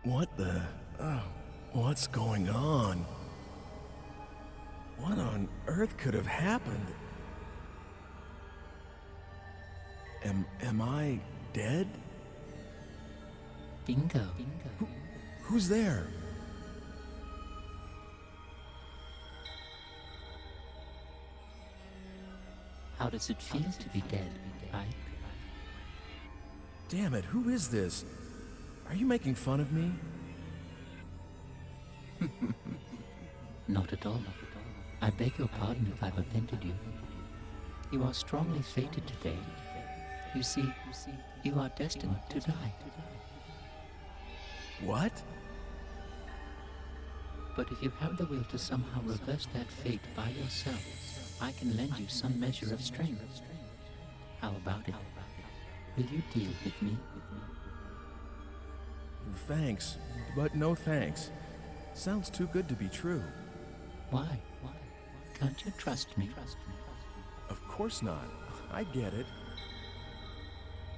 What the... what's going on? What on earth could have happened? Am I dead? Bingo. Who's there? How does it feel to be dead, right? Damn it, who is this? Are you making fun of me? Not at all. I beg your pardon if I've offended you. You are strongly fated today. You see, you are destined to die. What? But if you have the will to somehow reverse that fate by yourself, I can lend you some measure of strength. How about it? Will you deal with me? Thanks, but no thanks. Sounds too good to be true. Why? Can't you trust me? Of course not. I get it.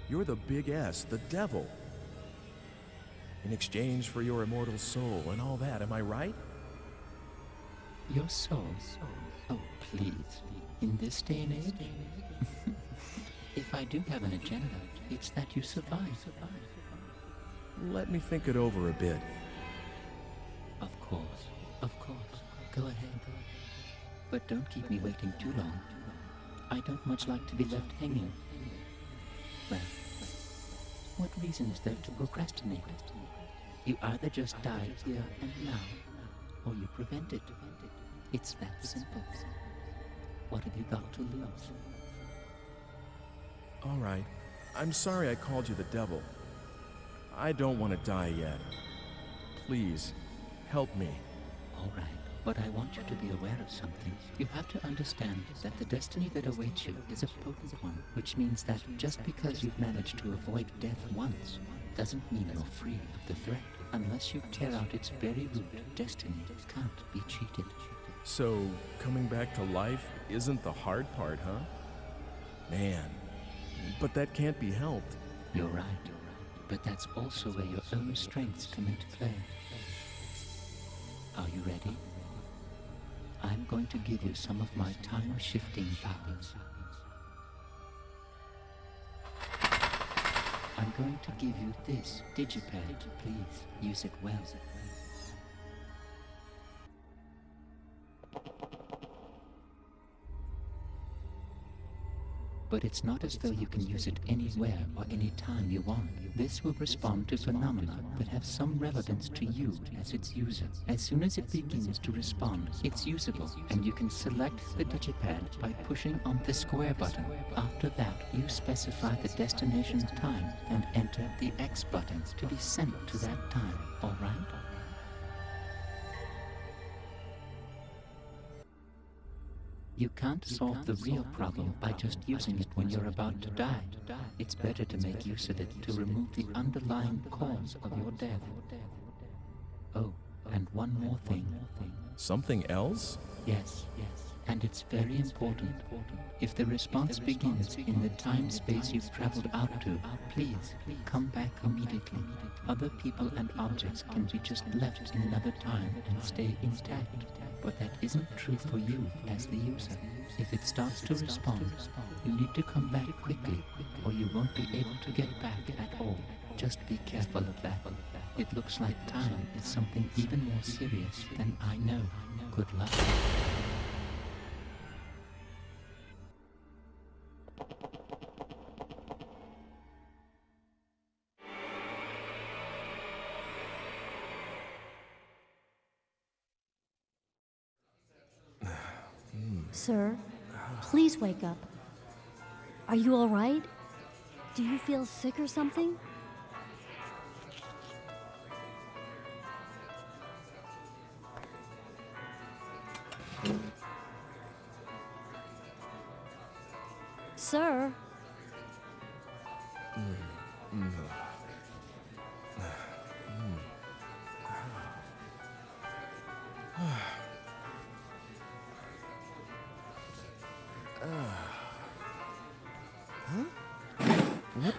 You're the big S, the devil. In exchange for your immortal soul and all that, am I right? Your soul? Oh, please. In this day and age? If I do have an agenda, it's that you survive. Let me think it over a bit. Of course. Go ahead. But don't keep me waiting too long. I don't much like to be left hanging. Well, what reason is there to procrastinate? You either just die here and now, or you prevent it. It's that simple. What have you got to lose? All right. I'm sorry I called you the devil. I don't want to die yet. Please, help me. All right. But I want you to be aware of something. You have to understand that the destiny that awaits you is a potent one, which means that just because you've managed to avoid death once, doesn't mean you're free of the threat. Unless you tear out its very root, destiny can't be cheated. So, coming back to life isn't the hard part, huh? Man, but that can't be helped. You're right. But that's also where your own strengths come into play. Are you ready? I'm going to give you some of my time-shifting powers. I'm going to give you this digipad. Please use it well. But it's not as though you can use it anywhere or any time you want. This will respond to phenomena that have some relevance to you as its user. As soon as it begins to respond, it's usable, and you can select the digipad by pushing on the square button. After that, you specify the destination time and enter the X button to be sent to that time, alright? You can't solve the real problem by just using it when you're about to die. It's better to make use of it to remove the underlying cause of your death. Oh, and one more thing. Something else? Yes. And it's very important. If the response begins in the time-space you've traveled out to, please come back immediately. Other people and objects can be just left in another time and stay intact. But that isn't true for you as the user. If it starts to respond, you need to come back quickly, or you won't be able to get back at all. Just be careful of that. It looks like time is something even more serious than I know. Good luck. Sir, please wake up. Are you all right? Do you feel sick or something? Sir? What?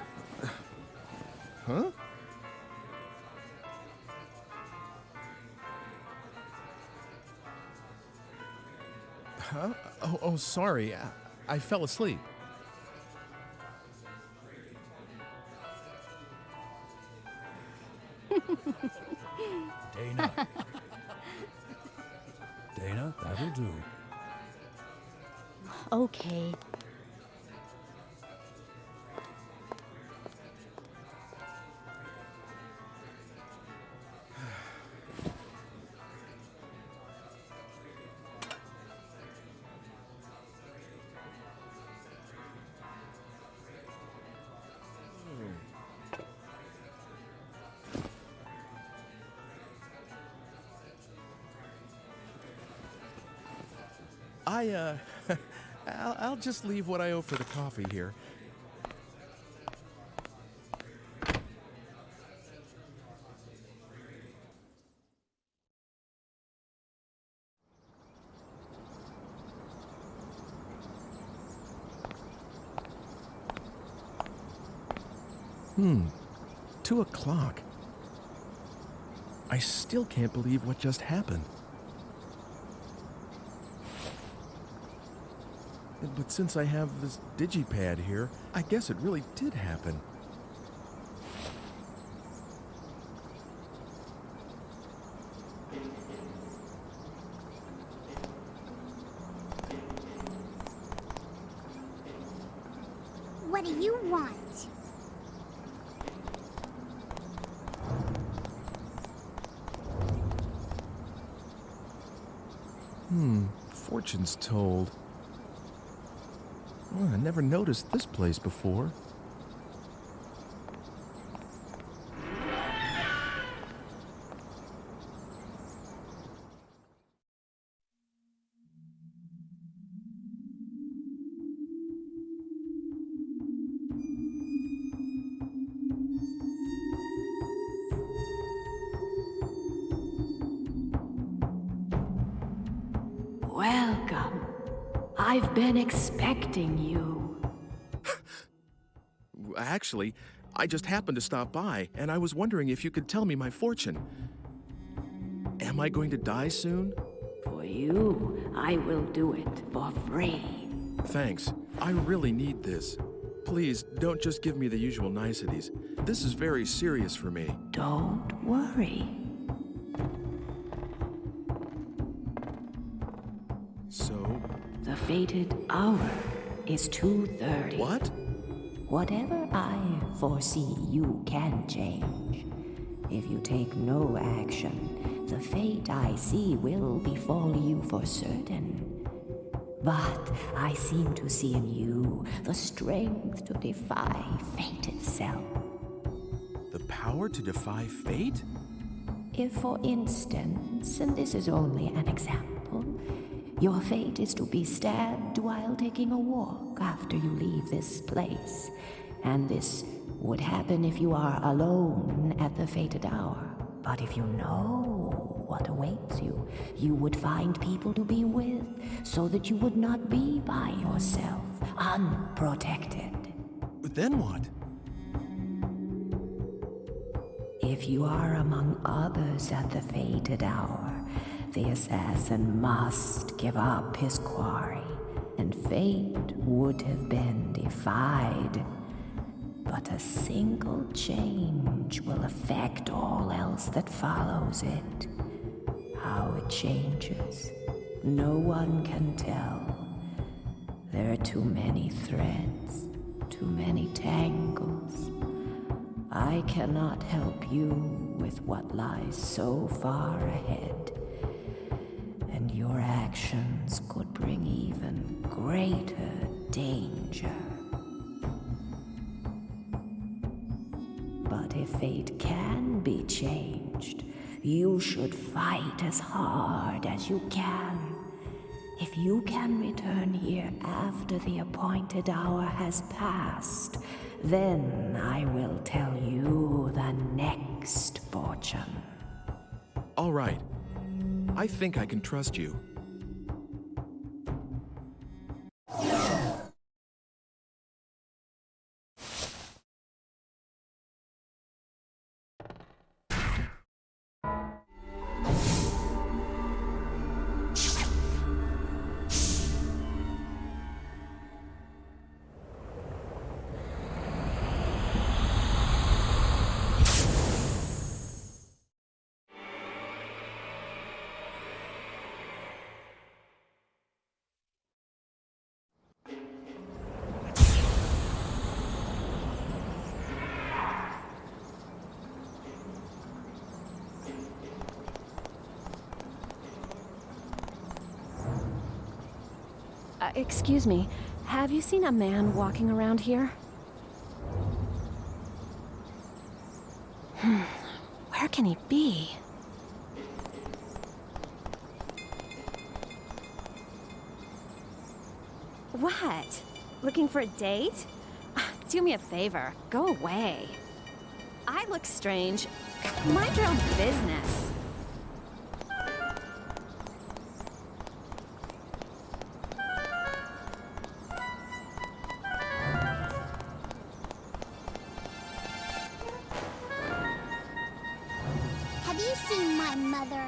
Huh? Huh? Oh, sorry. I fell asleep. Dana. Dana, that'll do. Okay. I'll just leave what I owe for the coffee here. Hmm. 2 o'clock. I still can't believe what just happened. But since I have this digipad here, I guess it really did happen. What do you want? Fortune's told. Oh, I never noticed this place before. Welcome. I've been expecting you. Actually, I just happened to stop by, and I was wondering if you could tell me my fortune. Am I going to die soon? For you, I will do it for free. Thanks. I really need this. Please, don't just give me the usual niceties. This is very serious for me. Don't worry. So? The fated hour is 2:30. What? Whatever I foresee, you can change. If you take no action, the fate I see will befall you for certain. But I seem to see in you the strength to defy fate itself. The power to defy fate? If, for instance, and this is only an example, your fate is to be stabbed while taking a walk after you leave this place, and this would happen if you are alone at the fated hour. But if you know what awaits you, you would find people to be with, so that you would not be by yourself, unprotected. But then what? If you are among others at the fated hour, the assassin must give up his quarry, and fate would have been defied. But a single change will affect all else that follows it. How it changes, no one can tell. There are too many threads, too many tangles. I cannot help you with what lies so far ahead, and your actions could bring even you should fight as hard as you can. If you can return here after the appointed hour has passed, then I will tell you the next fortune. All right. I think I can trust you. Excuse me, have you seen a man walking around here? Where can he be? What? Looking for a date? Do me a favor, go away. I look strange. Mind your own business. Have you seen my mother?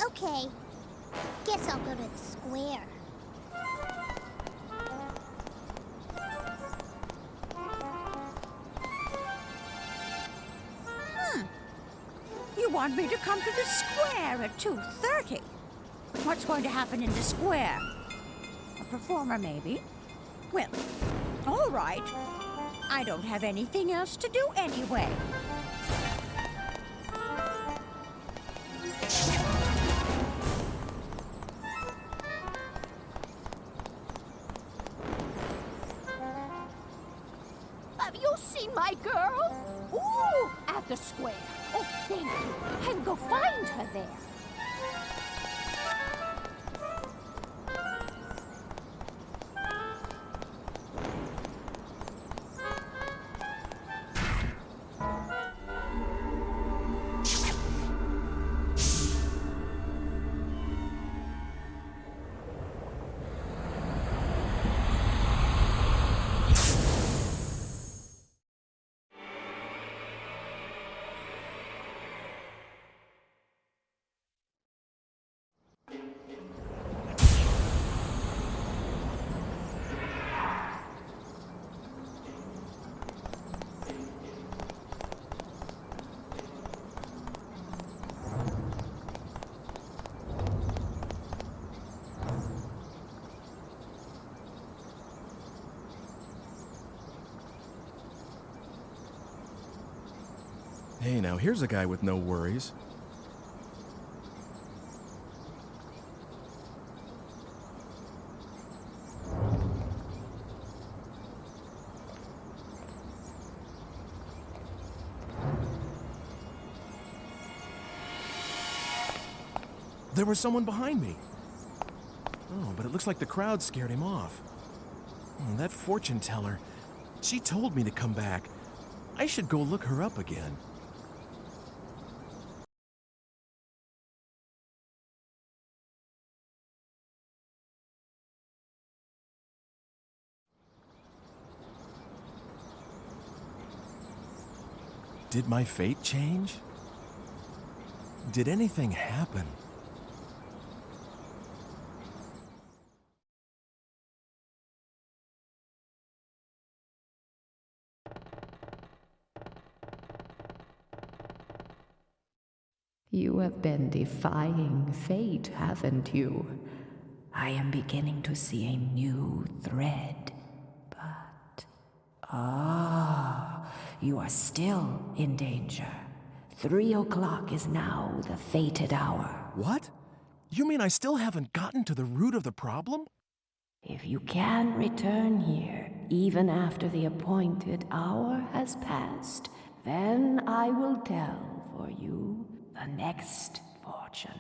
Okay. Guess I'll go to the square. You want me to come to the square at 2:30? What's going to happen in the square? A performer, maybe? Well, all right. I don't have anything else to do anyway. Have you seen my girl? Ooh, at the square. Oh, thank you. I'll go find her there. Hey, now here's a guy with no worries. There was someone behind me. Oh, but it looks like the crowd scared him off. Oh, that fortune teller. She told me to come back. I should go look her up again. Did my fate change? Did anything happen? You have been defying fate, haven't you? I am beginning to see a new thread. But... you are still in danger. 3 o'clock is now the fated hour. What? You mean I still haven't gotten to the root of the problem? If you can return here, even after the appointed hour has passed, then I will tell for you the next fortune.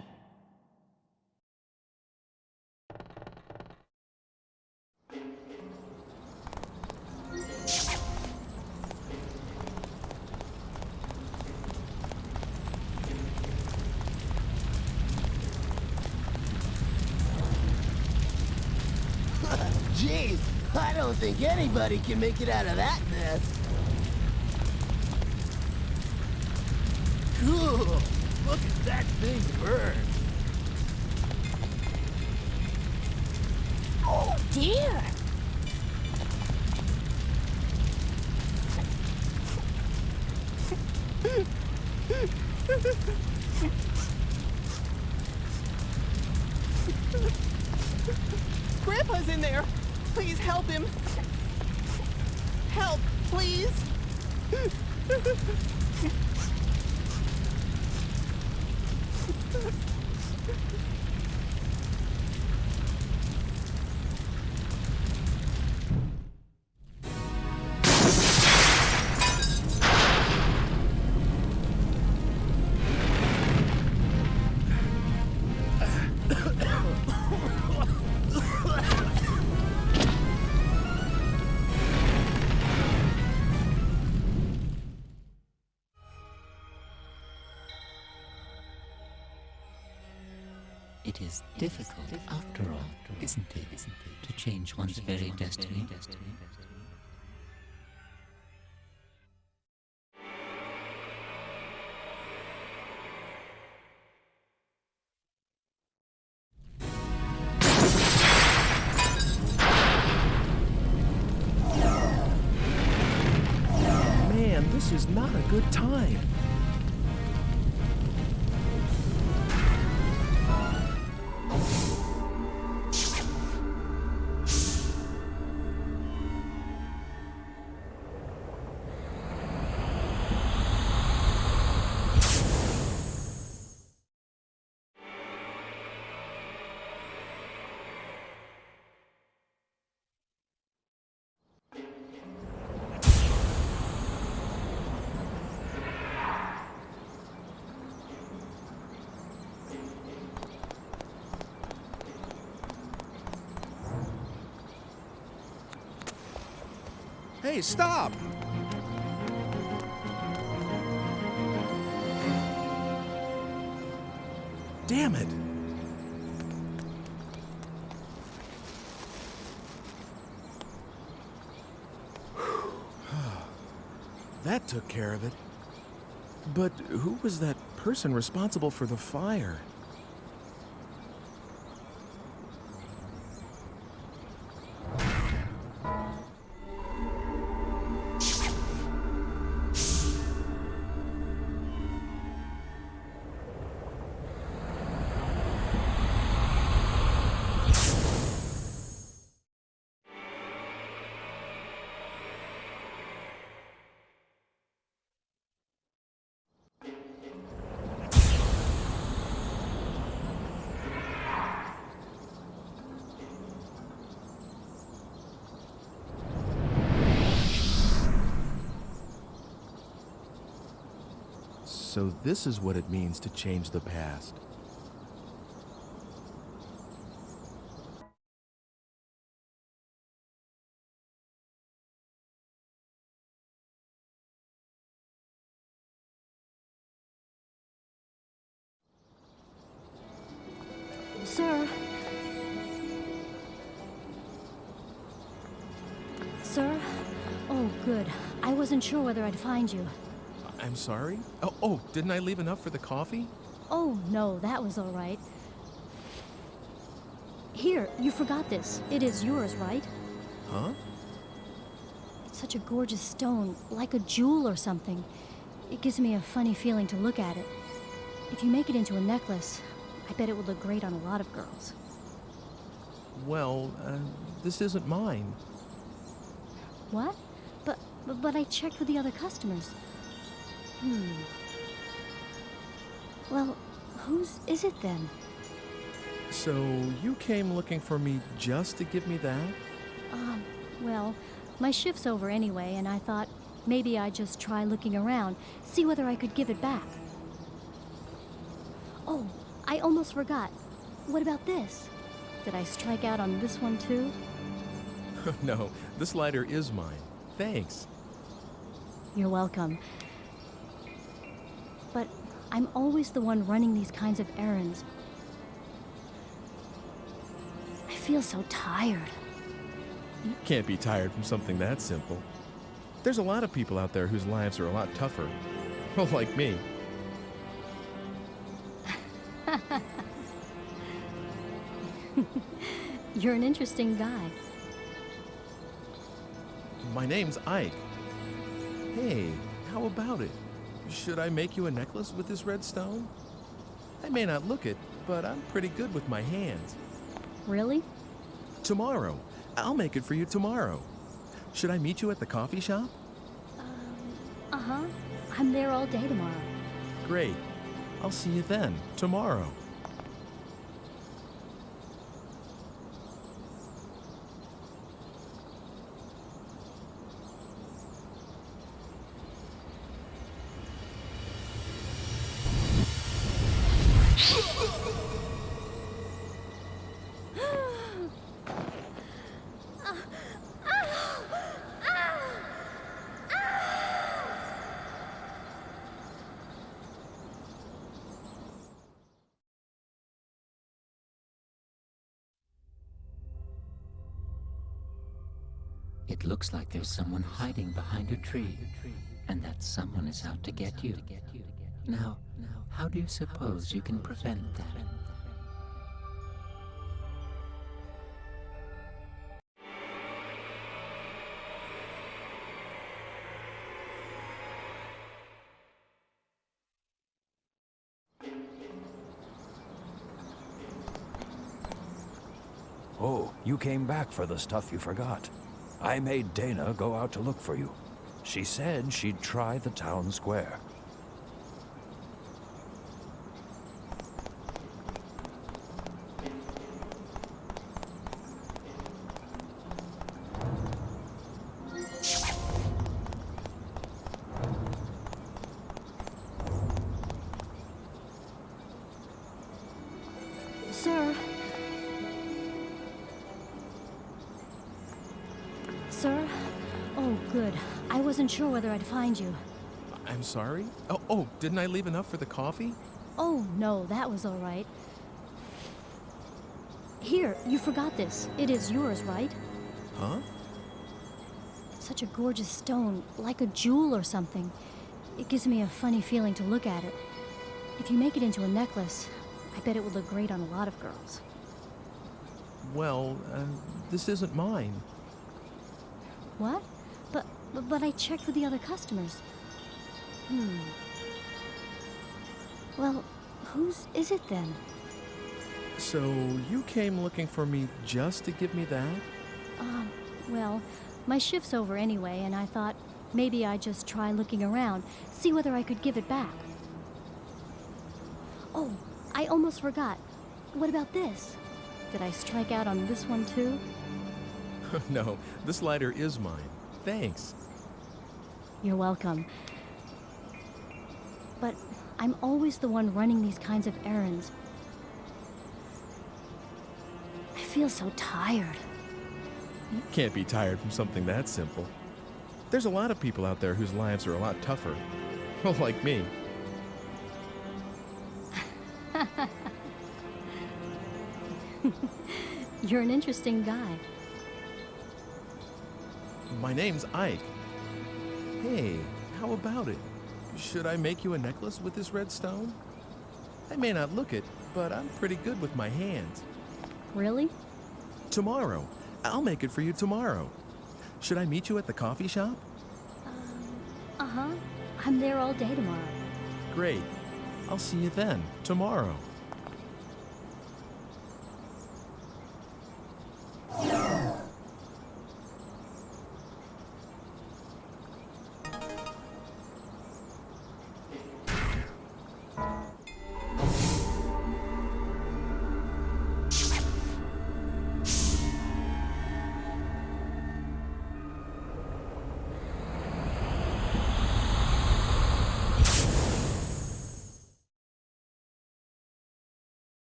Jeez, I don't think anybody can make it out of that mess. Cool. Look at that thing burn. Oh, dear. Grandpa's in there! Please help him! Help, please! It is difficult, after all, isn't it, to change one's very destiny? Man, this is not a good time. Hey, stop! Damn it! That took care of it. But who was that person responsible for the fire? So this is what it means to change the past. Sir? Sir? Oh, good. I wasn't sure whether I'd find you. I'm sorry? Oh, didn't I leave enough for the coffee? Oh, no, that was all right. Here, you forgot this. It is yours, right? Huh? It's such a gorgeous stone, like a jewel or something. It gives me a funny feeling to look at it. If you make it into a necklace, I bet it would look great on a lot of girls. Well, this isn't mine. What? But I checked with the other customers. Well, whose is it then? So you came looking for me just to give me that? Well, my shift's over anyway, and I thought maybe I'd just try looking around, see whether I could give it back. I almost forgot. What about this? Did I strike out on this one too? No, this lighter is mine. Thanks. You're welcome. But I'm always the one running these kinds of errands. I feel so tired. You can't be tired from something that simple. There's a lot of people out there whose lives are a lot tougher. Well, like me. You're an interesting guy. My name's Ike. Hey, how about it? Should I make you a necklace with this red stone? I may not look it, but I'm pretty good with my hands. Really? Tomorrow. I'll make it for you tomorrow. Should I meet you at the coffee shop? Uh-huh. I'm there all day tomorrow. Great. I'll see you then, tomorrow. It looks like there's someone hiding behind a tree, and that someone is out to get you. Now, how do you suppose you can prevent that? Oh, you came back for the stuff you forgot. I made Dana go out to look for you. She said she'd try the town square. Sir? Sir? Oh, good. I wasn't sure whether I'd find you. I'm sorry? Oh, didn't I leave enough for the coffee? Oh, no, that was all right. Here, you forgot this. It is yours, right? Huh? It's such a gorgeous stone, like a jewel or something. It gives me a funny feeling to look at it. If you make it into a necklace, I bet it would look great on a lot of girls. Well, this isn't mine. What? But I checked with the other customers. Well, whose is it then? So, you came looking for me just to give me that? Well, my shift's over anyway, and I thought maybe I'd just try looking around, see whether I could give it back. Oh, I almost forgot. What about this? Did I strike out on this one too? No, this lighter is mine. Thanks. You're welcome. But I'm always the one running these kinds of errands. I feel so tired. You can't be tired from something that simple. There's a lot of people out there whose lives are a lot tougher. Well, like me. You're an interesting guy. My name's Ike. Hey, how about it? Should I make you a necklace with this red stone? I may not look it, but I'm pretty good with my hands. Really? Tomorrow. I'll make it for you tomorrow. Should I meet you at the coffee shop? Uh-huh. I'm there all day tomorrow. Great. I'll see you then, tomorrow.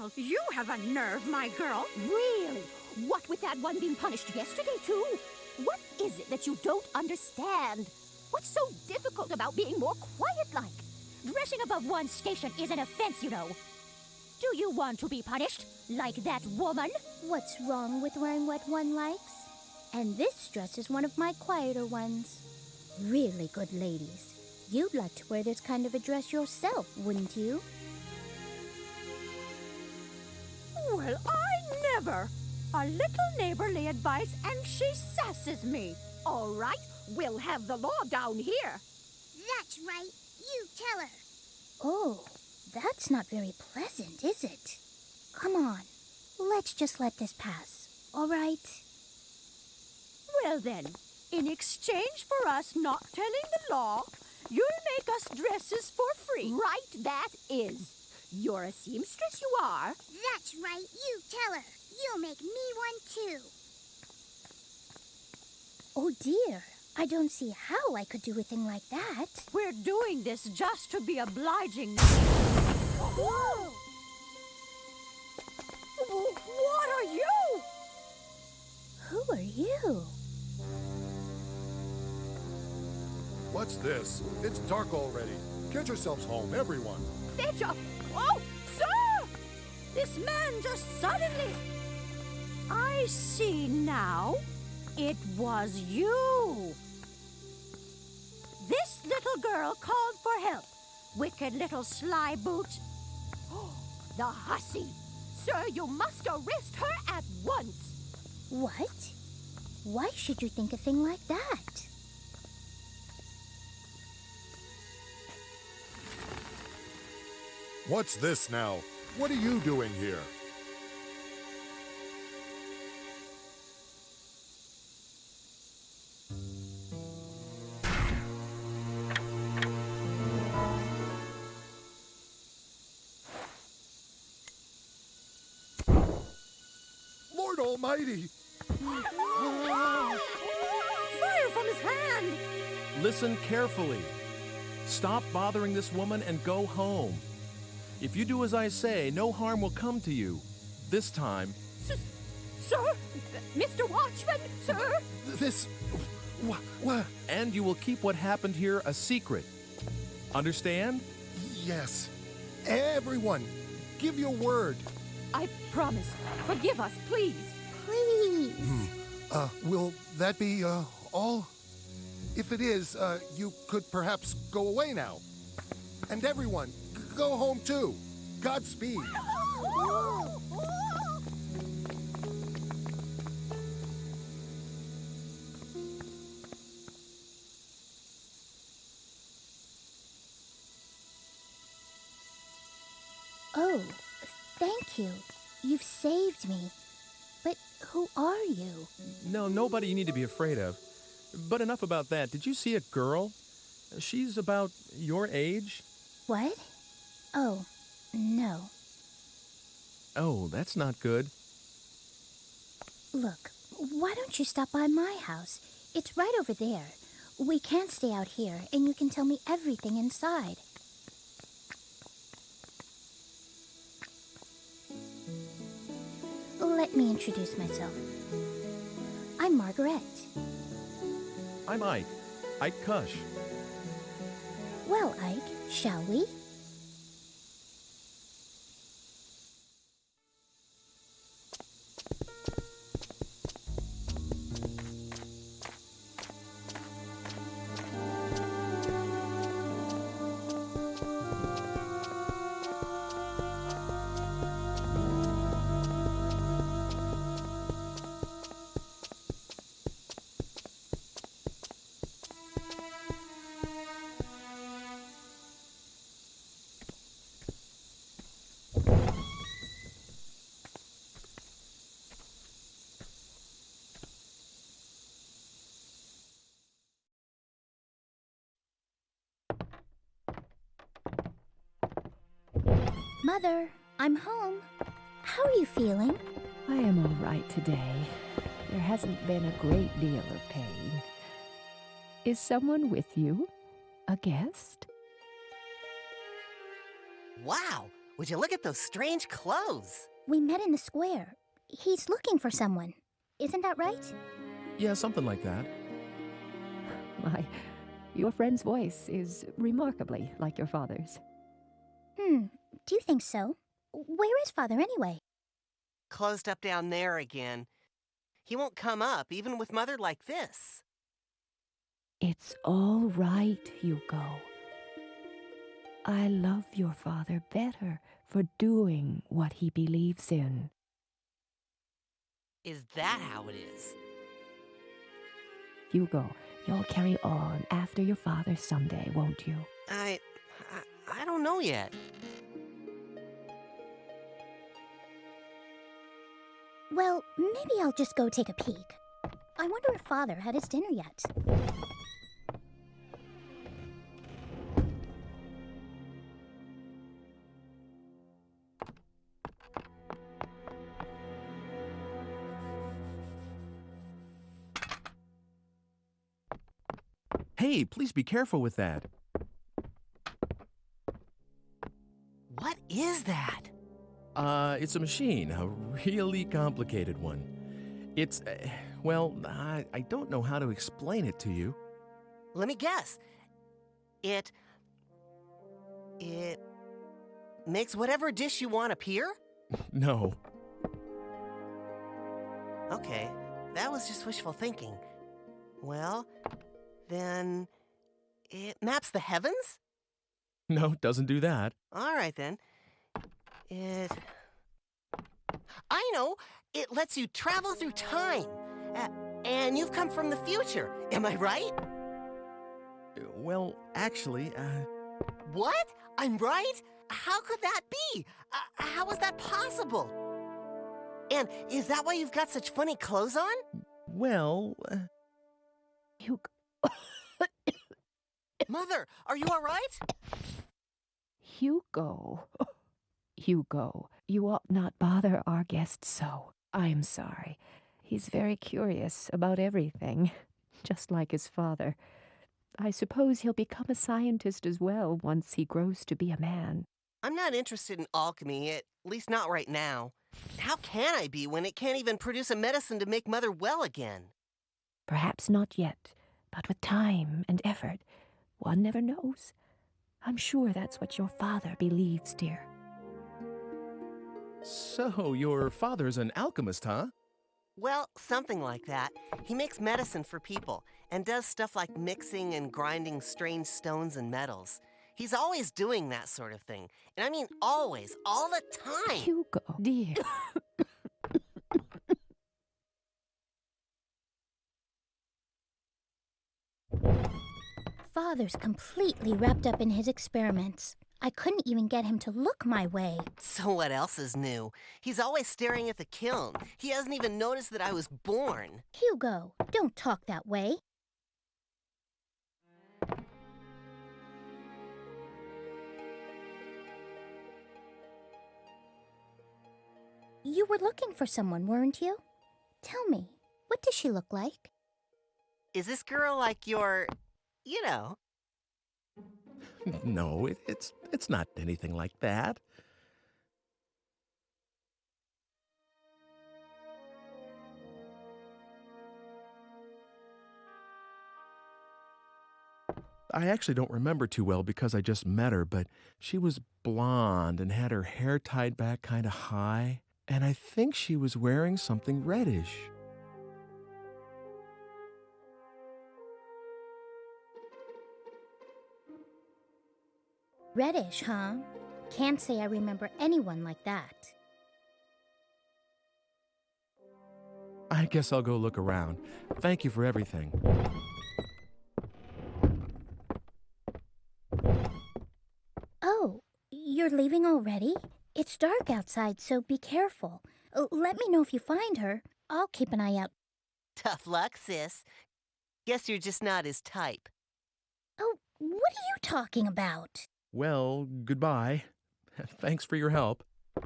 Well, you have a nerve, my girl. Really? What with that one being punished yesterday, too? What is it that you don't understand? What's so difficult about being more quiet-like? Dressing above one's station is an offense, you know. Do you want to be punished, like that woman? What's wrong with wearing what one likes? And this dress is one of my quieter ones. Really good ladies. You'd like to wear this kind of a dress yourself, wouldn't you? Well, I never. A little neighborly advice, and she sasses me. All right, we'll have the law down here. That's right. You tell her. Oh, that's not very pleasant, is it? Come on, let's just let this pass, all right? Well then, in exchange for us not telling the law, you'll make us dresses for free. Right, that is. You're a seamstress, you are. That's right. You tell her. You'll make me one, too. Oh dear, I don't see how I could do a thing like that. We're doing this just to be obliging. Whoa! What are you? Who are you? What's this? It's dark already. Get yourselves home, everyone. Oh, sir! This man just suddenly... I see now. It was you. This little girl called for help. Wicked little sly boot. The hussy! Sir, you must arrest her at once. What? Why should you think a thing like that? What's this now? What are you doing here? Lord Almighty! Fire from his hand! Listen carefully. Stop bothering this woman and go home. If you do as I say, no harm will come to you. This time. Sir? Mr. Watchman, sir? This... what? And you will keep what happened here a secret. Understand? Yes. Everyone, give your word. I promise. Forgive us, please. Please. Will that be, all? If it is, you could perhaps go away now. And everyone, go home too. Godspeed. Oh, thank you. You've saved me. But who are you? No, nobody you need to be afraid of. But enough about that. Did you see a girl? She's about your age. What? Oh, no. Oh, that's not good. Look, why don't you stop by my house? It's right over there. We can't stay out here, and you can tell me everything inside. Let me introduce myself. I'm Margaret. I'm Ike. Ike Kush. Well, Ike, shall we? Mother, I'm home. How are you feeling? I am all right today. There hasn't been a great deal of pain. Is someone with you? A guest? Wow, Would you look at those strange clothes? We met in the square. He's looking for someone. Isn't that right? Yeah, something like that. Your friend's voice is remarkably like your father's. Do you think so? Where is Father anyway? Closed up down there again. He won't come up, even with Mother like this. It's all right, Hugo. I love your father better for doing what he believes in. Is that how it is? Hugo, you'll carry on after your father someday, won't you? I don't know yet. Well, maybe I'll just go take a peek. I wonder if Father had his dinner yet. Hey, please be careful with that. What is that? It's a machine, a really complicated one. It's, well, I don't know how to explain it to you. Let me guess. It makes whatever dish you want appear? No. Okay, that was just wishful thinking. Well, then it maps the heavens? No, doesn't do that. All right, then. I know! It lets you travel through time. And you've come from the future, am I right? Well, actually, What? I'm right? How could that be? How is that possible? And is that why you've got such funny clothes on? well, Hugo. Mother, are you all right? Hugo. Hugo, you ought not bother our guest so. I'm sorry. He's very curious about everything, just like his father. I suppose he'll become a scientist as well once he grows to be a man. I'm not interested in alchemy, at least not right now. How can I be when it can't even produce a medicine to make Mother well again? Perhaps not yet, but with time and effort, one never knows. I'm sure that's what your father believes, dear. so your father's an alchemist, huh? Well, something like that. He makes medicine for people and does stuff like mixing and grinding strange stones and metals. He's always doing that sort of thing. And I mean always, all the time. Hugo, dear. Father's completely wrapped up in his experiments. I couldn't even get him to look my way. So what else is new? He's always staring at the kiln. He hasn't even noticed that I was born. Hugo, don't talk that way. You were looking for someone, weren't you? Tell me, what does she look like? Is this girl like your, you know? No, it's not anything like that. I actually don't remember too well because I just met her, but she was blonde and had her hair tied back kind of high, and I think she was wearing something reddish. Reddish, huh? Can't say I remember anyone like that. I guess I'll go look around. Thank you for everything. Oh, you're leaving already? It's dark outside, so be careful. Let me know if you find her. I'll keep an eye out. Tough luck, sis. Guess you're just not his type. Oh, what are you talking about? Well, goodbye. Thanks for your help.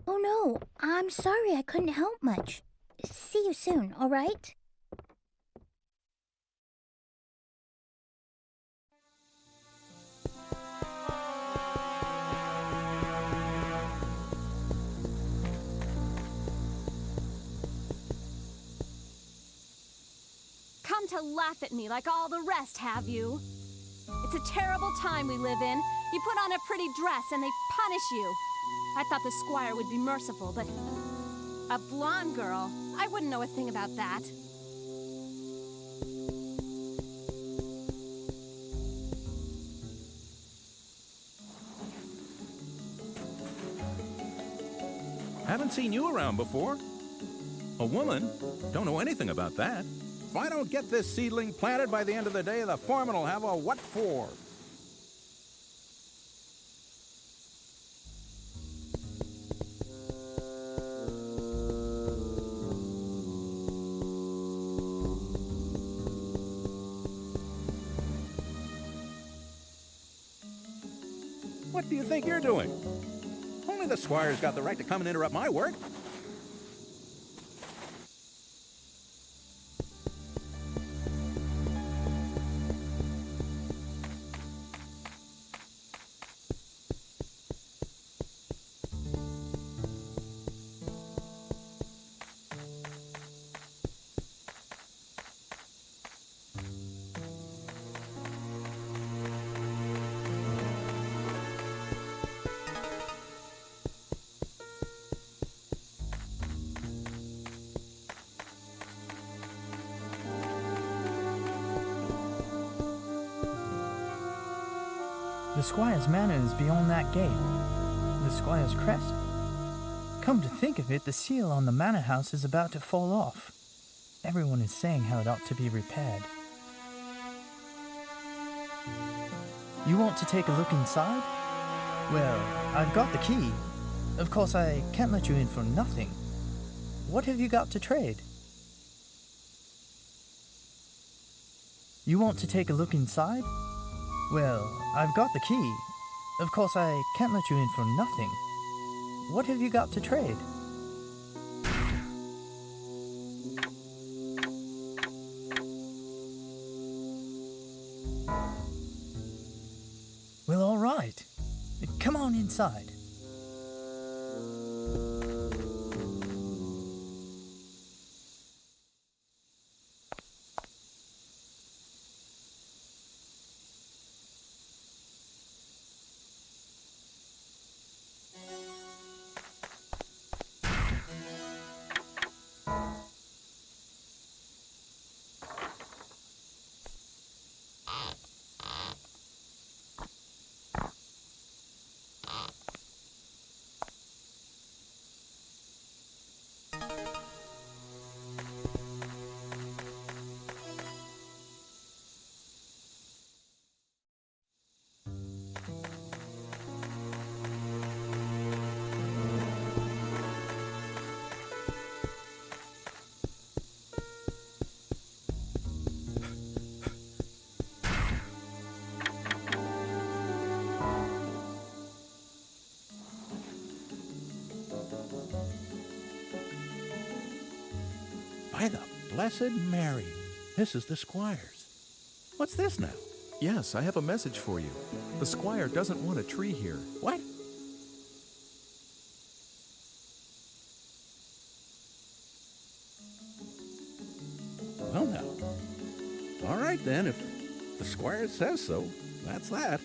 Oh no, I'm sorry I couldn't help much. See you soon, all right? to laugh at me like all the rest, have you? It's a terrible time we live in. You put on a pretty dress and they punish you. I thought the squire would be merciful, but a blonde girl? I wouldn't know a thing about that. Haven't seen you around before. A woman? Don't know anything about that. If I don't get this seedling planted by the end of the day, the foreman will have a what for. What do you think you're doing? Only the squire's got the right to come and interrupt my work. The squire's manor is beyond that gate. The squire's crest. Come to think of it, the seal on the manor house is about to fall off. Everyone is saying how it ought to be repaired. You want to take a look inside? Well, I've got the key. Of course, I can't let you in for nothing. What have you got to trade? You want to take a look inside? Well, I've got the key. Of course, I can't let you in for nothing. What have you got to trade? Well, all right. Come on inside. By the Blessed Mary, this is the squire's. What's this now? Yes, I have a message for you. The squire doesn't want a tree here. What? Well now, all right then, if the squire says so, that's that.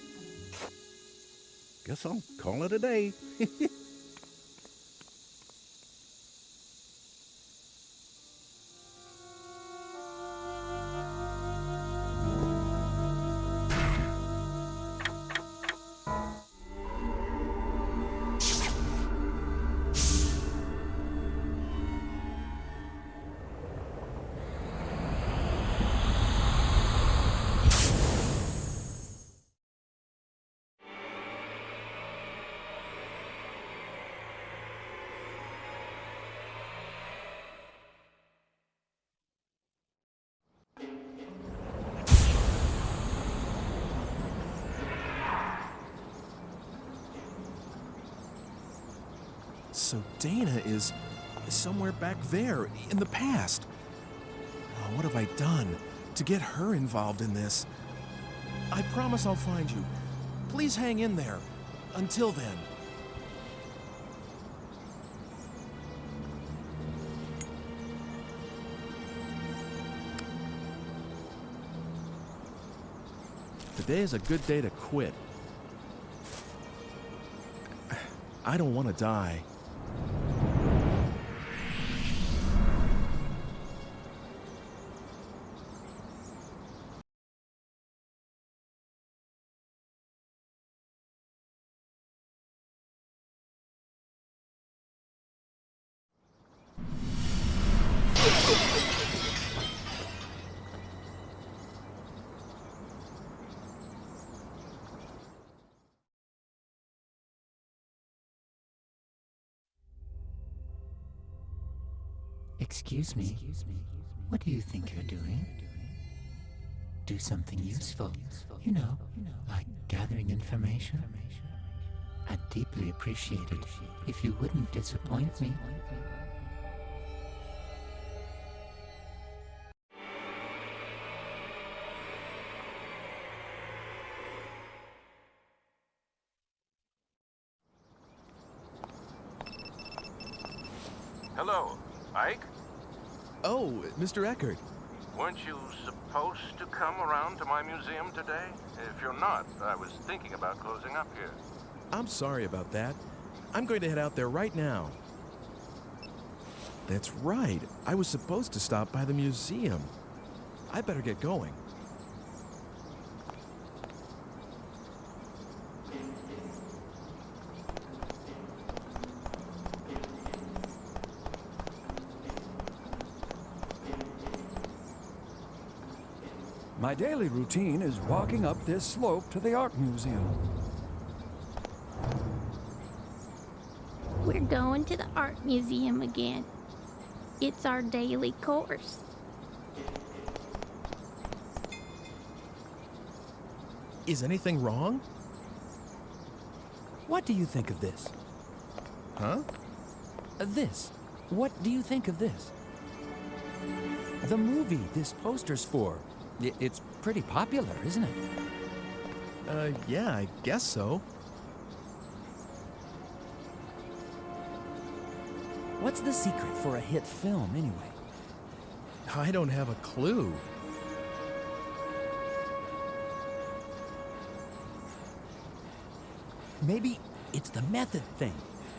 Guess I'll call it a day. So Dana is somewhere back there in the past. Oh, what have I done to get her involved in this? I promise I'll find you. Please hang in there. Until then. Today is a good day to quit. I don't want to die. Excuse me. What do you think you're doing? Do something useful. You know, like gathering information. I'd deeply appreciate it if you wouldn't disappoint me. Hello, Ike? Oh, Mr. Eckert. Weren't you supposed to come around to my museum today? If you're not, I was thinking about closing up here. I'm sorry about that. I'm going to head out there right now. That's right. I was supposed to stop by the museum. I better get going. My daily routine is walking up this slope to the art museum. We're going to the art museum again. It's our daily course. Is anything wrong? What do you think of this? Huh? This. What do you think of this? The movie this poster's for. It's pretty popular, isn't it? Yeah, I guess so. What's the secret for a hit film, anyway? I don't have a clue. Maybe it's the method thing.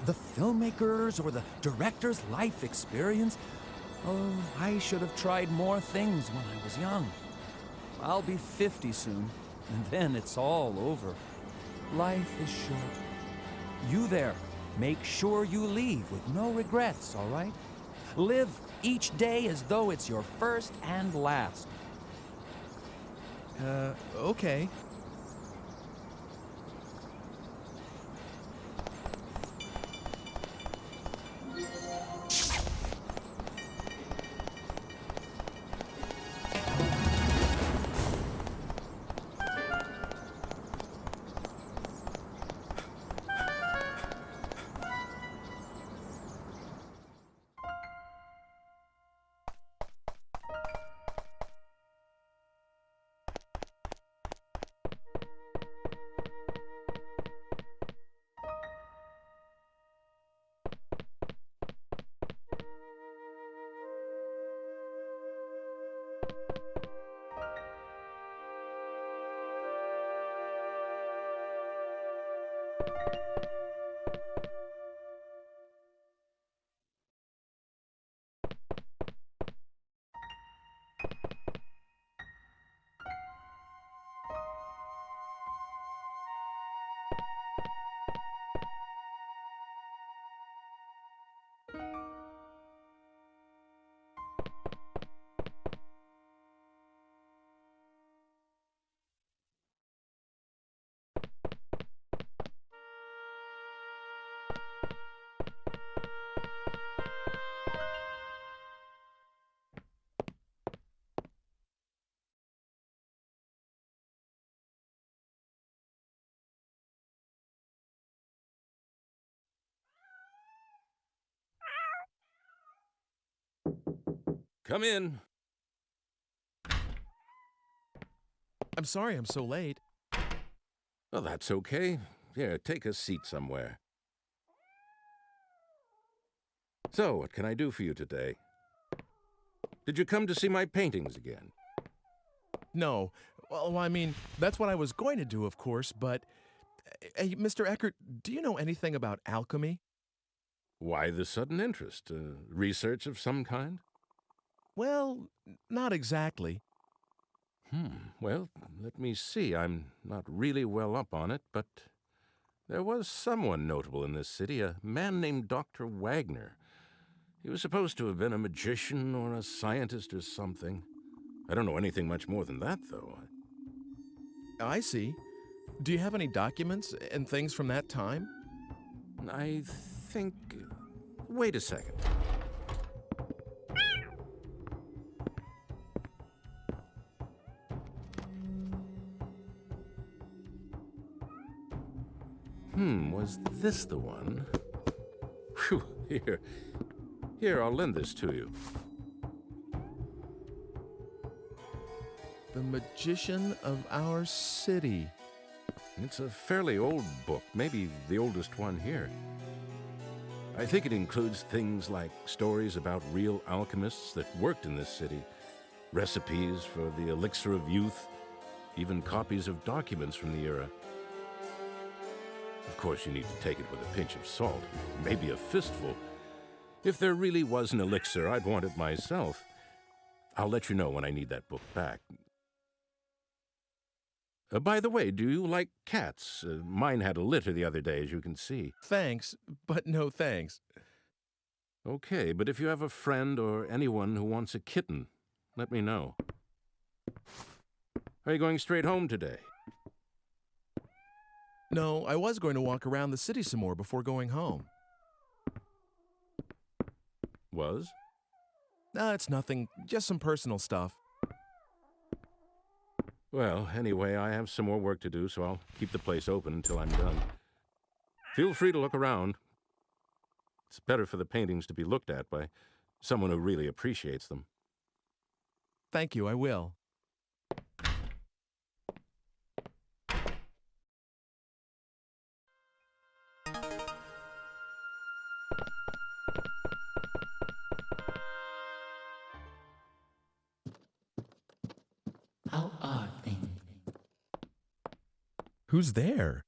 The filmmaker's or the director's life experience. Oh, I should have tried more things when I was young. I'll be 50 soon, and then it's all over. Life is short. You there, make sure you leave with no regrets, all right? Live each day as though it's your first and last. Okay. Come in. I'm sorry I'm so late. Well, that's okay. Here, take a seat somewhere. So, what can I do for you today? Did you come to see my paintings again? No. Well, I mean, that's what I was going to do, of course, but... Hey, Mr. Eckert, do you know anything about alchemy? Why the sudden interest? Research of some kind? Well, not exactly. Well, let me see. I'm not really well up on it, but there was someone notable in this city, a man named Dr. Wagner. He was supposed to have been a magician or a scientist or something. I don't know anything much more than that, though. I see. Do you have any documents and things from that time? I think... Wait a second. Was this the one? Phew, Here, I'll lend this to you. The Magician of Our City. It's a fairly old book, maybe the oldest one here. I think it includes things like stories about real alchemists that worked in this city, recipes for the elixir of youth, even copies of documents from the era. Of course, you need to take it with a pinch of salt, maybe a fistful. If there really was an elixir, I'd want it myself. I'll let you know when I need that book back. By the way, do you like cats? Mine had a litter the other day, as you can see. Thanks, but no thanks. Okay, but if you have a friend or anyone who wants a kitten, let me know. Are you going straight home today? No, I was going to walk around the city some more before going home. Was? It's nothing, just some personal stuff. Well, anyway, I have some more work to do, so I'll keep the place open until I'm done. Feel free to look around. It's better for the paintings to be looked at by someone who really appreciates them. Thank you, I will. How are things? Who's there?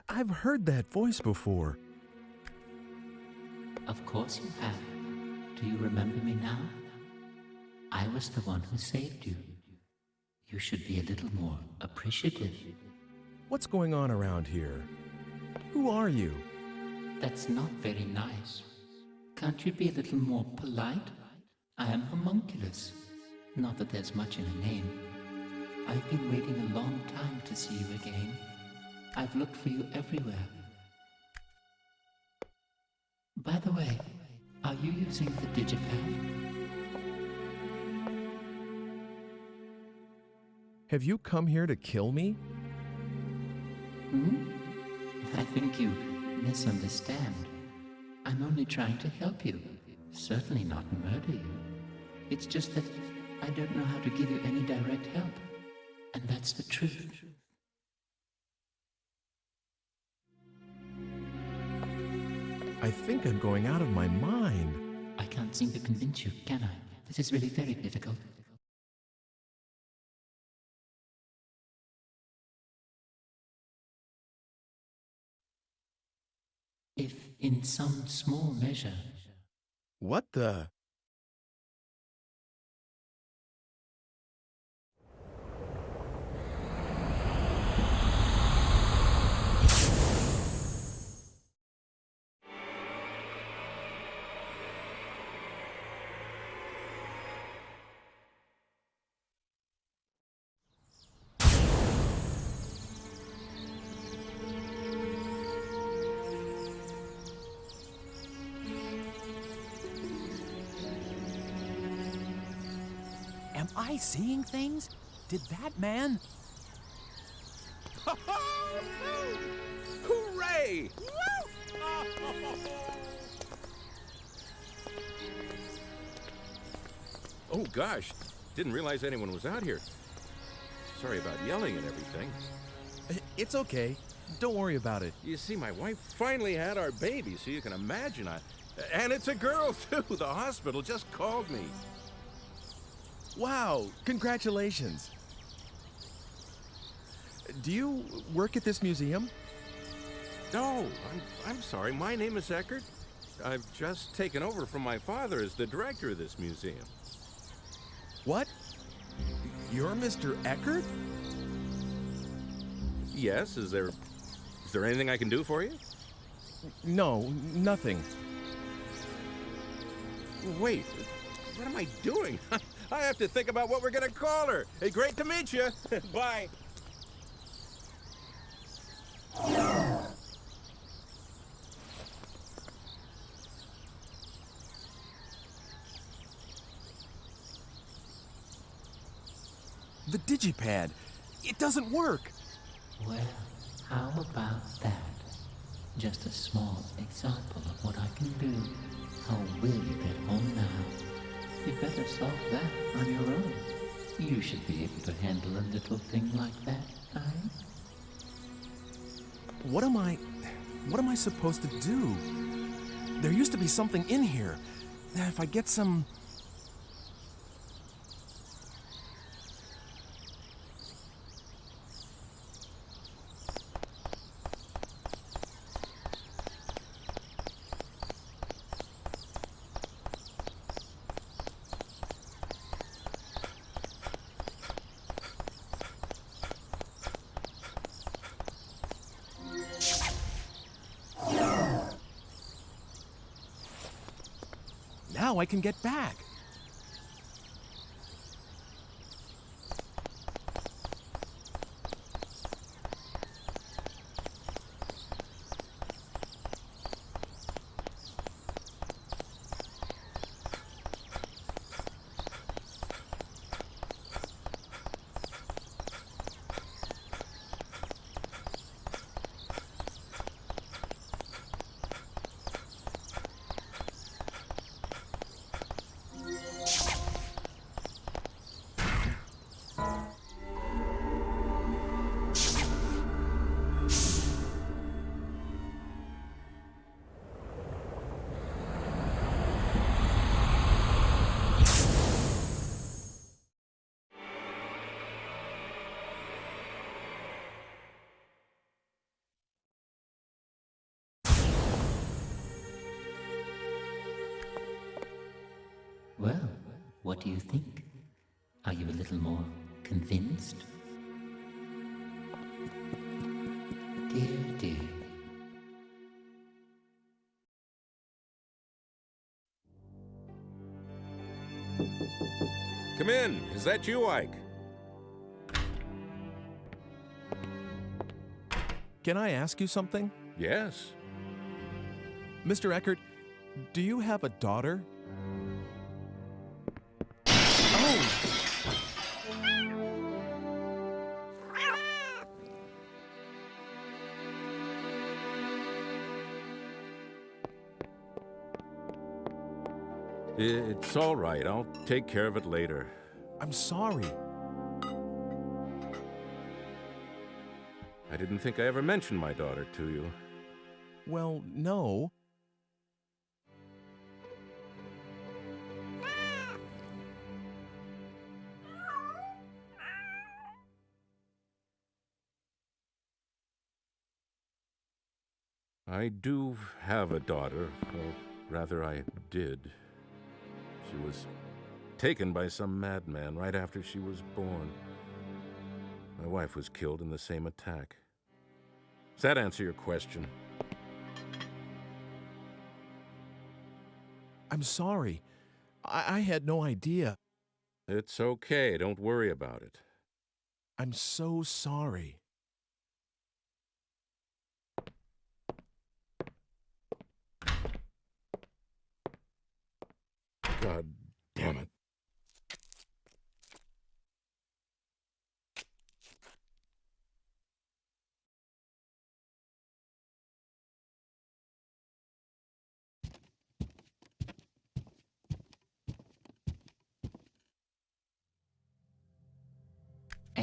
I've heard that voice before. Of course you have. Do you remember me now? I was the one who saved you. You should be a little more appreciative. What's going on around here? Who are you? That's not very nice. Can't you be a little more polite? I am homunculus. Not that there's much in a name. I've been waiting a long time to see you again. I've looked for you everywhere. By the way, are you using the digipad? Have you come here to kill me? I think you misunderstand. I'm only trying to help you. Certainly not murder you. It's just that I don't know how to give you any direct help. And that's the truth. I think I'm going out of my mind. I can't seem to convince you, can I? This is really very difficult. If in some small measure... What the... Am I seeing things? Did that man... Hooray! Oh, gosh. Didn't realize anyone was out here. Sorry about yelling and everything. It's okay. Don't worry about it. You see, my wife finally had our baby, so you can imagine and it's a girl, too. The hospital just called me. Wow, congratulations. Do you work at this museum? No, I'm sorry. My name is Eckert. I've just taken over from my father as the director of this museum. What? You're Mr. Eckert? Yes, is there anything I can do for you? No, nothing. Wait, what am I doing? I have to think about what we're gonna call her. Hey, great to meet you. Bye. The digipad. It doesn't work. Well, how about that? Just a small example of what I can do. How will you get home now? You better solve that on your own. You should be able to handle a little thing like that, right? What am I supposed to do? There used to be something in here. If I get some... Now I can get back. Well, what do you think? Are you a little more convinced? Dear, dear. Come in. Is that you, Ike? Can I ask you something? Yes. Mr. Eckert, do you have a daughter? It's all right. I'll take care of it later. I'm sorry. I didn't think I ever mentioned my daughter to you. Well, no. I do have a daughter, or rather I did. She was taken by some madman right after she was born. My wife was killed in the same attack. Does that answer your question? I'm sorry. I had no idea. It's okay. Don't worry about it. I'm so sorry. God damn it.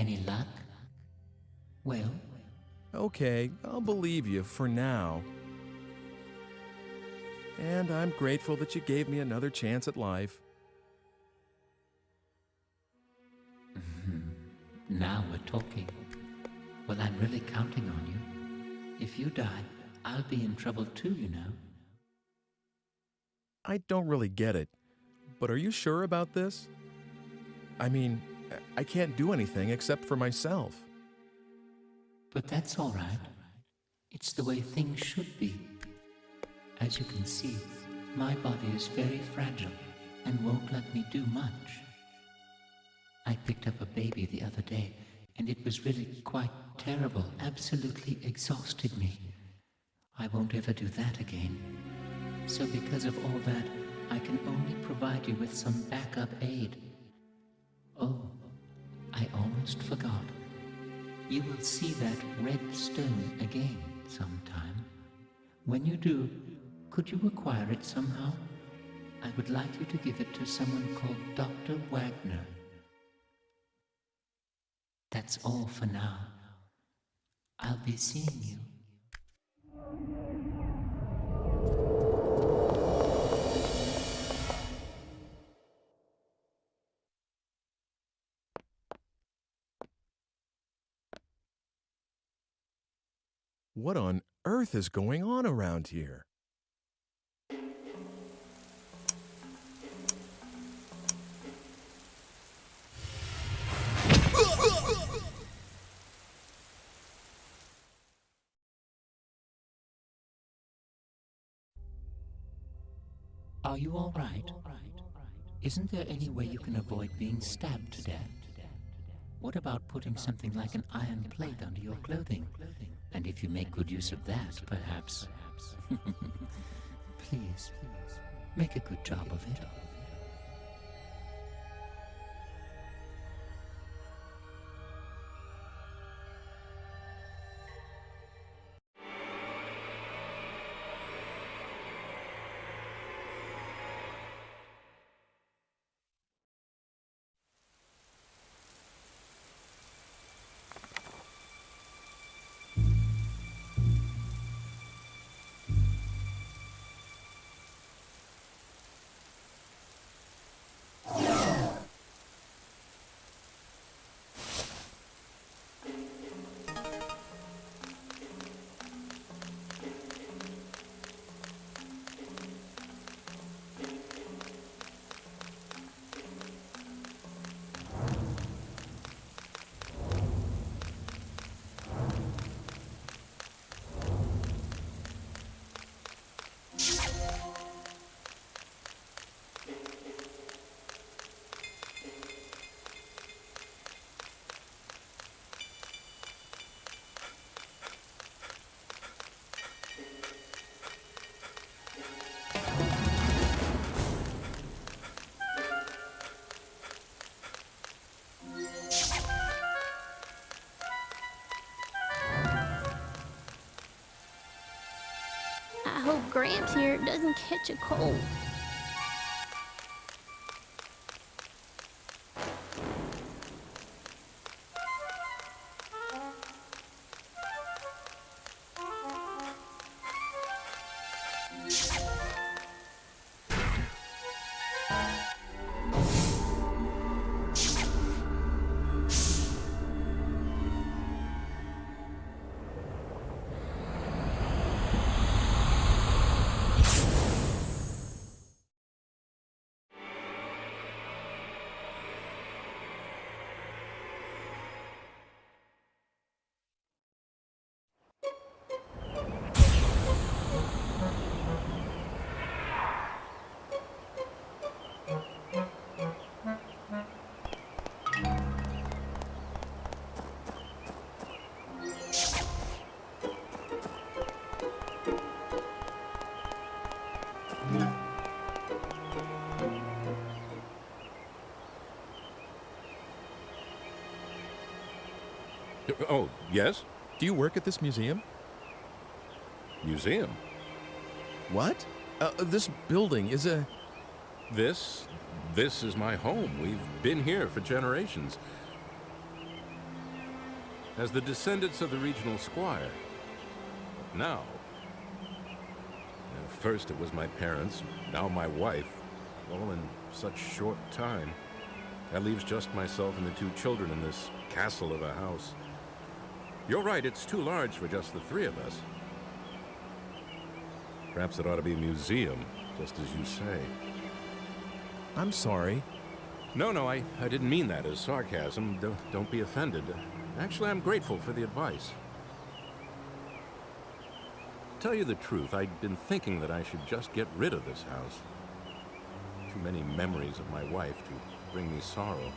Any luck? Well? Okay, I'll believe you for now. And I'm grateful that you gave me another chance at life. Now we're talking. Well, I'm really counting on you. If you die, I'll be in trouble too, you know. I don't really get it, but are you sure about this? I mean, I can't do anything except for myself. But that's all right. It's the way things should be. As you can see, my body is very fragile and won't let me do much. I picked up a baby the other day, and it was really quite terrible, absolutely exhausted me. I won't ever do that again. So because of all that, I can only provide you with some backup aid. Oh, I almost forgot. You will see that red stone again sometime. When you do, could you acquire it somehow? I would like you to give it to someone called Dr. Wagner. That's all for now. I'll be seeing you. What on earth is going on around here? Are you all right? Isn't there any way you can avoid being stabbed to death? What about putting something like an iron plate under your clothing? And if you make good use of that, perhaps... Please, make a good job of it. I hope Gramps here doesn't catch a cold. Oh, yes? Do you work at this museum? Museum? What? This building is a... This is my home. We've been here for generations. as the descendants of the regional squire. Now, first it was my parents, now my wife, all in such short time. That leaves just myself and the 2 children in this castle of a house. You're right, it's too large for just the 3 of us. Perhaps it ought to be a museum, just as you say. I'm sorry. No, I didn't mean that as sarcasm. Don't be offended. Actually, I'm grateful for the advice. To tell you the truth, I'd been thinking that I should just get rid of this house. Too many memories of my wife to bring me sorrow.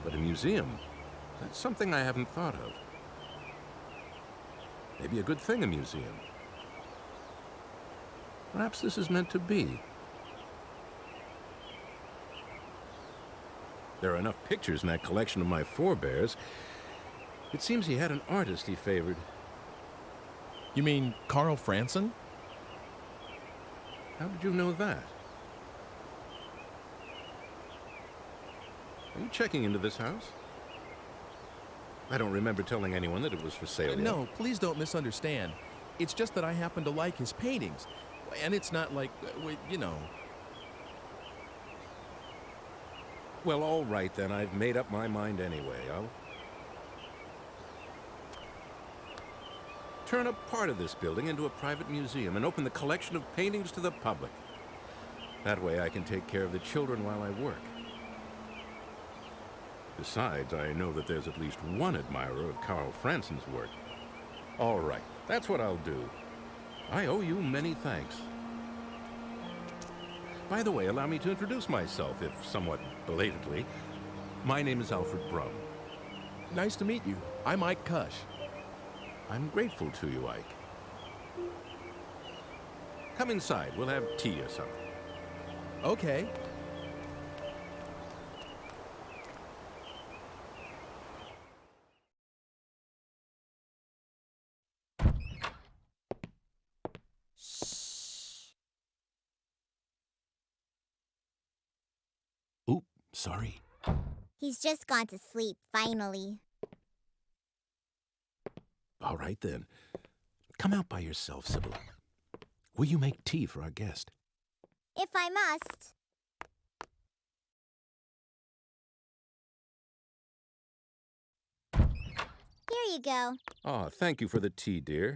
But a museum, that's something I haven't thought of. Maybe a good thing, a museum. Perhaps this is meant to be. There are enough pictures in that collection of my forebears. It seems he had an artist he favored. You mean Carl Franson? How did you know that? Are you checking into this house? I don't remember telling anyone that it was for sale yet. No, please don't misunderstand. It's just that I happen to like his paintings. And it's not like, you know. Well, all right then. I've made up my mind anyway. I'll turn a part of this building into a private museum and open the collection of paintings to the public. That way I can take care of the children while I work. Besides, I know that there's at least one admirer of Carl Franson's work. All right, that's what I'll do. I owe you many thanks. By the way, allow me to introduce myself, if somewhat belatedly. My name is Alfred Brum. Nice to meet you. I'm Ike Kush. I'm grateful to you, Ike. Come inside. We'll have tea or something. Okay. Oop, sorry. He's just gone to sleep, finally. All right, then. Come out by yourself, Sybil. Will you make tea for our guest? If I must. Here you go. Ah, thank you for the tea, dear.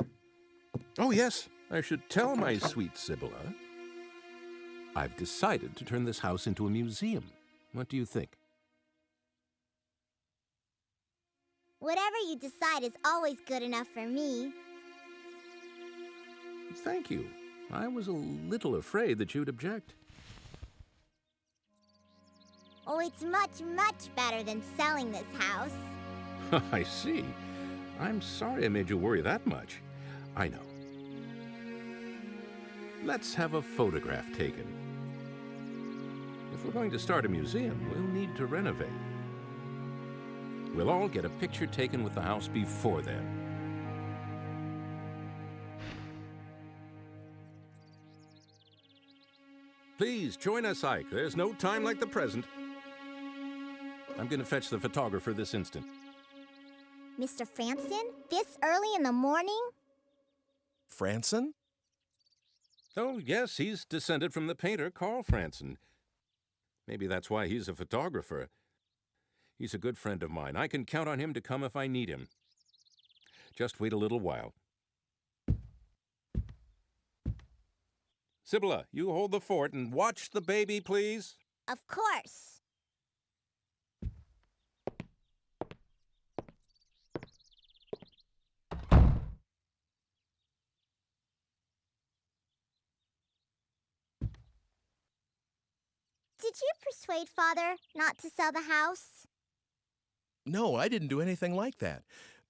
Oh, yes, I should tell my sweet Sibylla. I've decided to turn this house into a museum. What do you think? Whatever you decide is always good enough for me. Thank you. I was a little afraid that you'd object. Oh, it's much, much better than selling this house. I see. I'm sorry I made you worry that much. I know. Let's have a photograph taken. If we're going to start a museum, we'll need to renovate. We'll all get a picture taken with the house before then. Please, join us, Ike. There's no time like the present. I'm going to fetch the photographer this instant. Mr. Franson? This early in the morning? Franson? Oh, yes, he's descended from the painter Carl Franson. Maybe that's why he's a photographer. He's a good friend of mine. I can count on him to come if I need him. Just wait a little while. Sibylla, you hold the fort and watch the baby, please. Of course. Did you persuade Father not to sell the house? No, I didn't do anything like that.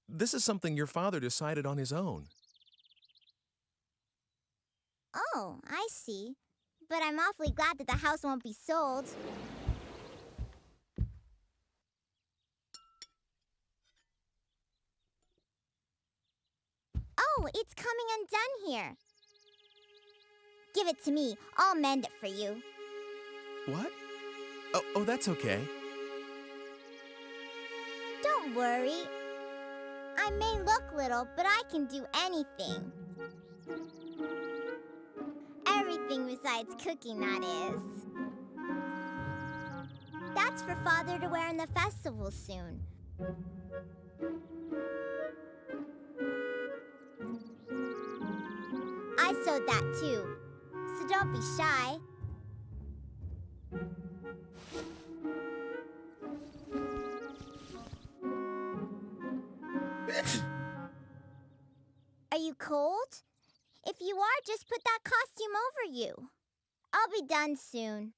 This is something your father decided on his own. Oh, I see. But I'm awfully glad that the house won't be sold. Oh, it's coming undone here. Give it to me. I'll mend it for you. What? Oh, that's okay. Don't worry. I may look little, but I can do anything. Everything besides cooking, that is. That's for Father to wear in the festival soon. I sewed that too, so don't be shy. Are you cold? If you are, just put that costume over you. I'll be done soon.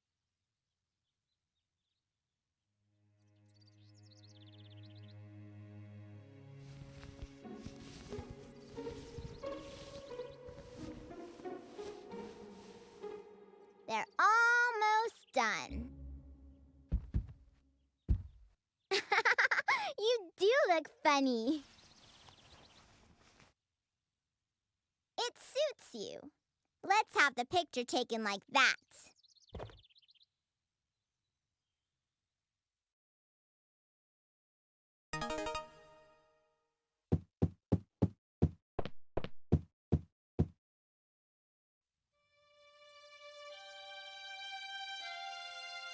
They're almost done. You do look funny. It suits you. Let's have the picture taken like that.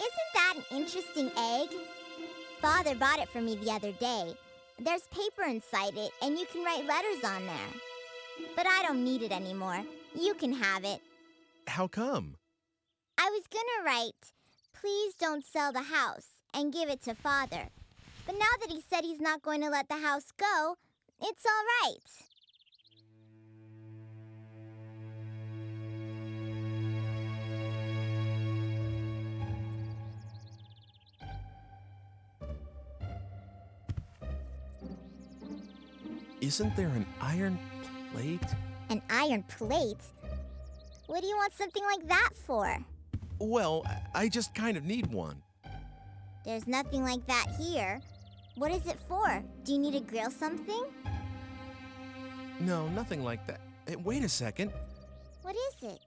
Isn't that an interesting egg? Father bought it for me the other day. There's paper inside it, and you can write letters on there. But I don't need it anymore. You can have it. How come? I was gonna write, "Please don't sell the house," and give it to Father. But now that he said he's not going to let the house go, it's all right. Isn't there an iron plate? An iron plate? What do you want something like that for? Well, I just kind of need one. There's nothing like that here. What is it for? Do you need to grill something? No, nothing like that. Hey, wait a second. What is it?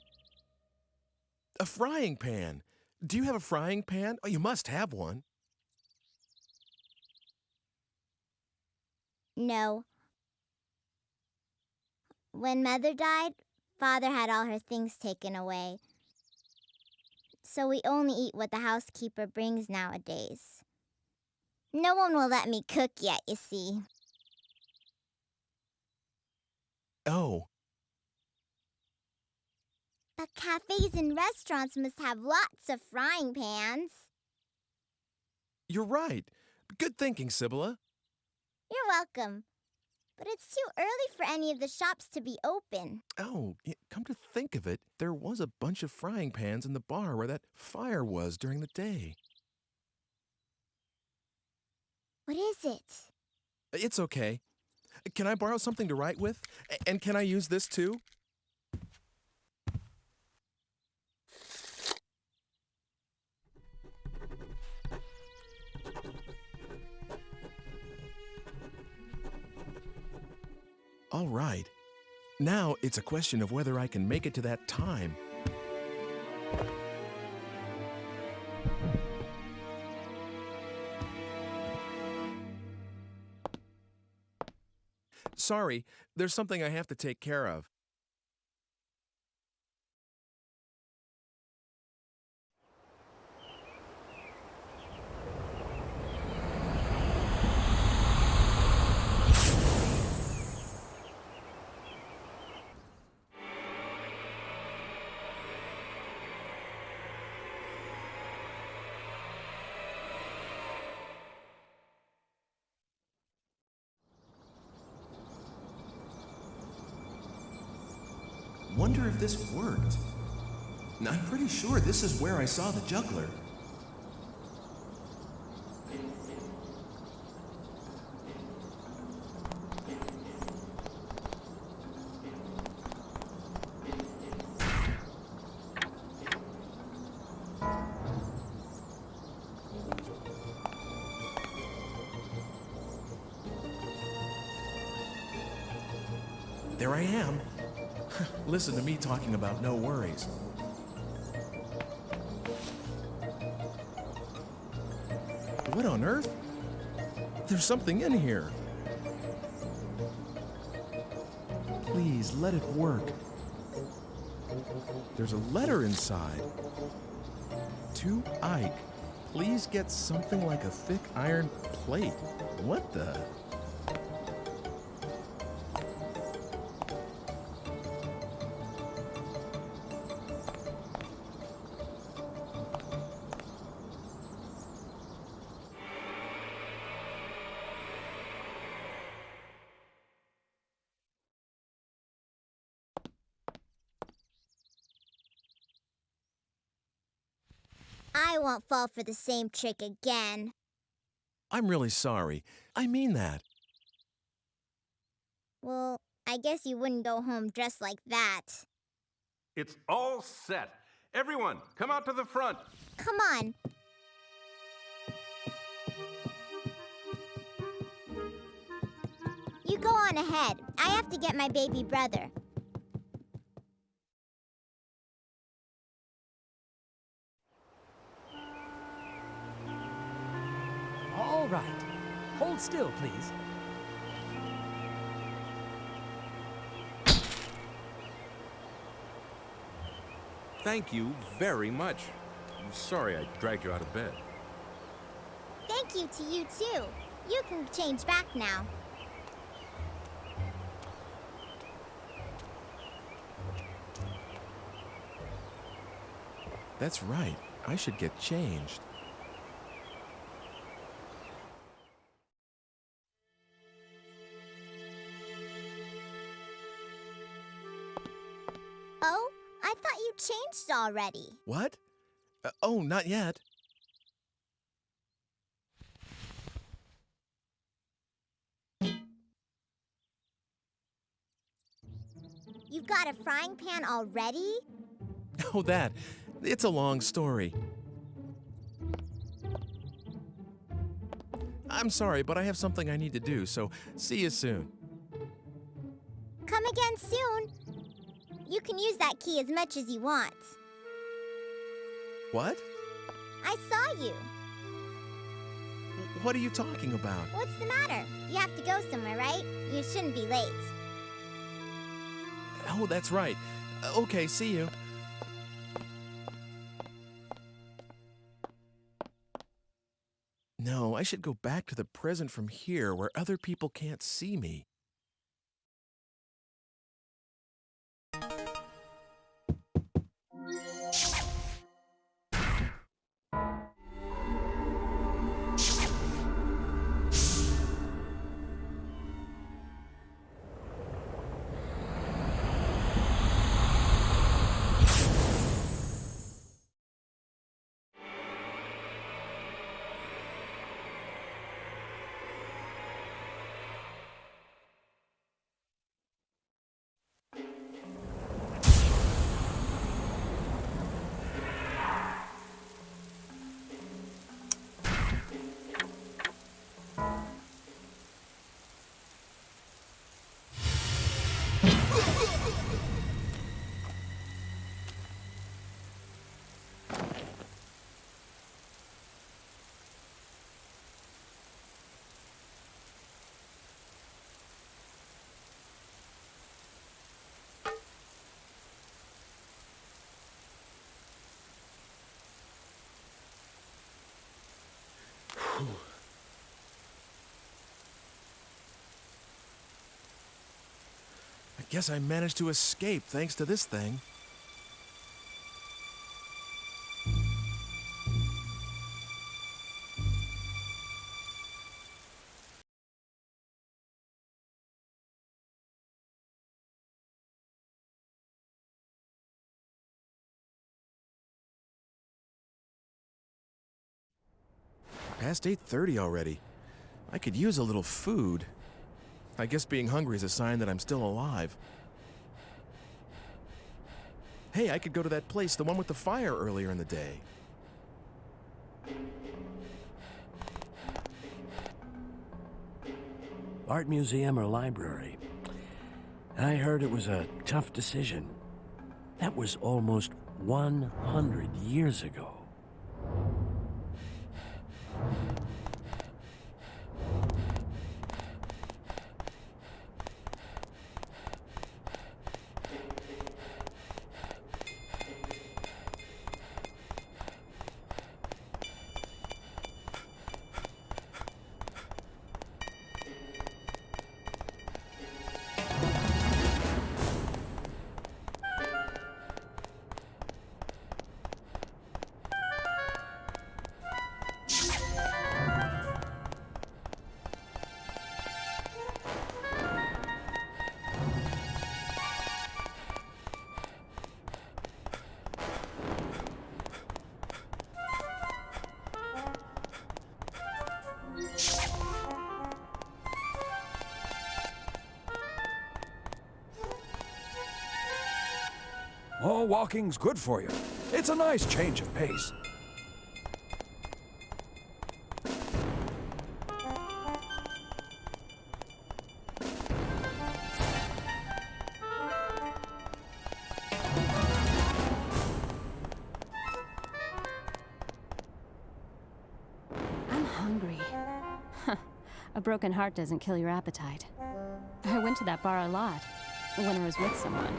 A frying pan. Do you have a frying pan? Oh, you must have one. No. When Mother died, Father had all her things taken away. So we only eat what the housekeeper brings nowadays. No one will let me cook yet, you see. Oh. But cafes and restaurants must have lots of frying pans. You're right. Good thinking, Sibylla. You're welcome. But it's too early for any of the shops to be open. Oh, come to think of it, there was a bunch of frying pans in the bar where that fire was during the day. What is it? It's okay. Can I borrow something to write with? And can I use this too? All right. Now it's a question of whether I can make it to that time. Sorry, there's something I have to take care of. Wonder if this worked. I'm pretty sure this is where I saw the juggler. There I am. Listen to me talking about no worries. What on earth? There's something in here. Please, let it work. There's a letter inside. To Ike, please get something like a thick iron plate. What the? I won't fall for the same trick again. I'm really sorry. I mean that. Well, I guess you wouldn't go home dressed like that. It's all set. Everyone, come out to the front. Come on. You go on ahead. I have to get my baby brother. All right. Hold still, please. Thank you very much. I'm sorry I dragged you out of bed. Thank you to you, too. You can change back now. That's right. I should get changed. Oh, I thought you changed already. What? Oh, not yet. You've got a frying pan already? Oh, that. It's a long story. I'm sorry, but I have something I need to do, so see you soon. Come again soon. You can use that key as much as you want. What? I saw you. What are you talking about? What's the matter? You have to go somewhere, right? You shouldn't be late. Oh, that's right. Okay, see you. No, I should go back to the present from here where other people can't see me. I guess I managed to escape thanks to this thing. Past 8:30 already. I could use a little food. I guess being hungry is a sign that I'm still alive. Hey, I could go to that place, the one with the fire earlier in the day. Art museum or library? I heard it was a tough decision. That was almost 100 years ago. Oh, walking's good for you. It's a nice change of pace. I'm hungry. A broken heart doesn't kill your appetite. I went to that bar a lot when I was with someone.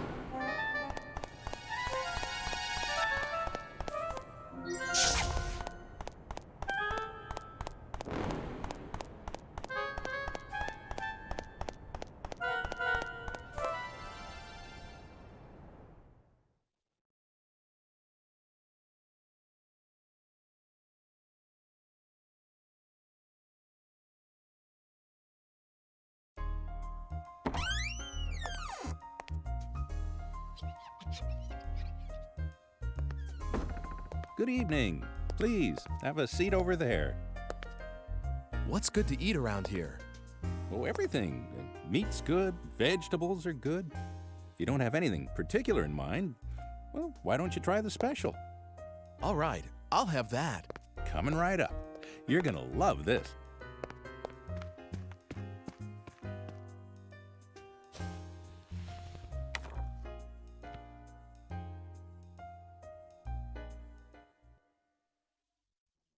Good evening. Please, have a seat over there. What's good to eat around here? Oh, everything. Meat's good, vegetables are good. If you don't have anything particular in mind, well, why don't you try the special? All right, I'll have that. Coming right up. You're gonna love this.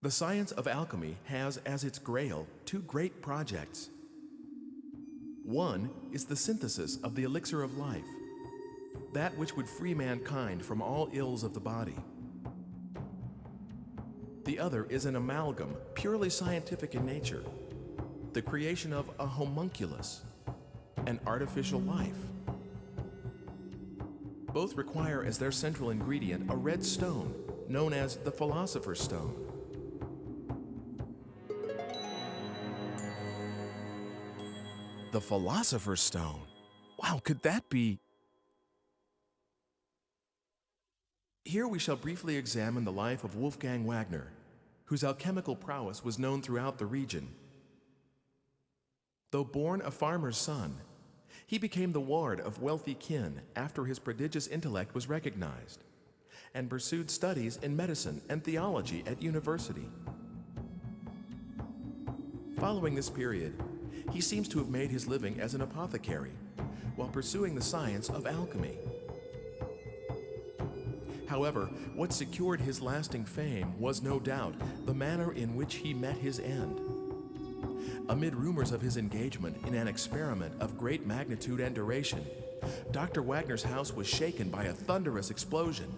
The science of alchemy has as its grail two great projects. One is the synthesis of the elixir of life, that which would free mankind from all ills of the body. The other is an amalgam, purely scientific in nature, the creation of a homunculus, an artificial life. Both require as their central ingredient a red stone, known as the Philosopher's Stone. The Philosopher's Stone. Wow, could that be? Here we shall briefly examine the life of Wolfgang Wagner, whose alchemical prowess was known throughout the region. Though born a farmer's son, he became the ward of wealthy kin after his prodigious intellect was recognized, and pursued studies in medicine and theology at university. Following this period, he seems to have made his living as an apothecary while pursuing the science of alchemy. However, what secured his lasting fame was no doubt the manner in which he met his end. Amid rumors of his engagement in an experiment of great magnitude and duration, Dr. Wagner's house was shaken by a thunderous explosion,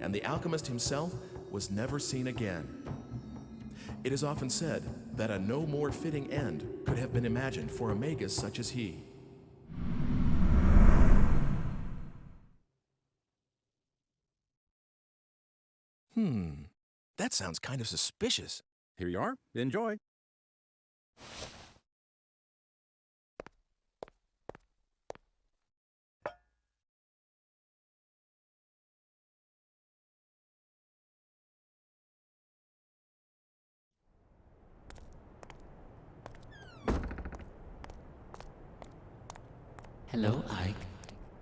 and the alchemist himself was never seen again. It is often said that a no more fitting end could have been imagined for a magus such as he. That sounds kind of suspicious. Here you are. Enjoy. Hello, Ike.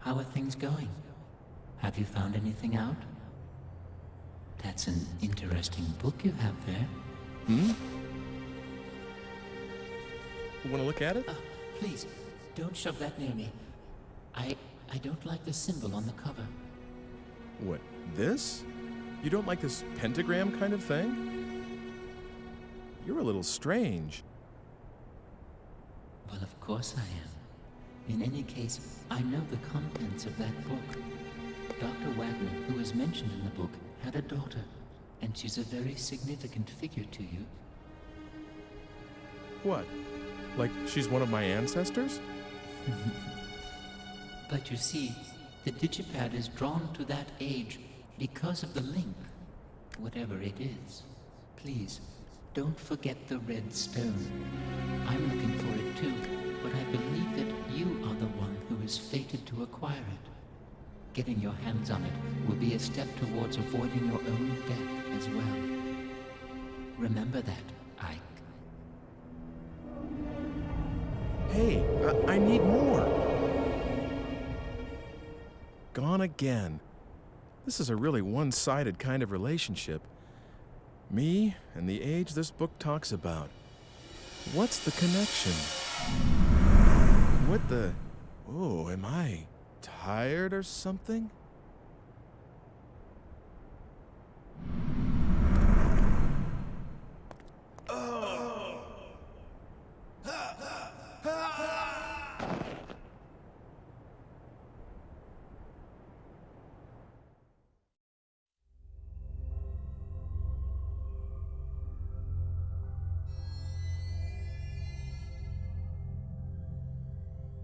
How are things going? Have you found anything out? That's an interesting book you have there. Want to look at it? Please, don't shove that near me. I don't like the symbol on the cover. What, this? You don't like this pentagram kind of thing? You're a little strange. Well, of course I am. In any case, I know the contents of that book. Dr. Wagner, who is mentioned in the book, had a daughter, and she's a very significant figure to you. What? Like she's one of my ancestors? But you see, the digipad is drawn to that age because of the link, whatever it is. Please, don't forget the red stone. I'm looking for it too, but I believe that you are the one who is fated to acquire it. Getting your hands on it will be a step towards avoiding your own death as well. Remember that, Ike. Hey, I need more. Gone again. This is a really one-sided kind of relationship. Me and the age this book talks about. What's the connection? What the... Oh, am I tired or something?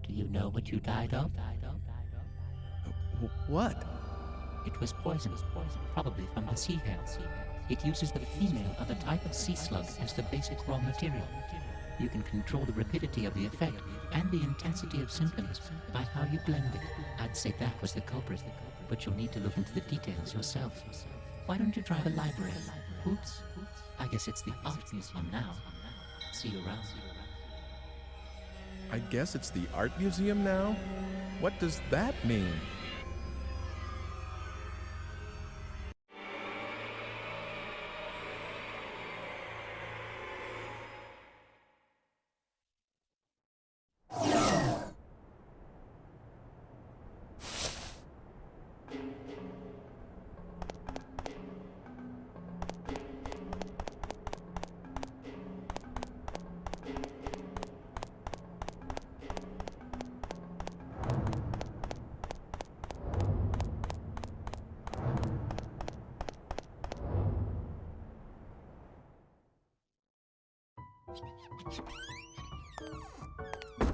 Do you know what you died of? What? It was poison, probably from the sea hare. It uses the female of a type of sea slug as the basic raw material. You can control the rapidity of the effect and the intensity of symptoms by how you blend it. I'd say that was the culprit, but you'll need to look into the details yourself. Why don't you try the library? Oops, I guess it's the art museum now. See you around. I guess it's the art museum now? What does that mean?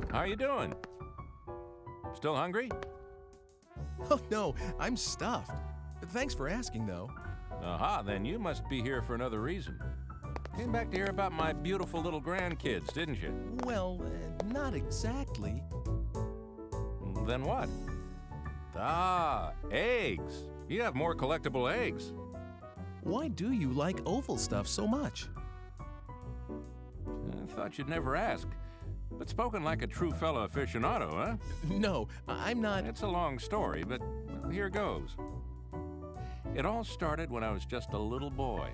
How you doing? Still hungry? Oh, no, I'm stuffed. Thanks for asking, though. Aha, then you must be here for another reason. Came back to hear about my beautiful little grandkids, didn't you? Well, not exactly. Then what? Ah, eggs. You have more collectible eggs. Why do you like oval stuff so much? I thought you'd never ask. But spoken like a true fellow aficionado, huh? No, I'm not... It's a long story, but well, here goes. It all started when I was just a little boy.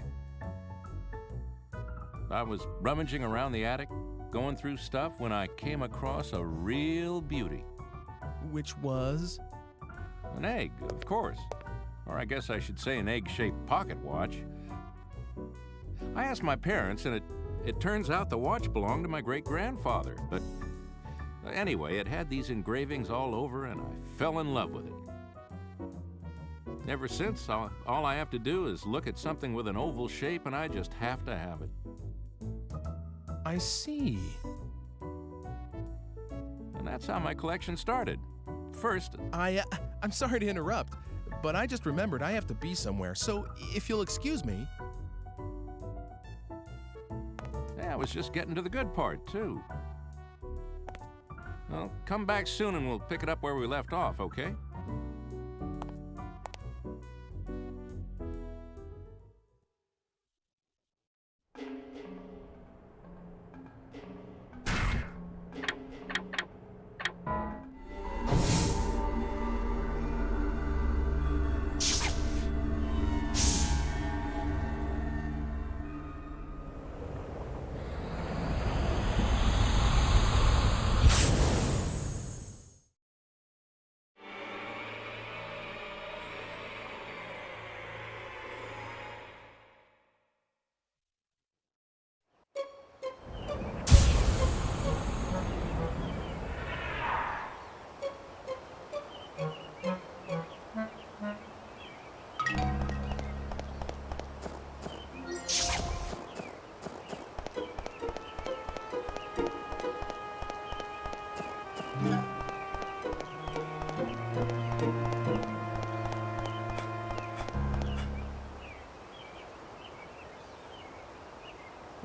I was rummaging around the attic, going through stuff, when I came across a real beauty. Which was? An egg, of course. Or I guess I should say an egg-shaped pocket watch. I asked my parents, and it turns out the watch belonged to my great-grandfather. But anyway, it had these engravings all over, and I fell in love with it. Ever since, all I have to do is look at something with an oval shape, and I just have to have it. I see. And that's how my collection started. First... I'm sorry to interrupt, but I just remembered I have to be somewhere, so if you'll excuse me... Yeah, I was just getting to the good part, too. Well, come back soon and we'll pick it up where we left off, okay?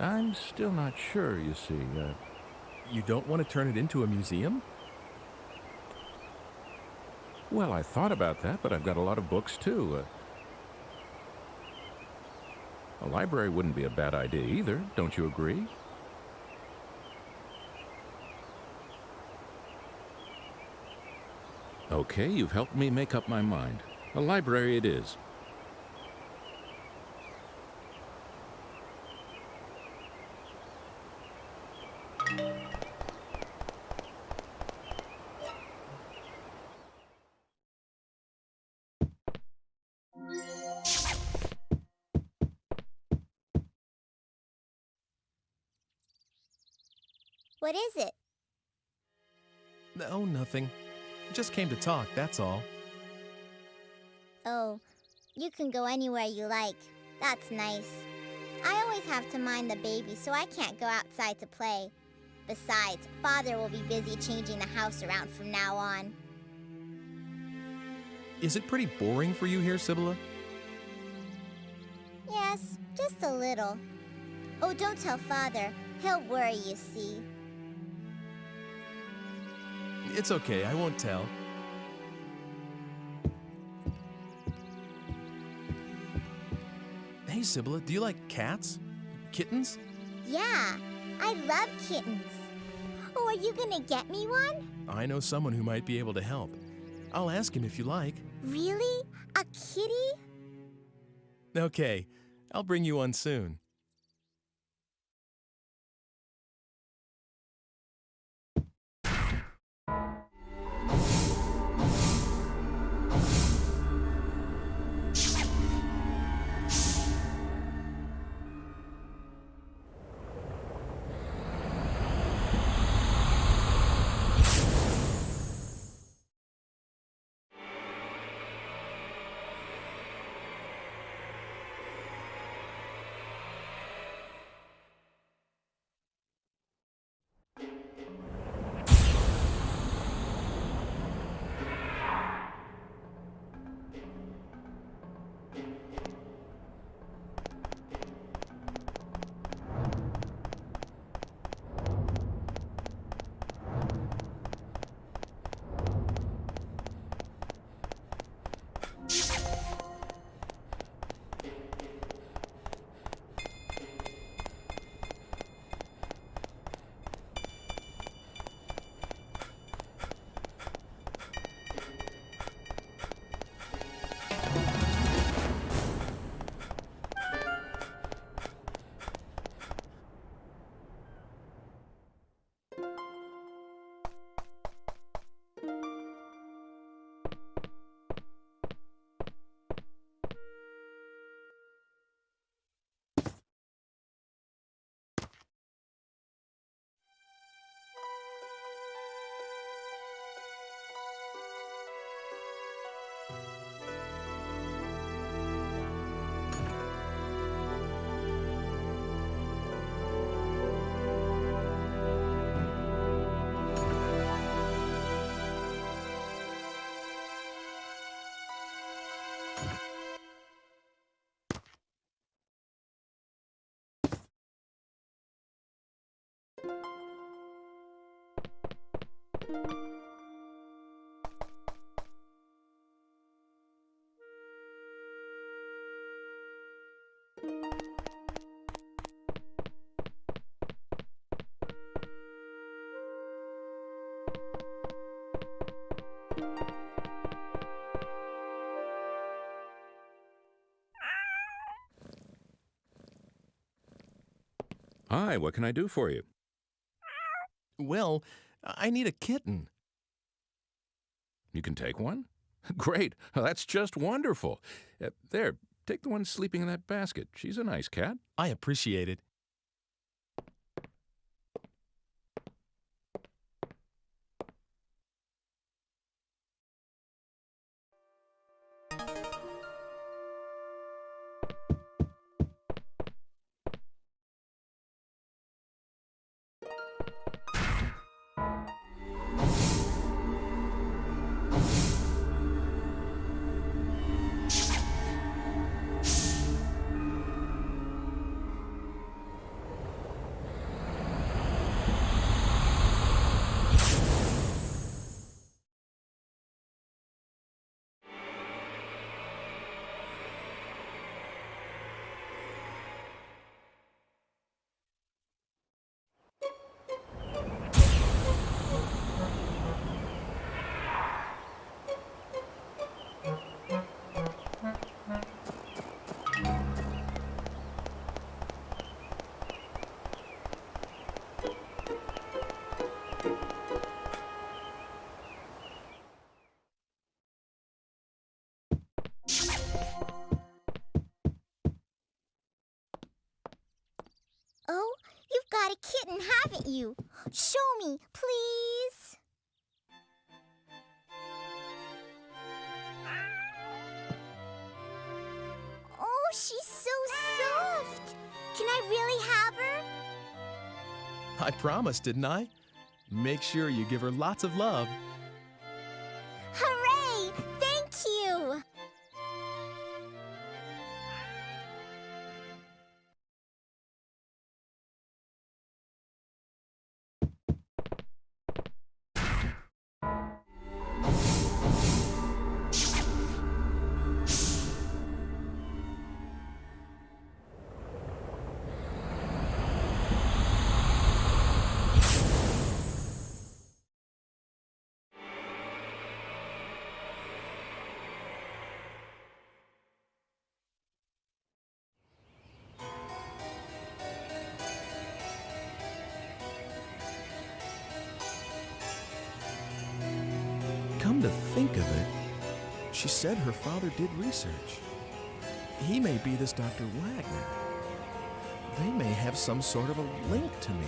I'm still not sure, you see. You don't want to turn it into a museum? Well, I thought about that, but I've got a lot of books, too. A library wouldn't be a bad idea either, don't you agree? Okay, you've helped me make up my mind. A library it is. What is it? Oh, nothing. Just came to talk, that's all. Oh, you can go anywhere you like. That's nice. I always have to mind the baby, so I can't go outside to play. Besides, Father will be busy changing the house around from now on. Is it pretty boring for you here, Sibylla? Yes, just a little. Oh, don't tell Father. He'll worry, you see. It's okay, I won't tell. Hey, Sibylla, do you like cats? Kittens? Yeah, I love kittens. Oh, are you gonna get me one? I know someone who might be able to help. I'll ask him if you like. Really? A kitty? Okay, I'll bring you one soon. Hi, what can I do for you? Well, I need a kitten. You can take one? Great, that's just wonderful. There, take the one sleeping in that basket. She's a nice cat. I appreciate it. got a kitten, haven't you? Show me, please. Oh, she's so soft. Can I really have her? I promised, didn't I? Make sure you give her lots of love. Hooray! Thank you! Come to think of it, she said her father did research. He may be this Dr. Wagner. They may have some sort of a link to me.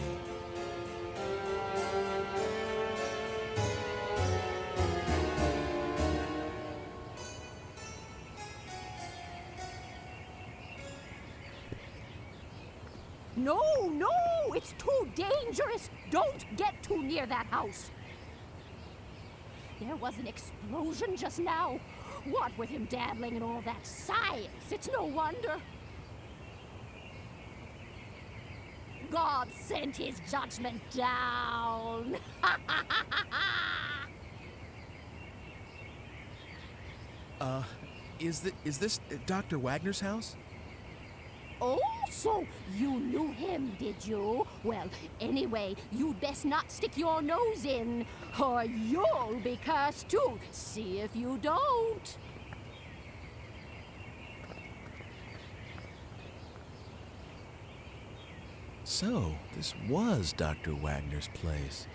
No, no! It's too dangerous! Don't get too near that house! There was an explosion just now. What with him dabbling in all that science, it's no wonder. God sent his judgment down. Is this Dr. Wagner's house? Oh, so you knew him, did you? Well, anyway, you'd best not stick your nose in, or you'll be cursed too. See if you don't. So, this was Dr. Wagner's place.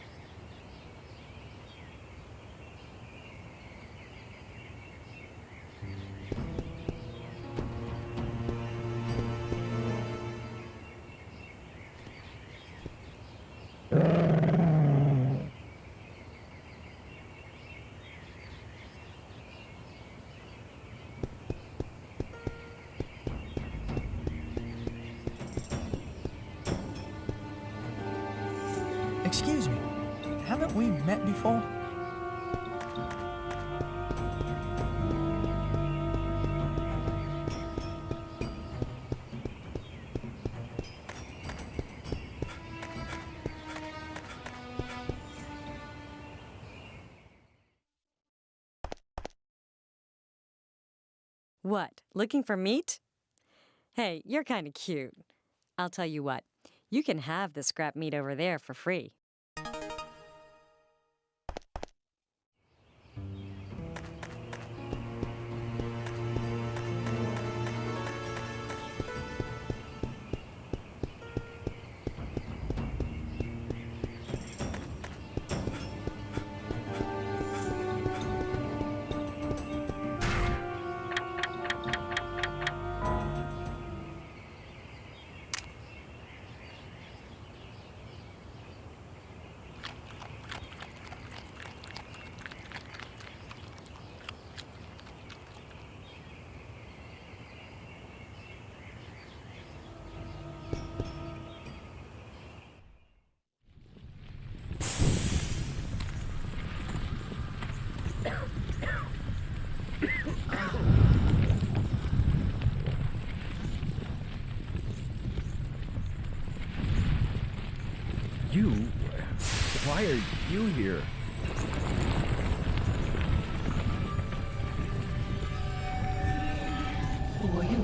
Excuse me, haven't we met before? What, looking for meat? Hey, you're kind of cute. I'll tell you what, you can have the scrap meat over there for free. Why are you here? Who are you?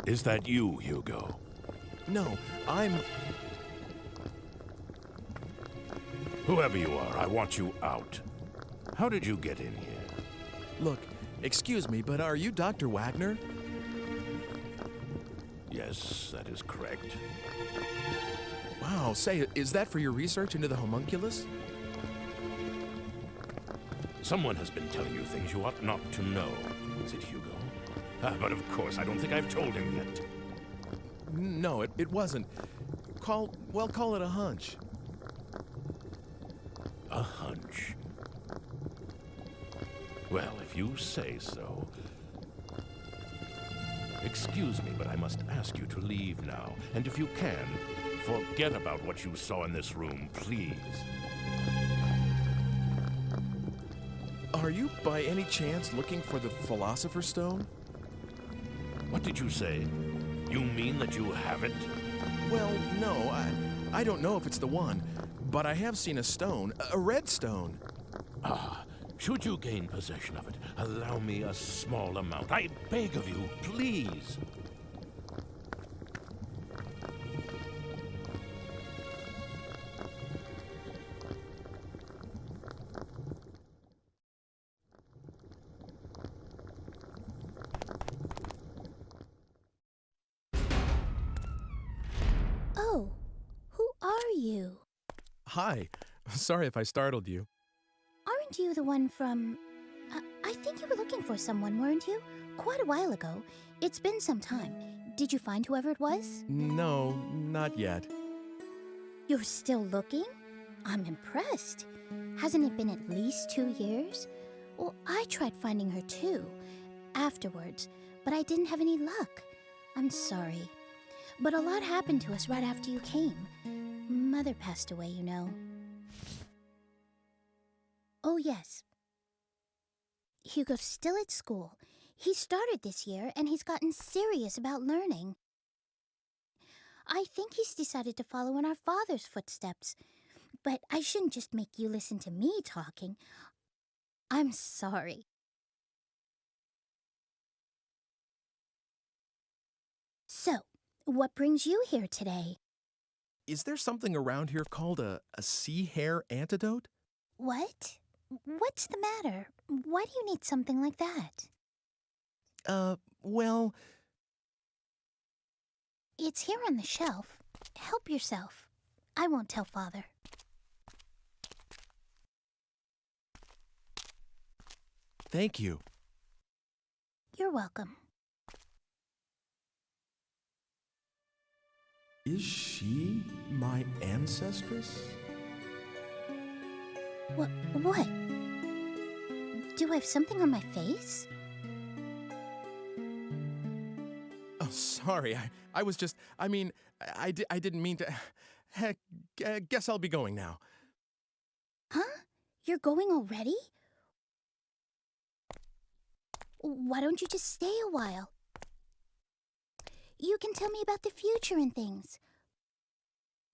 Is that you, Hugo? No, I'm... Whoever you are, I want you out. How did you get in here? Look, excuse me, but are you Dr. Wagner? Yes, that is correct. Wow, say, is that for your research into the homunculus? Someone has been telling you things you ought not to know. Is it Hugo? But of course, I don't think I've told him yet. No, it wasn't. Call it a hunch. A hunch? Well, if you say so. Excuse me, but I must ask you to leave now. And if you can, forget about what you saw in this room, please. Are you by any chance looking for the Philosopher Stone? What did you say? You mean that you have it? Well, no, I don't know if it's the one, but I have seen a stone, a red stone. Ah, should you gain possession of it, allow me a small amount. I beg of you, please. Oh, who are you? Hi, sorry if I startled you. Aren't you the one from... I think you were looking for someone, weren't you? Quite a while ago. It's been some time. Did you find whoever it was? No, not yet. You're still looking? I'm impressed. Hasn't it been at least 2 years? Well, I tried finding her too, afterwards, but I didn't have any luck. I'm sorry. But a lot happened to us right after you came. Mother passed away, you know. Oh, yes. Hugo's still at school. He started this year, and he's gotten serious about learning. I think he's decided to follow in our father's footsteps. But I shouldn't just make you listen to me talking. I'm sorry. So, what brings you here today? Is there something around here called a sea hare antidote? What? What's the matter? Why do you need something like that? Well... It's here on the shelf. Help yourself. I won't tell Father. Thank you. You're welcome. Is she my ancestress? What? Do I have something on my face? Oh, sorry. I was just... I mean, I didn't mean to... Heck, guess I'll be going now. Huh? You're going already? Why don't you just stay a while? You can tell me about the future and things.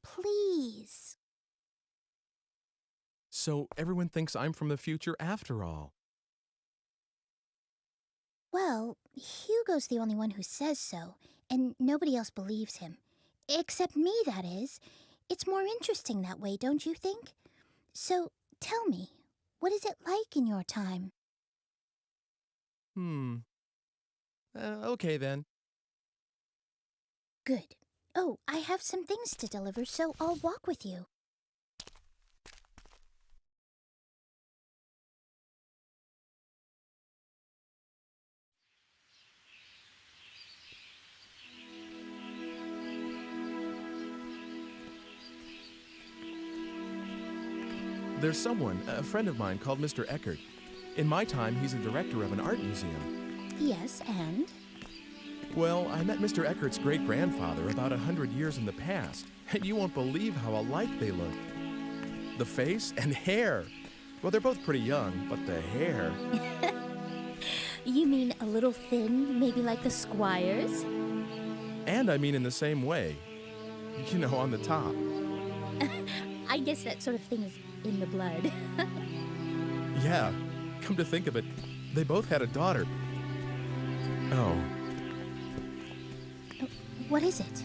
Please. So everyone thinks I'm from the future after all. Well, Hugo's the only one who says so, and nobody else believes him. Except me, that is. It's more interesting that way, don't you think? So, tell me, what is it like in your time? Okay then. Good. Oh, I have some things to deliver, so I'll walk with you. There's someone, a friend of mine, called Mr. Eckert. In my time, he's the director of an art museum. Yes, and? Well, I met Mr. Eckert's great-grandfather about 100 years in the past, and you won't believe how alike they look. The face and hair. Well, they're both pretty young, but the hair... You mean a little thin, maybe like the Squire's? And I mean in the same way. You know, on the top. I guess that sort of thing is in the blood. Yeah, come to think of it, they both had a daughter. Oh. What is it?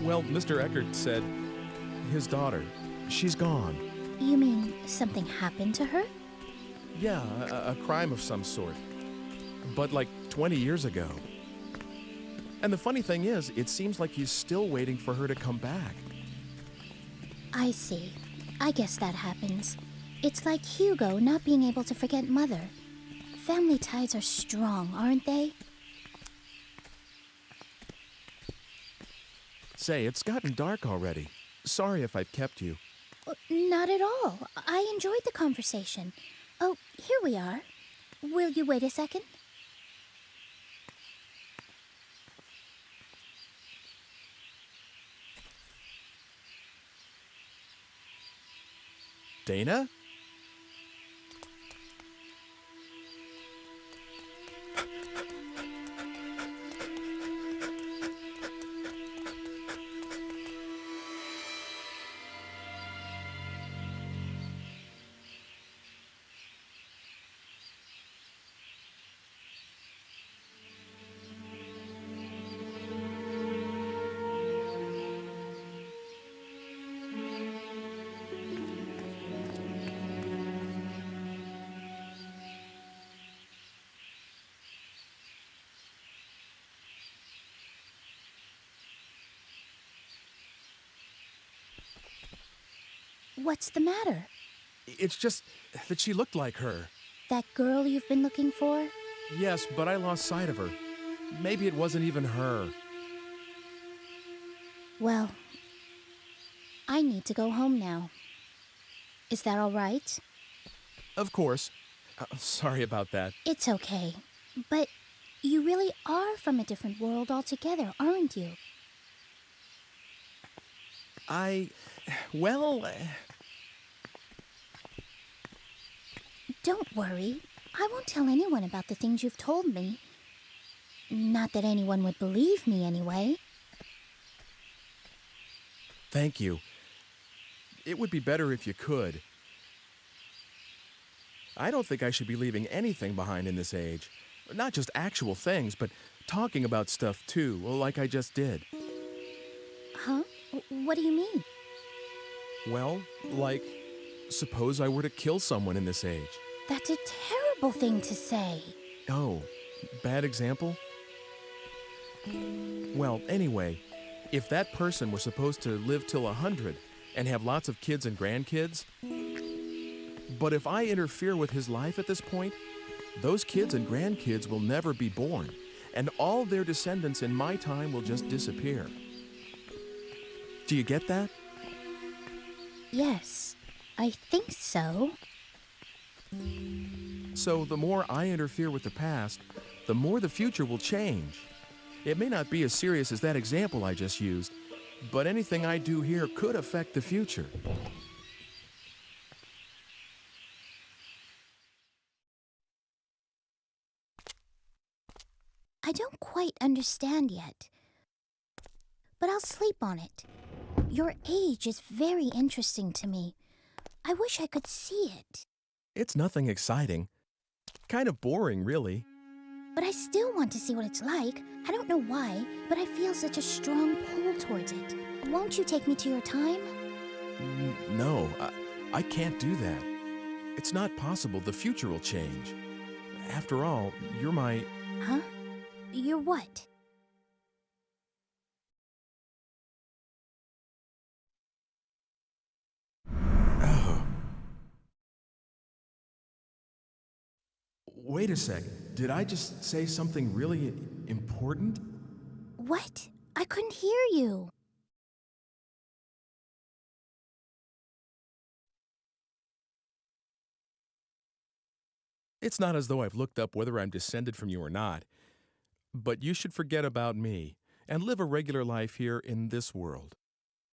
Well, Mr. Eckert said his daughter, she's gone. You mean something happened to her? Yeah, a crime of some sort. But like 20 years ago. And the funny thing is, it seems like he's still waiting for her to come back. I see. I guess that happens. It's like Hugo not being able to forget Mother. Family ties are strong, aren't they? Say, it's gotten dark already. Sorry if I've kept you. Not at all. I enjoyed the conversation. Oh, here we are. Will you wait a second? Dana? What's the matter? It's just that she looked like her. That girl you've been looking for? Yes, but I lost sight of her. Maybe it wasn't even her. Well, I need to go home now. Is that all right? Of course. Sorry about that. It's okay. But you really are from a different world altogether, aren't you? Well... Don't worry. I won't tell anyone about the things you've told me. Not that anyone would believe me anyway. Thank you. It would be better if you could. I don't think I should be leaving anything behind in this age. Not just actual things, but talking about stuff too, like I just did. Huh? What do you mean? Well, like, suppose I were to kill someone in this age. That's a terrible thing to say. Oh, bad example? Well, anyway, if that person were supposed to live till 100 and have lots of kids and grandkids, but if I interfere with his life at this point, those kids and grandkids will never be born, and all their descendants in my time will just disappear. Do you get that? Yes, I think so. So the more I interfere with the past, the more the future will change. It may not be as serious as that example I just used, but anything I do here could affect the future. I don't quite understand yet, but I'll sleep on it. Your age is very interesting to me. I wish I could see it. It's nothing exciting. Kind of boring, really. But I still want to see what it's like. I don't know why, but I feel such a strong pull towards it. Won't you take me to your time? No, I can't do that. It's not possible. The future will change. After all, you're my... Huh? You're what? Wait a sec. Did I just say something really important? What? I couldn't hear you. It's not as though I've looked up whether I'm descended from you or not. But you should forget about me and live a regular life here in this world.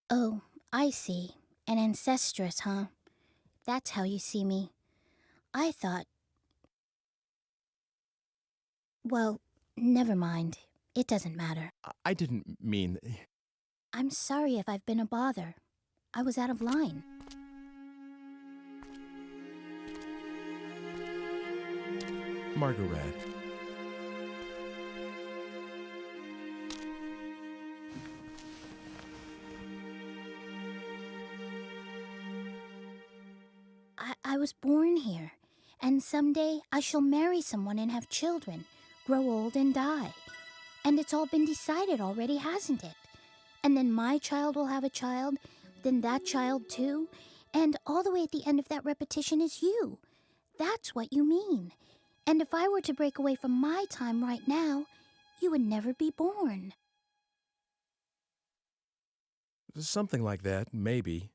Oh, I see. An ancestress, huh? That's how you see me. I thought... Well, never mind. It doesn't matter. I didn't mean... I'm sorry if I've been a bother. I was out of line. Margaret. was born here, and someday I shall marry someone and have children, grow old and die. And it's all been decided already, hasn't it? And then my child will have a child, then that child too, and all the way at the end of that repetition is you. That's what you mean. And if I were to break away from my time right now, you would never be born. Something like that, maybe.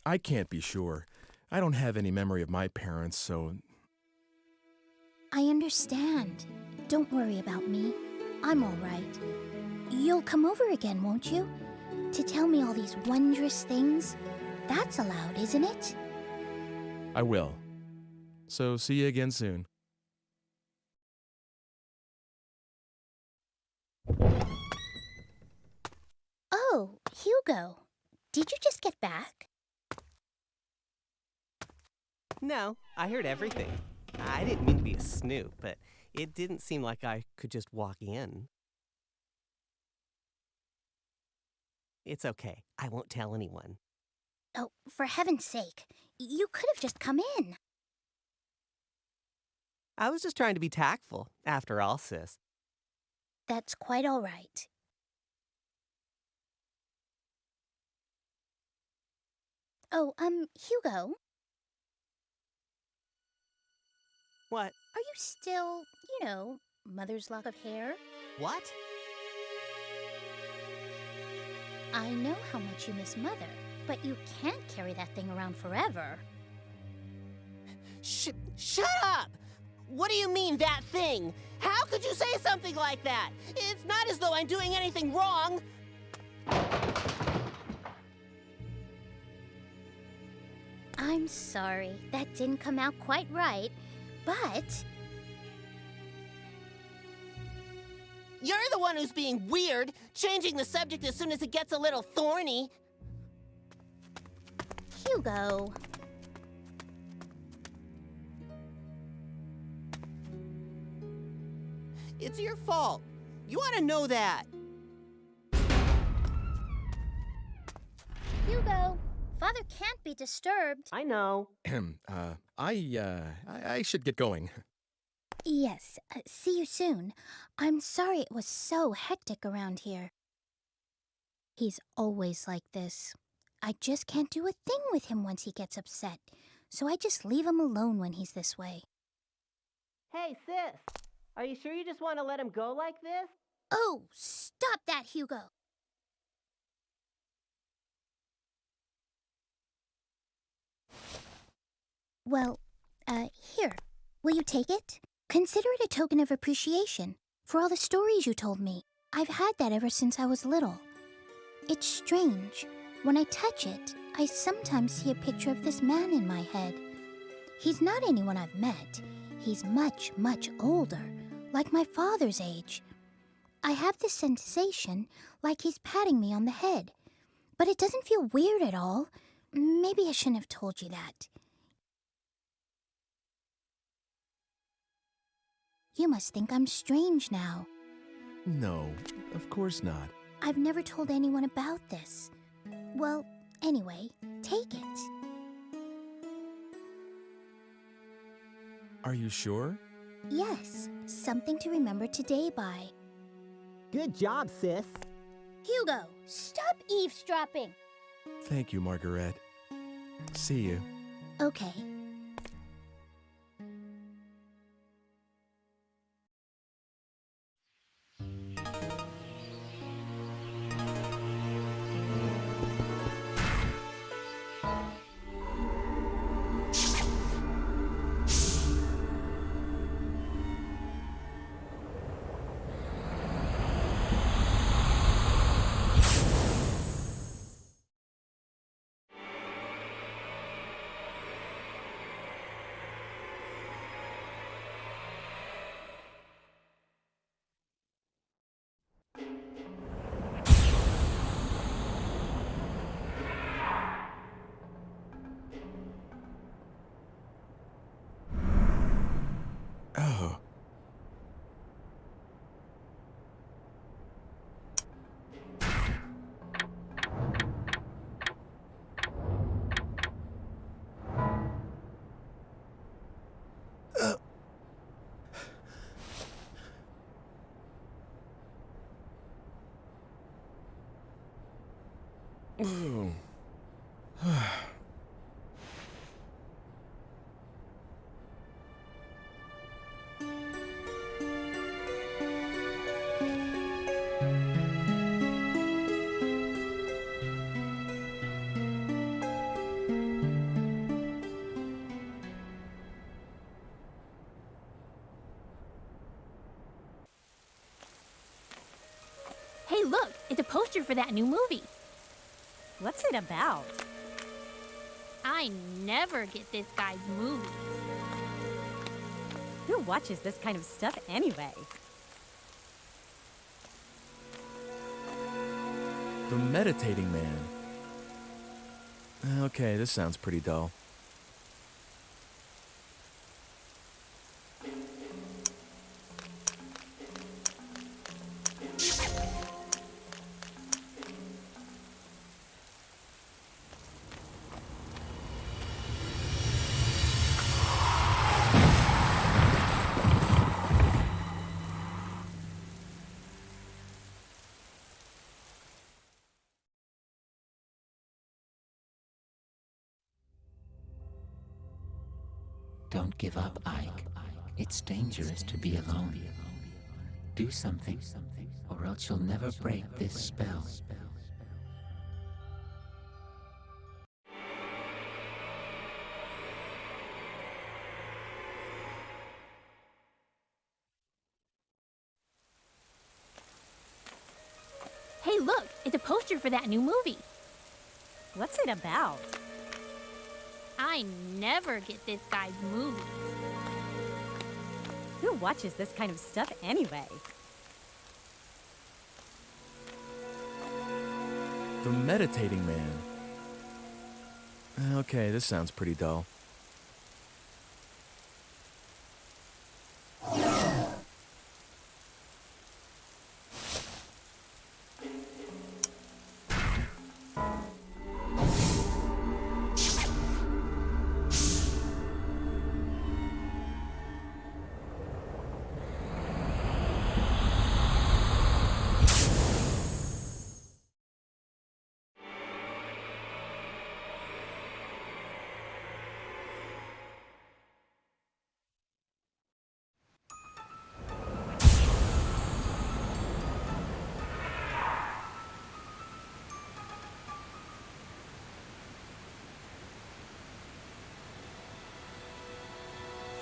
I can't be sure. I don't have any memory of my parents, so... I understand. Don't worry about me. I'm all right. You'll come over again, won't you? To tell me all these wondrous things? That's allowed, isn't it? I will. So see you again soon. Oh, Hugo. Did you just get back? No, I heard everything. I didn't mean to be a snoop, but it didn't seem like I could just walk in. It's okay. I won't tell anyone. Oh, for heaven's sake. You could have just come in. I was just trying to be tactful, after all, sis. That's quite all right. Oh, Hugo? What? Are you still, mother's lock of hair? What? I know how much you miss Mother, but you can't carry that thing around forever. Shut up! What do you mean, that thing? How could you say something like that? It's not as though I'm doing anything wrong. I'm sorry, that didn't come out quite right, but... You're the one who's being weird, changing the subject as soon as it gets a little thorny. Hugo... It's your fault. You ought to know that. Hugo, Father can't be disturbed. I know. I should get going. Yes, see you soon. I'm sorry it was so hectic around here. He's always like this. I just can't do a thing with him once he gets upset, so I just leave him alone when he's this way. Hey, sis. Are you sure you just want to let him go like this? Oh, stop that, Hugo. Well, here. Will you take it? Consider it a token of appreciation for all the stories you told me. I've had that ever since I was little. It's strange. When I touch it, I sometimes see a picture of this man in my head. He's not anyone I've met. He's much, much older, like my father's age. I have this sensation like he's patting me on the head, but it doesn't feel weird at all. Maybe I shouldn't have told you that. You must think I'm strange now. No, of course not. I've never told anyone about this. Well, anyway, take it. Are you sure? Yes, something to remember today by. Good job, sis. Hugo, stop eavesdropping. Thank you, Margaret. See you. Okay. Oh. Hey, look! It's a poster for that new movie. What's it about? I never get this guy's movies. Who watches this kind of stuff anyway? The Meditating Man. Okay, this sounds pretty dull. Don't give up, Ike. It's dangerous to be alone. Do something, or else you'll never break this spell. Hey, look! It's a poster for that new movie. What's it about? I never get this guy's movies. Who watches this kind of stuff anyway? The Meditating Man. Okay, this sounds pretty dull.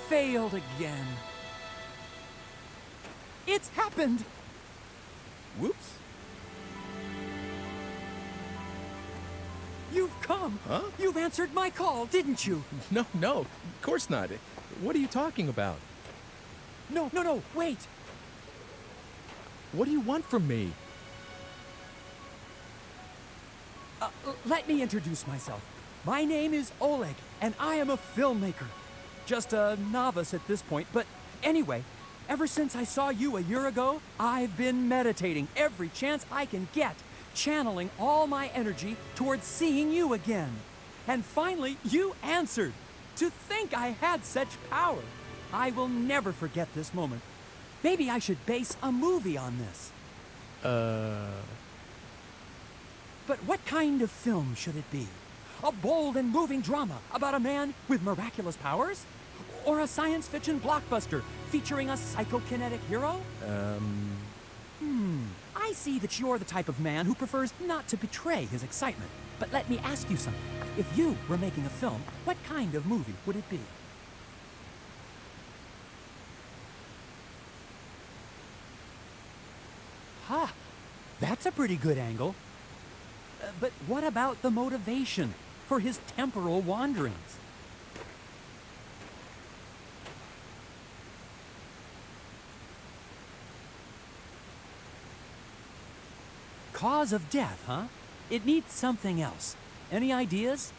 Failed again. It's happened! Whoops. You've come! Huh? You've answered my call, didn't you? No, of course not. What are you talking about? No, wait! What do you want from me? Let me introduce myself. My name is Oleg, and I am a filmmaker. Just a novice at this point, but anyway, ever since I saw you a year ago, I've been meditating every chance I can get, channeling all my energy towards seeing you again. And finally, you answered. To think I had such power. I will never forget this moment. Maybe I should base a movie on this. But what kind of film should it be? A bold and moving drama about a man with miraculous powers? Or a science fiction blockbuster featuring a psychokinetic hero? I see that you're the type of man who prefers not to betray his excitement. But let me ask you something. If you were making a film, what kind of movie would it be? Ha! That's a pretty good angle. But what about the motivation for his temporal wanderings? Cause of death, huh? It needs something else. Any ideas?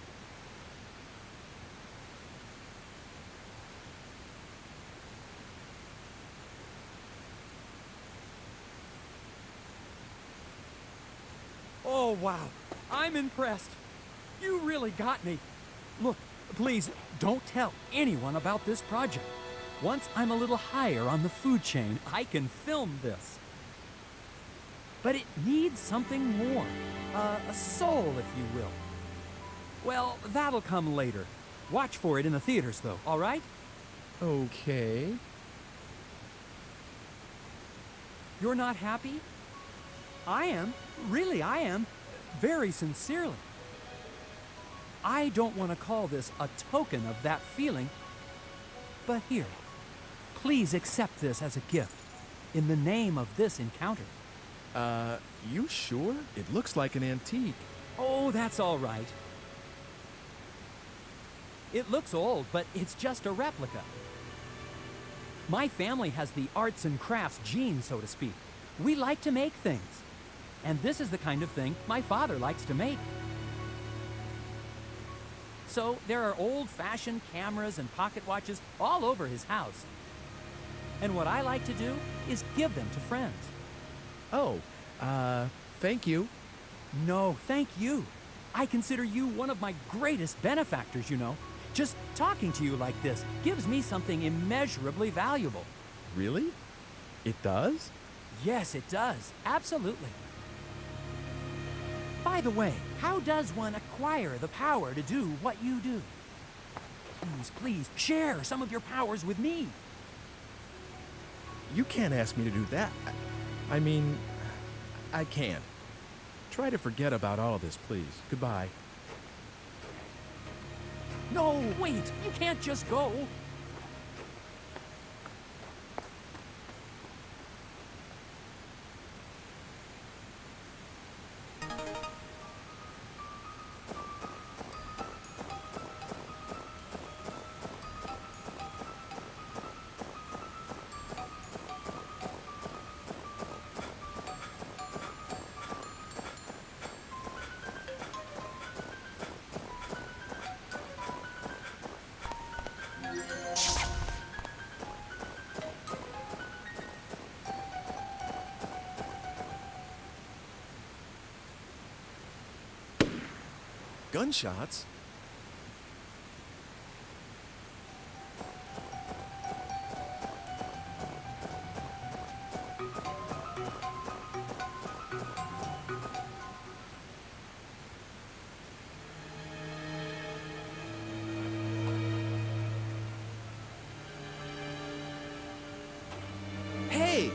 Oh, wow. I'm impressed. You really got me. Look, please, don't tell anyone about this project. Once I'm a little higher on the food chain, I can film this. But it needs something more. A soul, if you will. Well, that'll come later. Watch for it in the theaters, though, all right? Okay. You're not happy? I am. Really, I am. Very sincerely. I don't want to call this a token of that feeling, but here, please accept this as a gift in the name of this encounter. You sure? It looks like an antique. Oh, that's all right. It looks old, but it's just a replica. My family has the arts and crafts gene, so to speak. We like to make things. And this is the kind of thing my father likes to make. So there are old-fashioned cameras and pocket watches all over his house. And what I like to do is give them to friends. Oh, thank you. No, thank you. I consider you one of my greatest benefactors, you know. Just talking to you like this gives me something immeasurably valuable. Really? It does? Yes, it does. Absolutely. By the way, how does one acquire the power to do what you do? Please, share some of your powers with me. You can't ask me to do that. I mean, I can't. Try to forget about all of this, please. Goodbye. No, wait! You can't just go! Gunshots? Hey!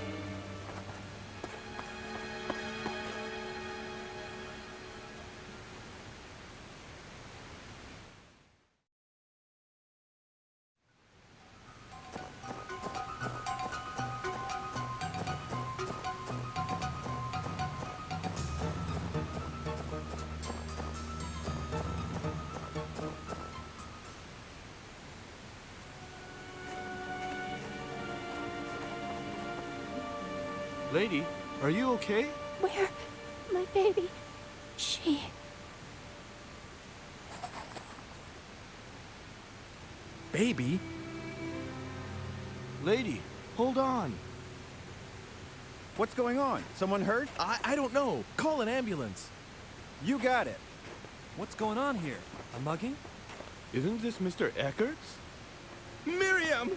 Lady, are you okay? Where? My baby. She. Baby? Lady, hold on. What's going on? Someone hurt? I don't know. Call an ambulance. You got it. What's going on here? A mugging? Isn't this Mr. Eckert's? Miriam!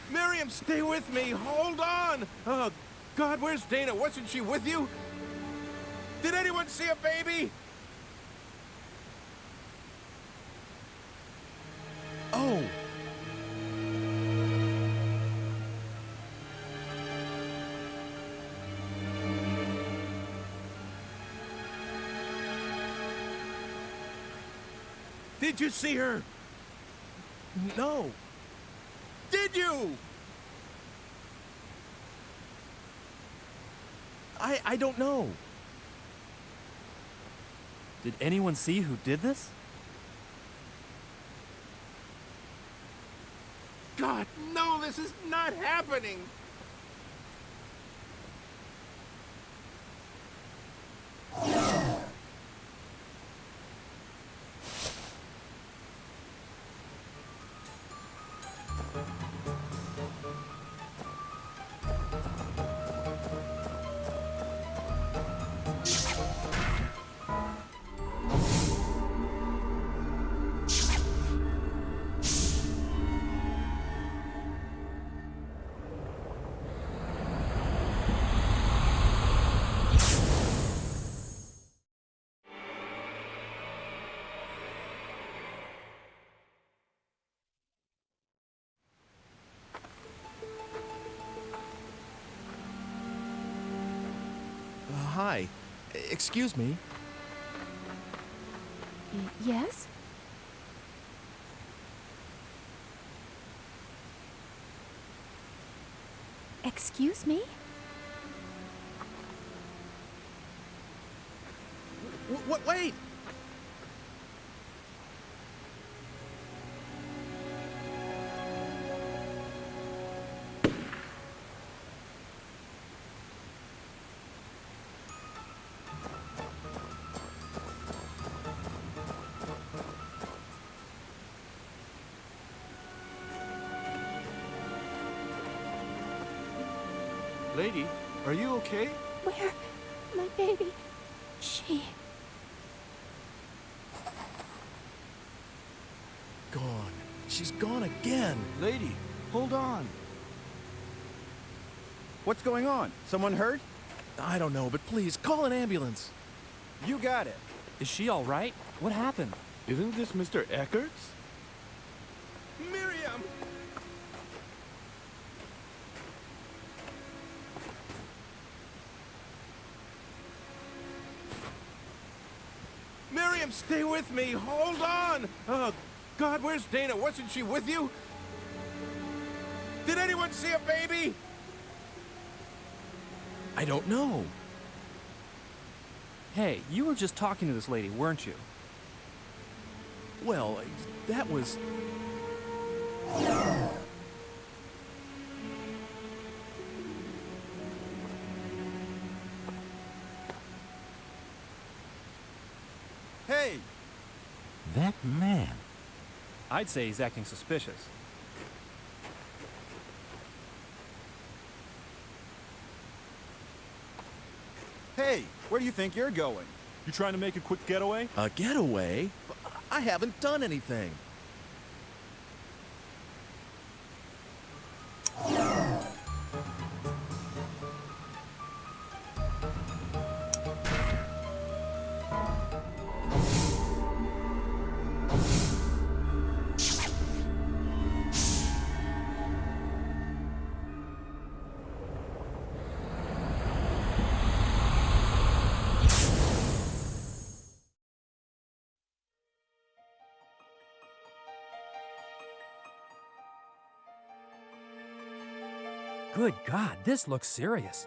Miriam, stay with me. Hold on. Oh, God, where's Dana? Wasn't she with you? Did anyone see a baby? Oh! Did you see her? No. Did you? I don't know. Did anyone see who did this? God, no, this is not happening. hi. Excuse me. Yes? Excuse me? Wait! Lady, are you okay? Where? My baby. She. Gone. She's gone again. Lady, hold on. What's going on? Someone hurt? I don't know, but please, call an ambulance. You got it. Is she all right? What happened? Isn't this Mr. Eckert's? Miriam! Miriam, stay with me! Hold on! Oh, God, where's Dana? Wasn't she with you? Did anyone see a baby? I don't know. Hey, you were just talking to this lady, weren't you? Well, that was... Hey! That man. I'd say he's acting suspicious. Hey, where do you think you're going? You trying to make a quick getaway? A getaway? I haven't done anything. Good God, this looks serious.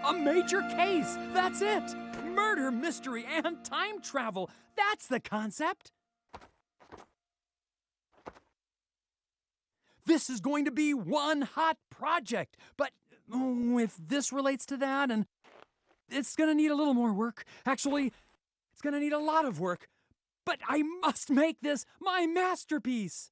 A major case! That's it! Murder, mystery, and time travel! That's the concept! This is going to be one hot project, but if this relates to that, and it's gonna need a little more work. Actually, it's gonna need a lot of work, but I must make this my masterpiece!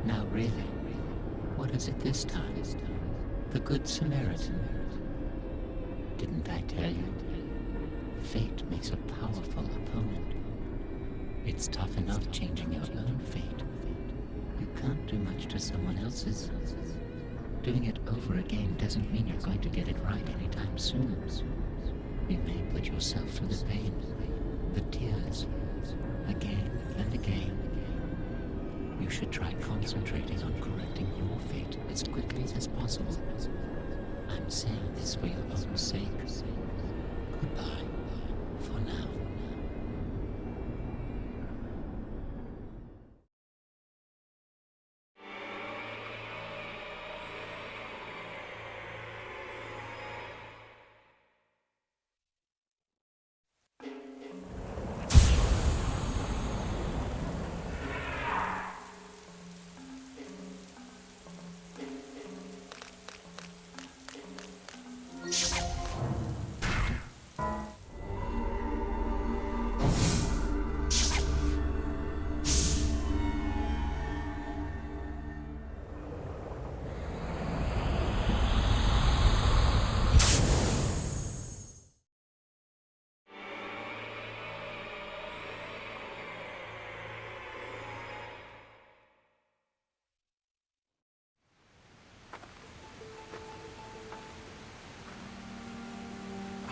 Now really, what is it this time? The Good Samaritan. Didn't I tell you? Fate makes a powerful opponent. It's tough enough changing your own fate. You can't do much to someone else's. Doing it over again doesn't mean you're going to get it right anytime soon. You may put yourself through the pain, the tears, again and again. You should try concentrating on correcting your fate as quickly as possible. I'm saying this for your own sake. Goodbye, for now.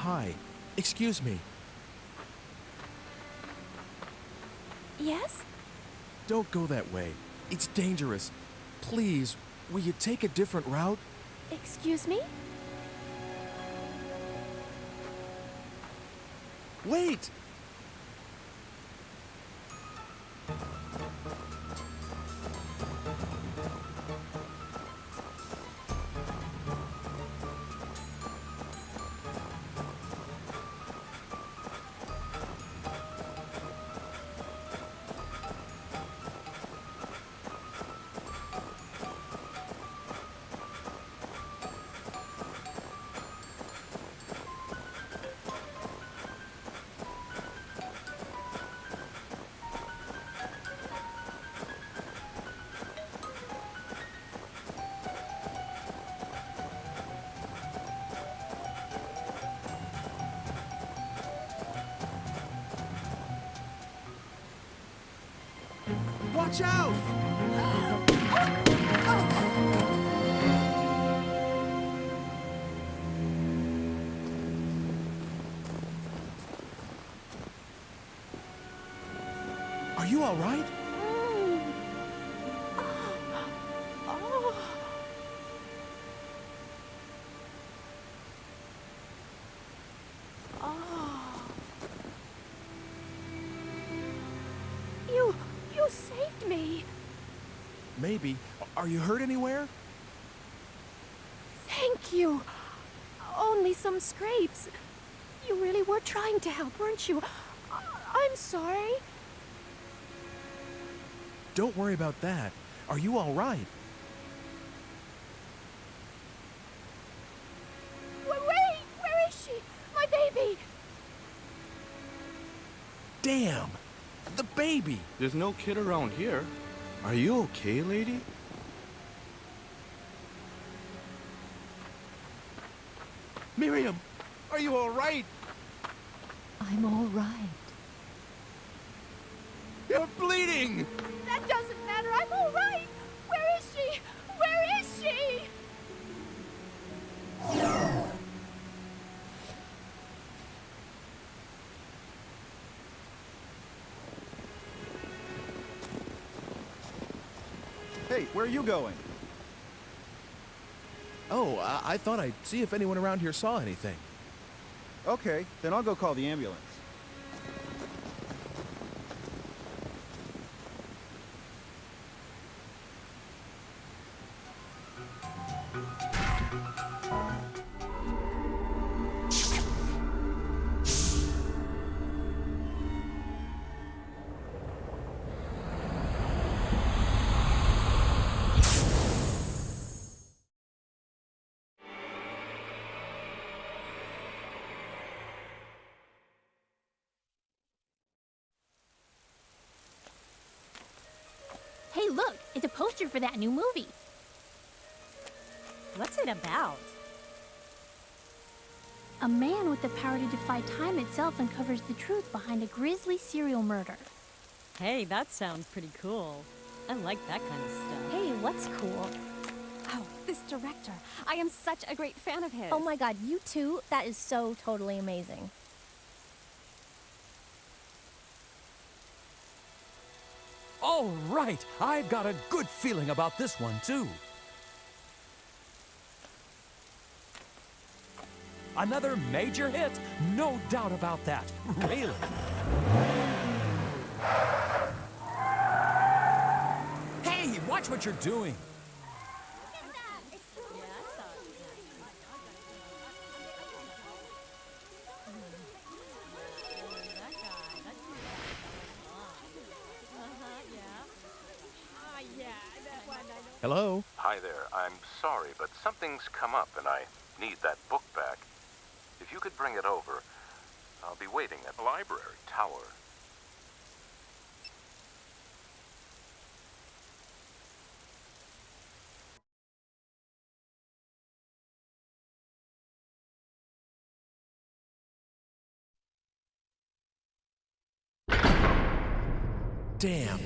Hi. Excuse me. Yes? Don't go that way. It's dangerous. Please, will you take a different route? Excuse me? Wait! Watch out! Are you all right? You saved me. Maybe. Are you hurt anywhere? Thank you. Only some scrapes. You really were trying to help, weren't you? I'm sorry. Don't worry about that. Are you all right? Wait! Where is she? My baby! Damn! The baby! There's no kid around here. Are you okay, lady? Miriam, are you all right? I'm all right. You're bleeding! That doesn't matter. I'm all right. Where is she? Where is she? Hey, where are you going? Oh, I thought I'd see if anyone around here saw anything. Okay, then I'll go call the ambulance. Hey, look! It's a poster for that new movie. What's it about? A man with the power to defy time itself uncovers the truth behind a grisly serial murder. Hey, that sounds pretty cool. I like that kind of stuff. Hey, what's cool? Oh, this director. I am such a great fan of his. Oh my god, you too? That is so totally amazing. All right, I've got a good feeling about this one, too. Another major hit? No doubt about that. Really. Hey, watch what you're doing. Hello? Hi there. I'm sorry, but something's come up and I need that book back. If you could bring it over, I'll be waiting at the library tower. Damn.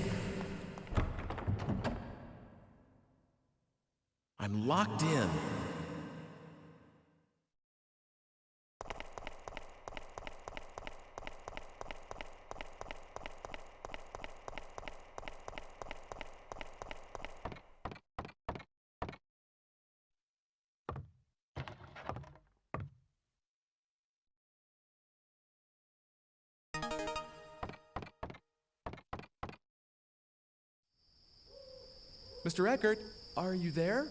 I'm locked in. Mr. Eckert, are you there?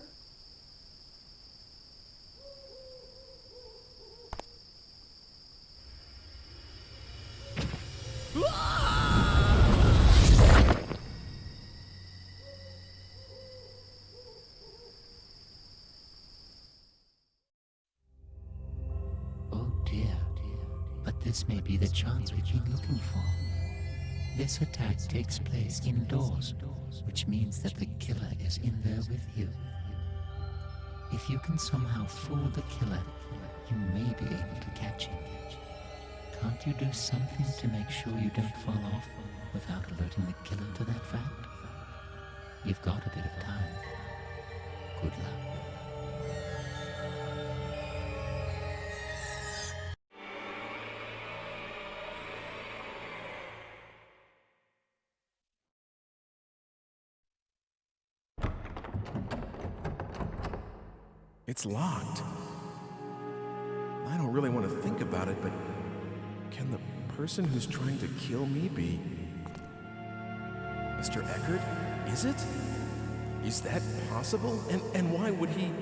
Oh dear, but this may be the chance we've been looking for. This attack takes place indoors, which means that the killer is in there with you. If you can somehow fool the killer, you may be able to catch him. Can't you do something to make sure you don't fall off without alerting the killer to that fact? You've got a bit of time. Good luck. It's locked. I don't really want to think about it, but can the person who's trying to kill me be Mr. Eckert? Is it? Is that possible? And why would he...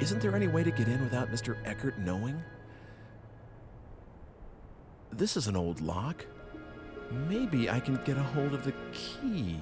Isn't there any way to get in without Mr. Eckert knowing? This is an old lock. Maybe I can get a hold of the key.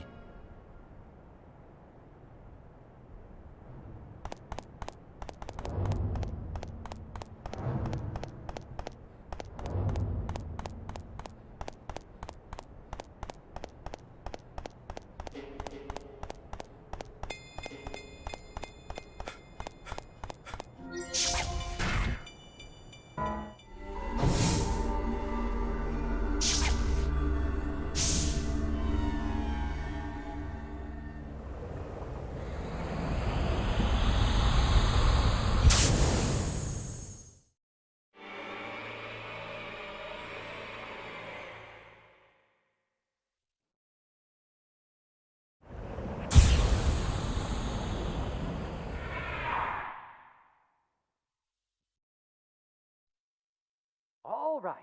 All right.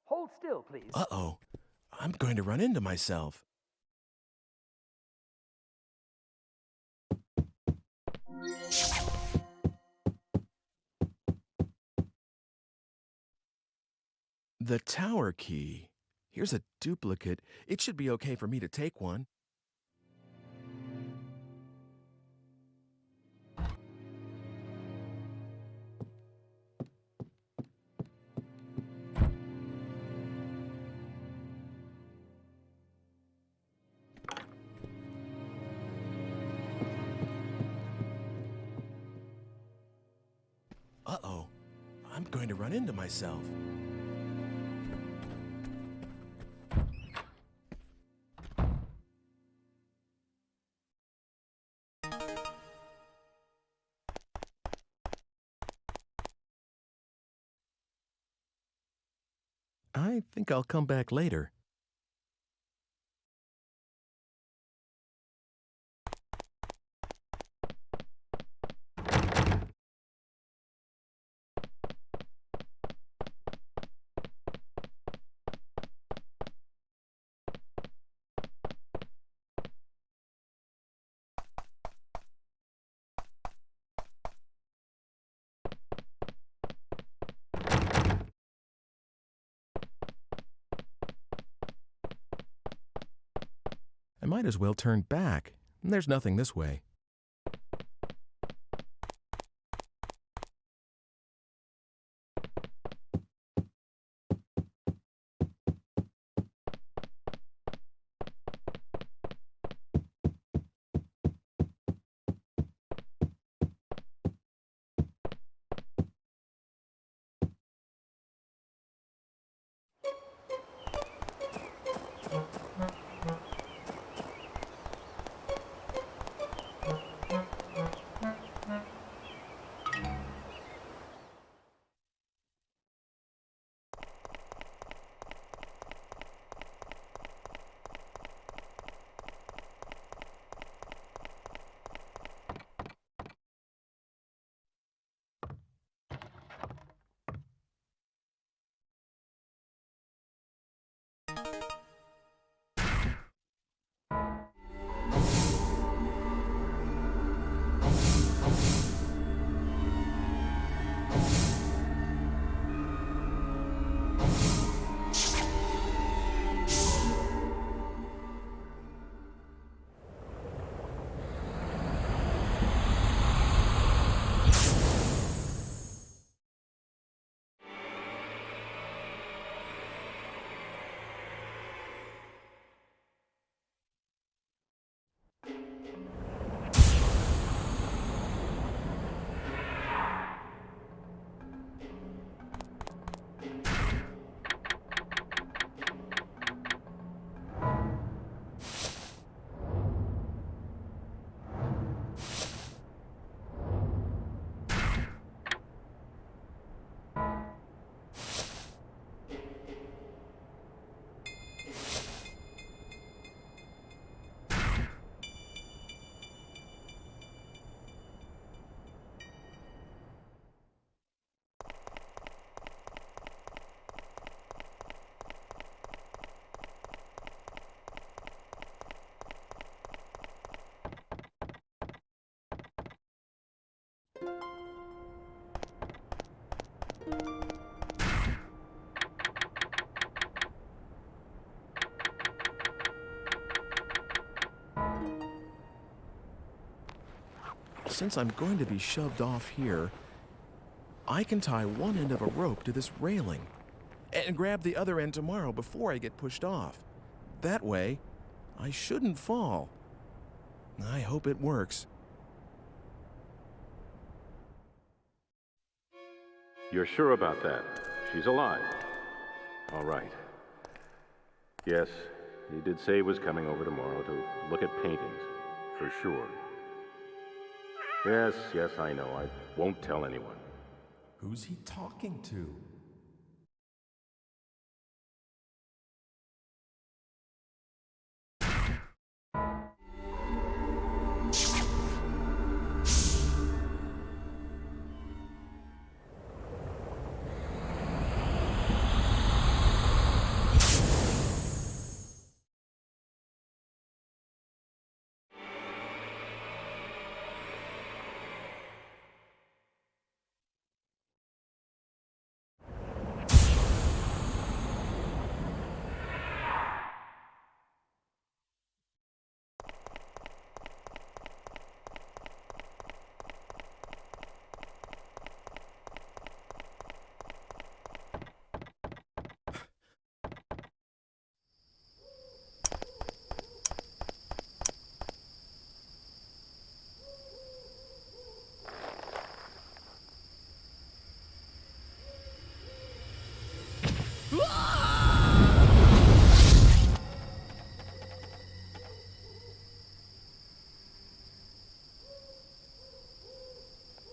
Hold still, please. Uh-oh. I'm going to run into myself. The tower key. Here's a duplicate. It should be okay for me to take one. Uh-oh. I'm going to run into myself. I think I'll come back later. might as well turn back. There's nothing this way. Since I'm going to be shoved off here, I can tie one end of a rope to this railing and grab the other end tomorrow before I get pushed off. That way, I shouldn't fall. I hope it works. You're sure about that? She's alive. All right. Yes, he did say he was coming over tomorrow to look at paintings, for sure. Yes, I know. I won't tell anyone. Who's he talking to?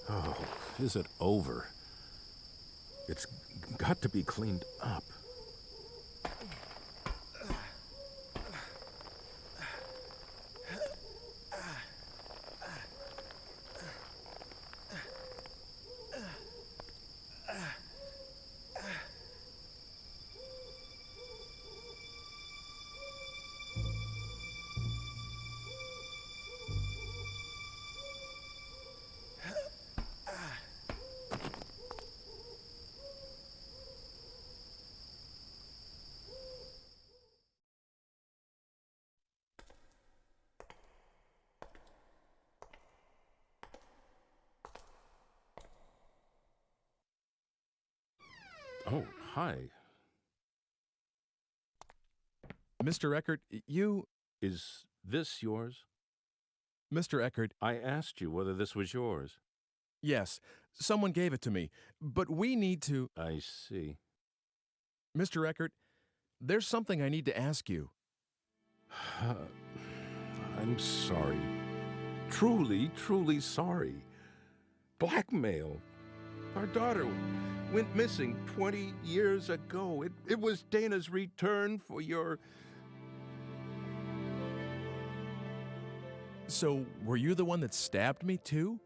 Oh, is it over? It's got to be cleaned up. hi. Mr. Eckert, you... Is this yours? Mr. Eckert... I asked you whether this was yours. Yes, someone gave it to me, but we need to... I see. Mr. Eckert, there's something I need to ask you. I'm sorry. Truly, truly sorry. Blackmail. Our daughter went missing 20 years ago. It was Dana's return for your... So, were you the one that stabbed me, too?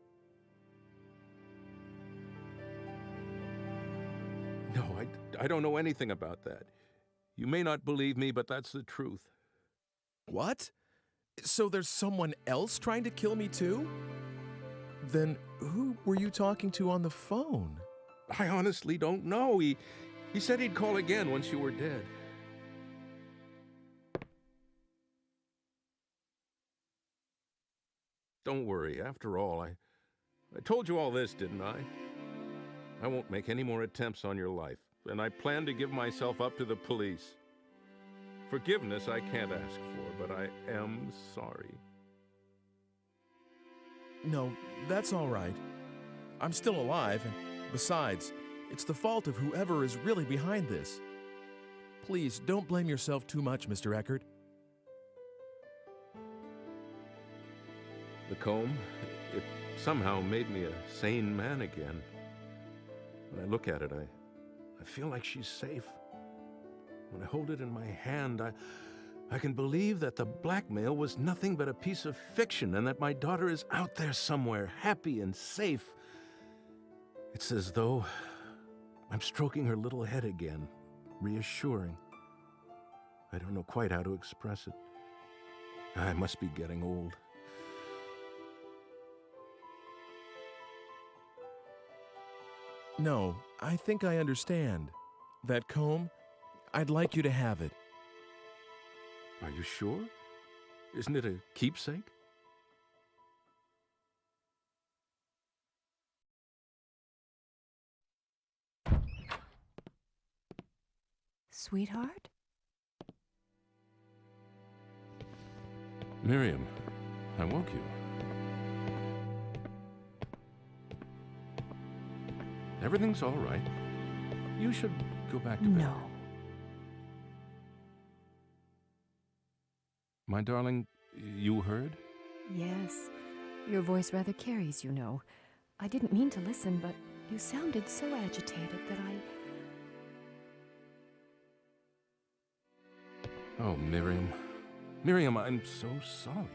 No, I don't know anything about that. You may not believe me, but that's the truth. What? So there's someone else trying to kill me, too? Then who were you talking to on the phone? I honestly don't know. He said he'd call again once you were dead. Don't worry. After all, I told you all this, didn't I? I won't make any more attempts on your life, and I plan to give myself up to the police. Forgiveness I can't ask for, but I am sorry. No, that's all right. I'm still alive, and besides, it's the fault of whoever is really behind this. Please, don't blame yourself too much, Mr. Eckert. The comb, it somehow made me a sane man again. When I look at it, I feel like she's safe. When I hold it in my hand, I can believe that the blackmail was nothing but a piece of fiction and that my daughter is out there somewhere, happy and safe. It's as though I'm stroking her little head again, reassuring. I don't know quite how to express it. I must be getting old. No, I think I understand. That comb, I'd like you to have it. Are you sure? Isn't it a keepsake? Sweetheart? Miriam, I woke you. Everything's all right. You should go back to bed. No. My darling, you heard? Yes. Your voice rather carries, you know. I didn't mean to listen, but you sounded so agitated that Oh, Miriam. Miriam, I'm so sorry.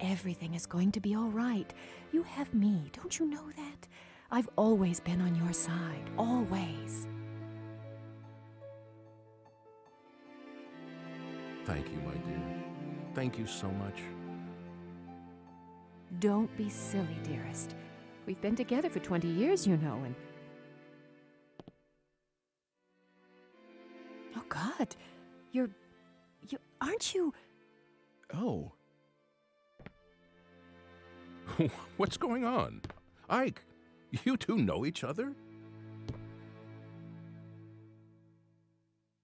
Everything is going to be all right. You have me, don't you know that? I've always been on your side, always. Thank you, my dear. Thank you so much. Don't be silly, dearest. We've been together for 20 years, you know, and... Oh, God. Aren't you... Oh. What's going on? Ike, you two know each other?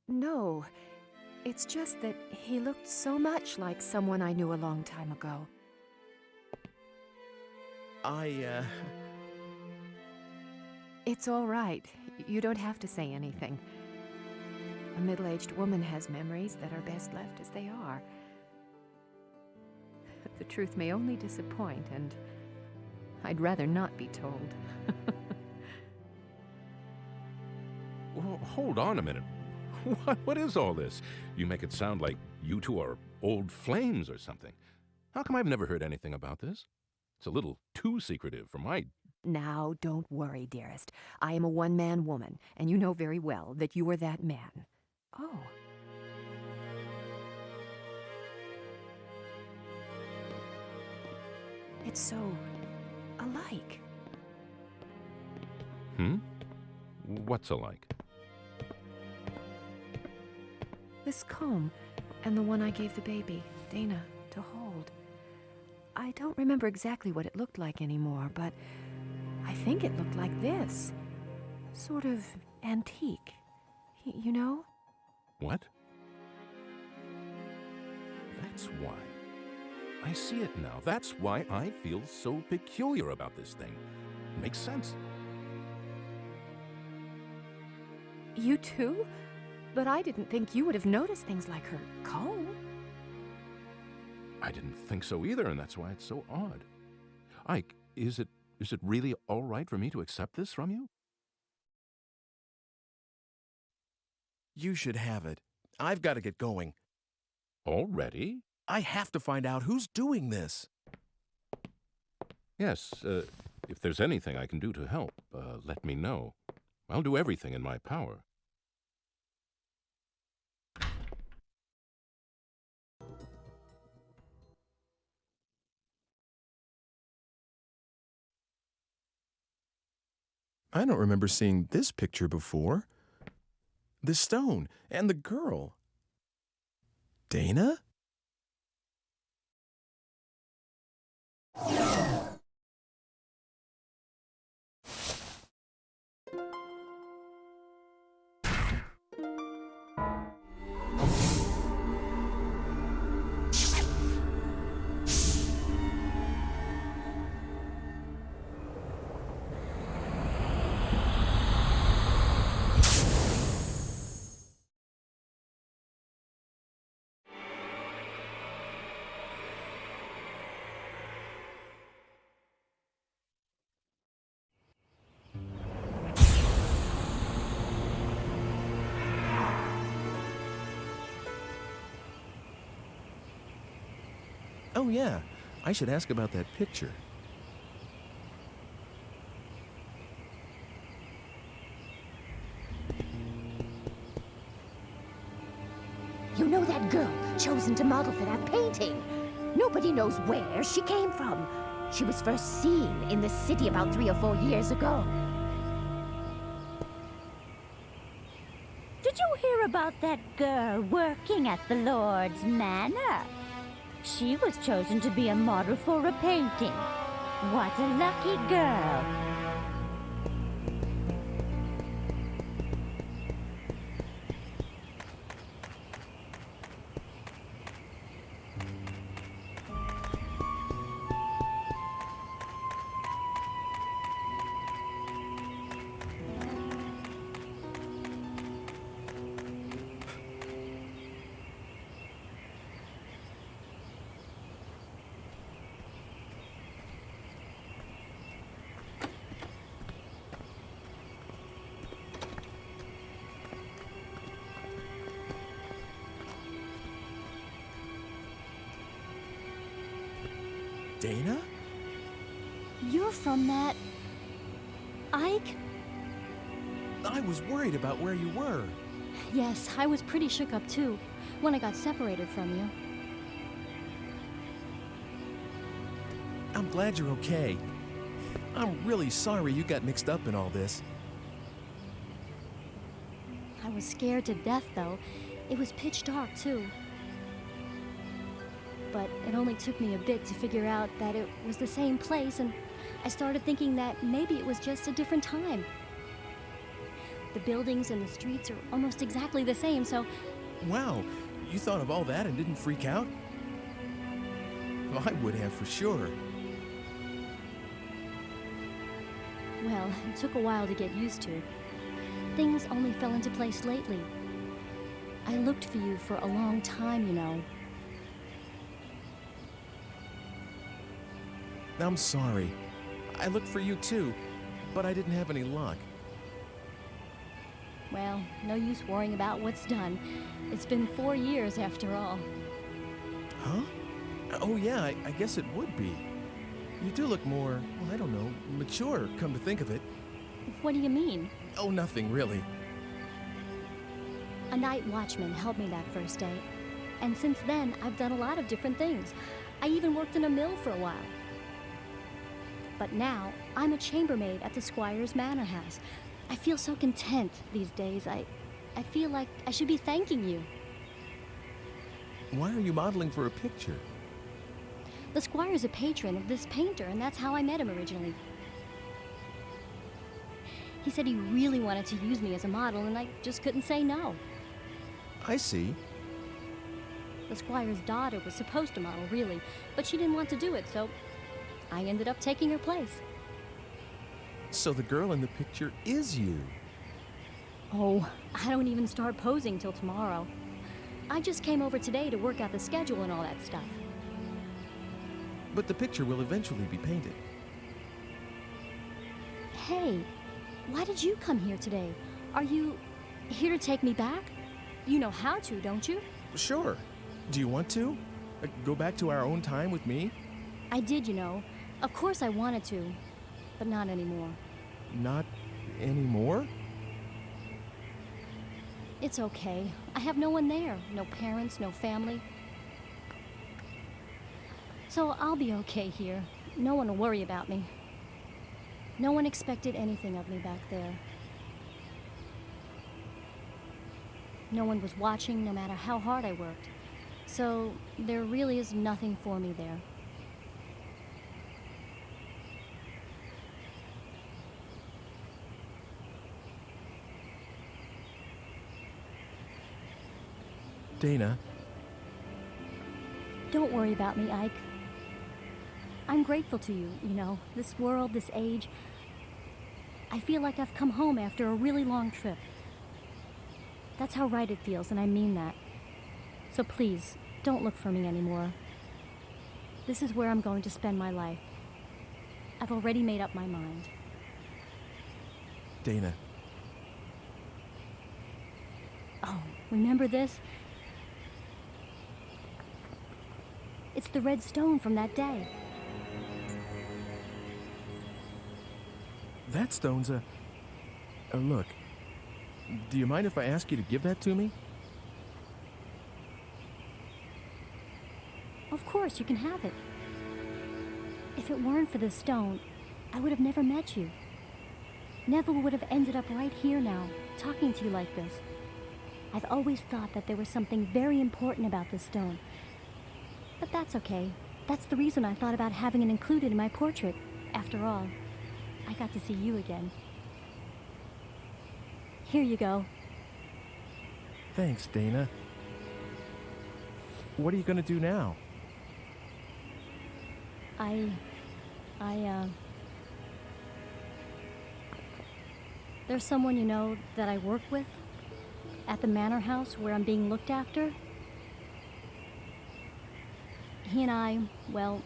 No. It's just that he looked so much like someone I knew a long time ago. It's all right. You don't have to say anything. A middle-aged woman has memories that are best left as they are. The truth may only disappoint, and I'd rather not be told. Well, hold on a minute. What is all this? You make it sound like you two are old flames or something. How come I've never heard anything about this? It's a little too secretive for my... Now, don't worry, dearest. I am a one-man woman, and you know very well that you are that man. Oh. It's so alike. What's alike? This comb, and the one I gave the baby, Dana, to hold. I don't remember exactly what it looked like anymore, but I think it looked like this. sort of antique. You know? What? That's why. I see it now. That's why I feel so peculiar about this thing. Makes sense. You too? But I didn't think you would have noticed things like her comb. I didn't think so either, and that's why it's so odd. Ike, is it really all right for me to accept this from you? You should have it. I've got to get going. Already? I have to find out who's doing this. Yes, if there's anything I can do to help, let me know. I'll do everything in my power. I don't remember seeing this picture before. The stone and the girl. Dana? Oh, yeah. I should ask about that picture. You know that girl chosen to model for that painting? Nobody knows where she came from. She was first seen in the city about 3 or 4 years ago. Did you hear about that girl working at the Lord's Manor? She was chosen to be a model for a painting. What a lucky girl. Dana? You're from that... Ike? I was worried about where you were. Yes, I was pretty shook up too, when I got separated from you. I'm glad you're okay. I'm really sorry you got mixed up in all this. I was scared to death, though. It was pitch dark, too. But it only took me a bit to figure out that it was the same place, and I started thinking that maybe it was just a different time. The buildings and the streets are almost exactly the same, so... Wow, you thought of all that and didn't freak out? Well, I would have for sure. Well, it took a while to get used to. Things only fell into place lately. I looked for you for a long time, you know. I'm sorry. I looked for you too, but I didn't have any luck. Well, no use worrying about what's done. It's been 4 years after all. Huh? Oh yeah, I guess it would be. You do look more, well, I don't know, mature, come to think of it. What do you mean? Oh, nothing really. A night watchman helped me that first day. And since then, I've done a lot of different things. I even worked in a mill for a while. But now, I'm a chambermaid at the Squire's Manor House. I feel so content these days. I feel like I should be thanking you. Why are you modeling for a picture? The Squire's a patron of this painter, and that's how I met him originally. He said he really wanted to use me as a model, and I just couldn't say no. I see. The squire's daughter was supposed to model, really, but she didn't want to do it, so I ended up taking her place. So the girl in the picture is you. Oh, I don't even start posing till tomorrow. I just came over today to work out the schedule and all that stuff. But the picture will eventually be painted. Hey, why did you come here today? Are you here to take me back? You know how to, don't you? Sure. Do you want to? Go back to our own time with me? I did, you know. Of course I wanted to, but not anymore. Not anymore? It's okay. I have no one there. No parents, no family. So I'll be okay here. No one will worry about me. No one expected anything of me back there. No one was watching, no matter how hard I worked. So there really is nothing for me there. Dana. Don't worry about me, Ike. I'm grateful to you, you know, this world, this age. I feel like I've come home after a really long trip. That's how right it feels, and I mean that. So please, don't look for me anymore. This is where I'm going to spend my life. I've already made up my mind. Dana. Oh, remember this? It's the red stone from that day. That stone's a look. Do you mind if I ask you to give that to me? Of course, you can have it. If it weren't for this stone, I would have never met you. Never would have ended up right here now, talking to you like this. I've always thought that there was something very important about this stone. But that's okay. That's the reason I thought about having it included in my portrait. After all, I got to see you again. Here you go. Thanks, Dana. What are you gonna do now? There's someone you know that I work with at the manor house where I'm being looked after. He and I, well,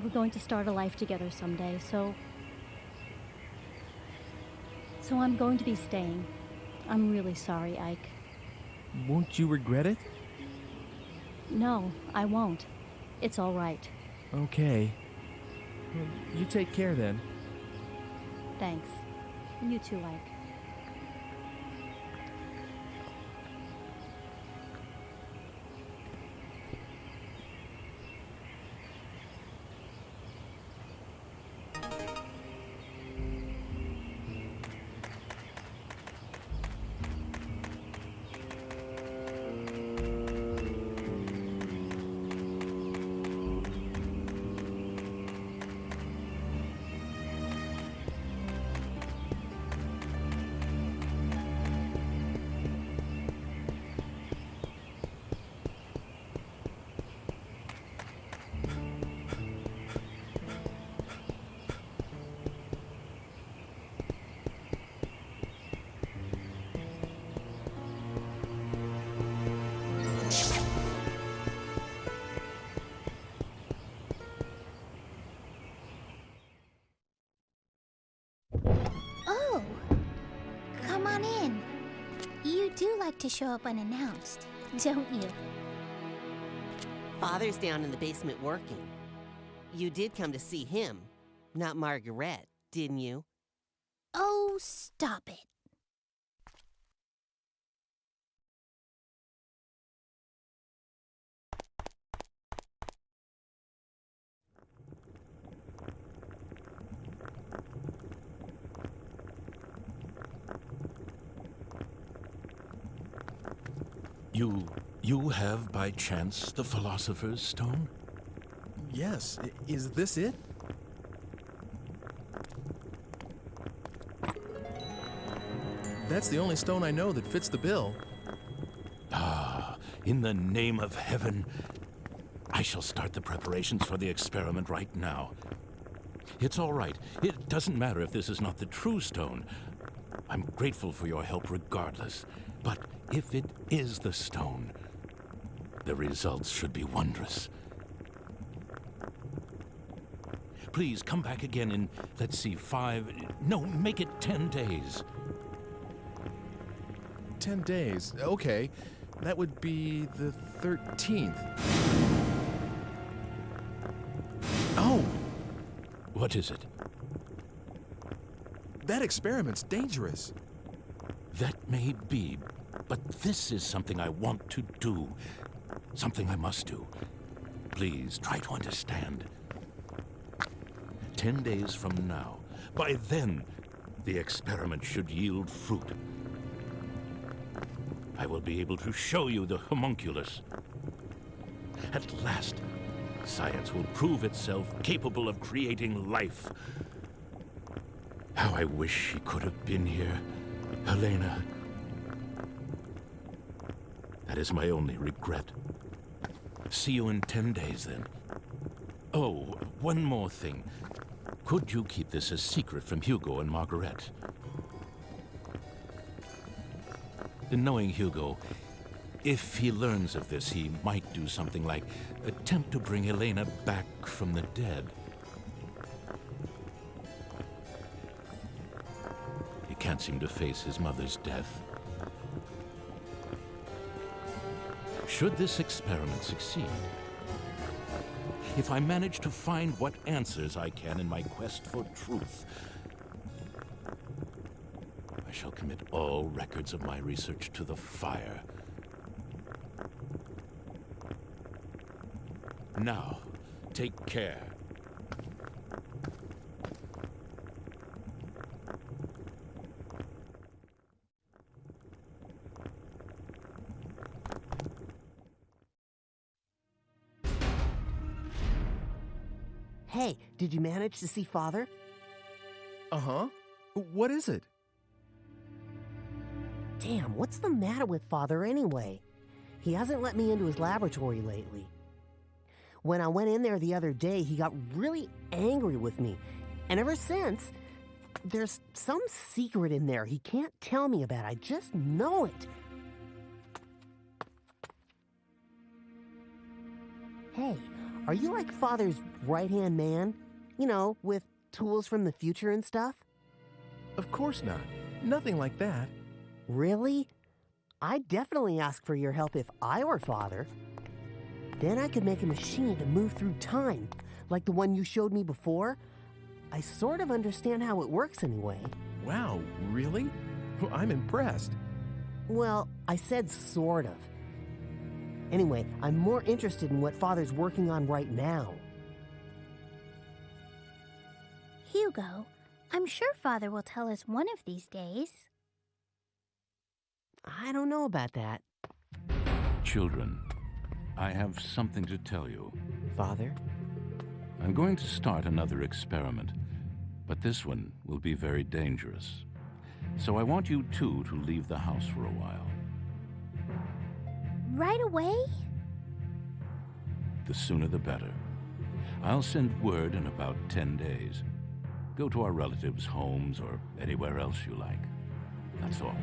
we're going to start a life together someday, so I'm going to be staying. I'm really sorry, Ike. Won't you regret it? No, I won't. It's all right. Okay. Well, you take care then. Thanks. You too, Ike. Oh, come on in. You do like to show up unannounced, don't you? Father's down in the basement working. You did come to see him, not Margaret, didn't you? Oh, stop it. You have by chance the Philosopher's Stone? Yes. Is this it? That's the only stone I know that fits the bill. Ah, in the name of heaven, I shall start the preparations for the experiment right now. It's all right. It doesn't matter if this is not the true stone. I'm grateful for your help regardless. But if it is the stone, the results should be wondrous. Please come back again in, let's see, make it 10 days. 10 days. Okay. That would be the 13th. Oh! What is it? That experiment's dangerous. That may be, but this is something I want to do. Something I must do. Please try to understand. 10 days from now, by then, the experiment should yield fruit. I will be able to show you the homunculus. At last, science will prove itself capable of creating life. How I wish she could have been here, Helena. That is my only regret. See you in 10 days, then. Oh, one more thing. Could you keep this a secret from Hugo and Margaret? Knowing Hugo, if he learns of this, he might do something like attempt to bring Elena back from the dead. He can't seem to face his mother's death. Should this experiment succeed, if I manage to find what answers I can in my quest for truth, I shall commit all records of my research to the fire. Now, take care. Hey, did you manage to see Father? Uh-huh. What is it? Damn, what's the matter with Father anyway? He hasn't let me into his laboratory lately. When I went in there the other day, he got really angry with me. And ever since, there's some secret in there he can't tell me about. I just know it. Hey, are you like Father's right-hand man? You know, with tools from the future and stuff? Of course not. Nothing like that. Really? I'd definitely ask for your help if I were Father. Then I could make a machine to move through time, like the one you showed me before. I sort of understand how it works anyway. Wow, really? I'm impressed. Well, I said sort of. Anyway, I'm more interested in what Father's working on right now. Hugo, I'm sure Father will tell us one of these days. I don't know about that. Children, I have something to tell you. Father? I'm going to start another experiment, but this one will be very dangerous. So I want you two to leave the house for a while. Right away? The sooner the better. I'll send word in about 10 days. Go to our relatives' homes or anywhere else you like. That's all.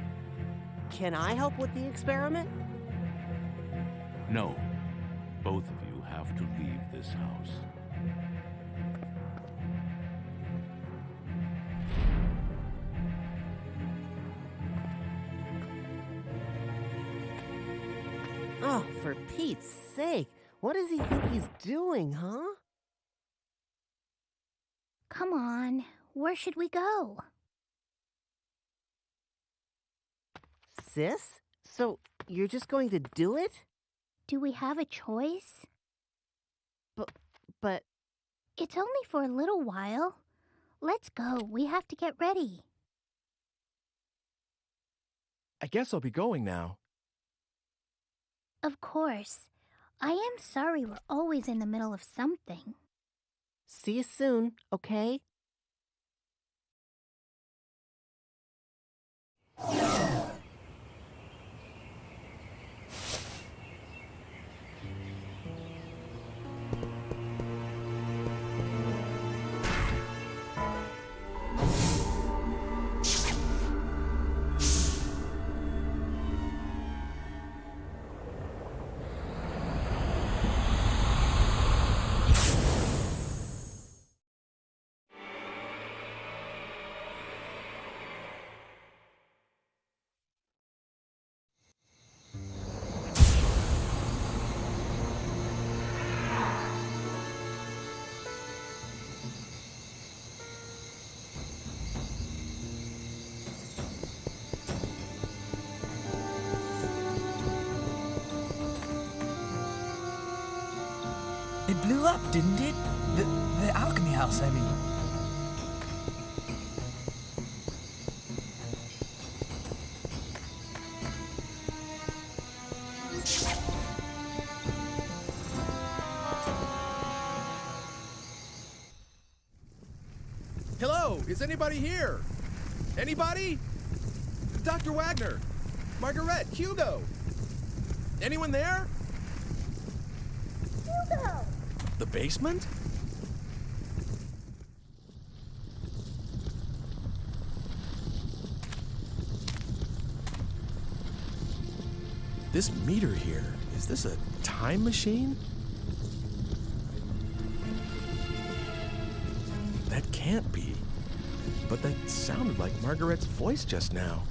Can I help with the experiment? No. Both of you have to leave this house. Oh, for Pete's sake. What does he think he's doing, huh? Come on, where should we go? Sis? So, you're just going to do it? Do we have a choice? But... It's only for a little while. Let's go, we have to get ready. I guess I'll be going now. Of course. I am sorry we're always in the middle of something. See you soon, okay? It blew up, didn't it? The alchemy house, I mean. Hello, is anybody here? Anybody? Dr. Wagner, Margaret, Hugo. Anyone there? Hugo! The basement? This meter here, is this a time machine? That can't be. But that sounded like Margaret's voice just now.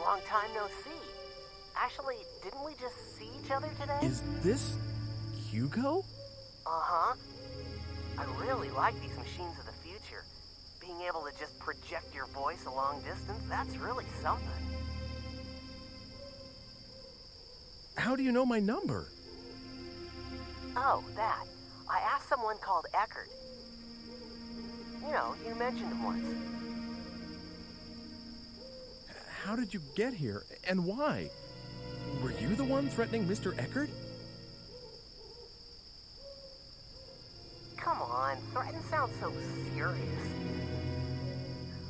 Long time no see. Actually, didn't we just see each other today? Is this Hugo? Uh-huh. I really like these machines of the future. Being able to just project your voice a long distance, that's really something. How do you know my number? Oh, that. I asked someone called Eckert. You know, you mentioned him once. How did you get here, and why? Were you the one threatening Mr. Eckert? Come on, threaten sounds so serious.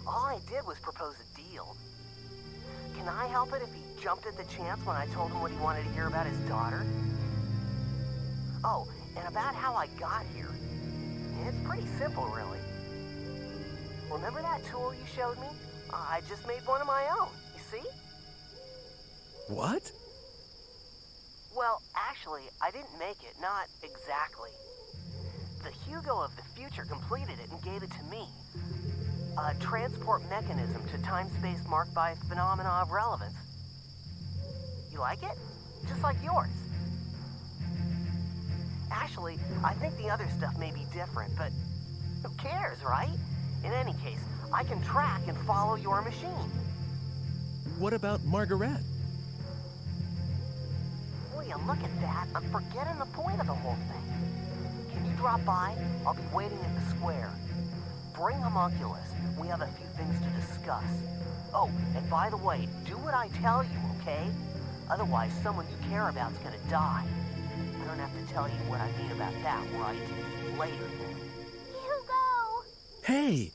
All I did was propose a deal. Can I help it if he jumped at the chance when I told him what he wanted to hear about his daughter? Oh, and about how I got here. It's pretty simple, really. Remember that tool you showed me? I just made one of my own, you see? What? Well, actually, I didn't make it, not exactly. The Hugo of the future completed it and gave it to me. A transport mechanism to time-space marked by phenomena of relevance. You like it? Just like yours. Actually, I think the other stuff may be different, but who cares, right? In any case, I can track and follow your machine. What about Margaret? Will you look at that? I'm forgetting the point of the whole thing. Can you drop by? I'll be waiting at the square. Bring Homunculus. We have a few things to discuss. Oh, and by the way, do what I tell you, okay? Otherwise, someone you care about's gonna die. I don't have to tell you what I mean about that, right? Later, then. Hugo! Hey!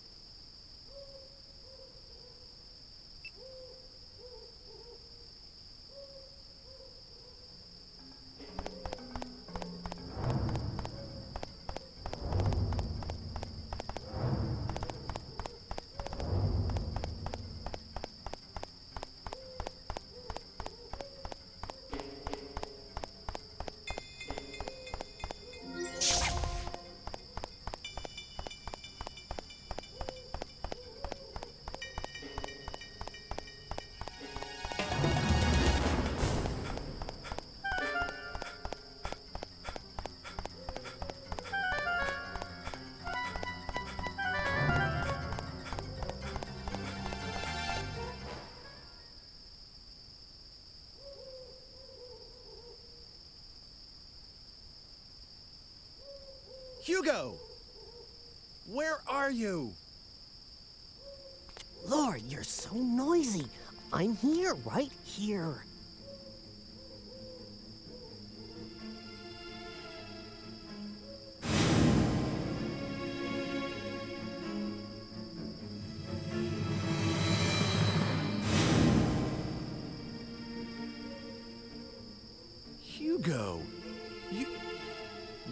Hugo! Where are you? Lord, you're so noisy. I'm here, right here. Hugo,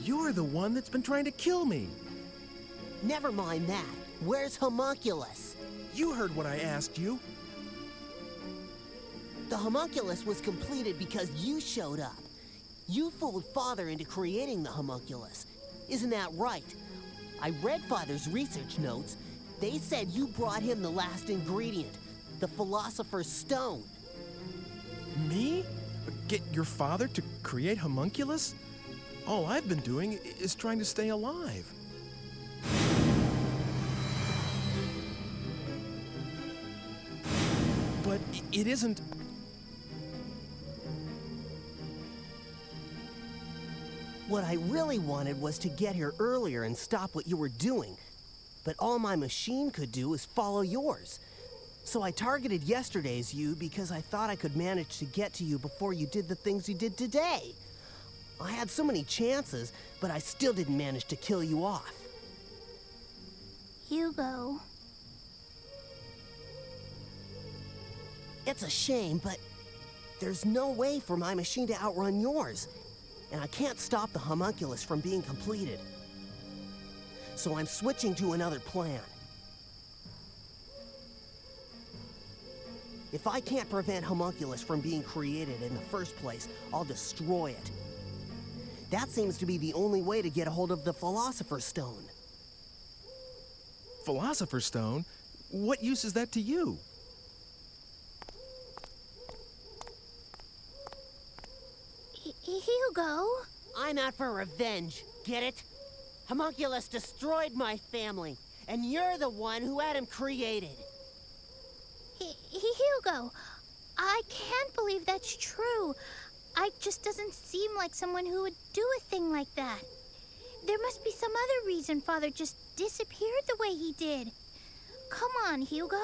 you're the one that's been trying to kill me. Never mind that. Where's Homunculus? You heard what I asked you. The Homunculus was completed because you showed up. You fooled Father into creating the Homunculus. Isn't that right? I read Father's research notes. They said you brought him the last ingredient, the Philosopher's Stone. Me? Get your father to create Homunculus? All I've been doing is trying to stay alive. But it isn't... What I really wanted was to get here earlier and stop what you were doing. But all my machine could do is follow yours. So I targeted yesterday's you because I thought I could manage to get to you before you did the things you did today. I had so many chances, but I still didn't manage to kill you off. Hugo. It's a shame, but there's no way for my machine to outrun yours. And I can't stop the Homunculus from being completed. So I'm switching to another plan. If I can't prevent Homunculus from being created in the first place, I'll destroy it. That seems to be the only way to get a hold of the Philosopher's Stone. Philosopher's Stone? What use is that to you? Hugo? I'm out for revenge, get it? Homunculus destroyed my family, and you're the one who had him created. Hugo, I can't believe that's true. I just doesn't seem like someone who would do a thing like that. There must be some other reason Father just disappeared the way he did. Come on, Hugo.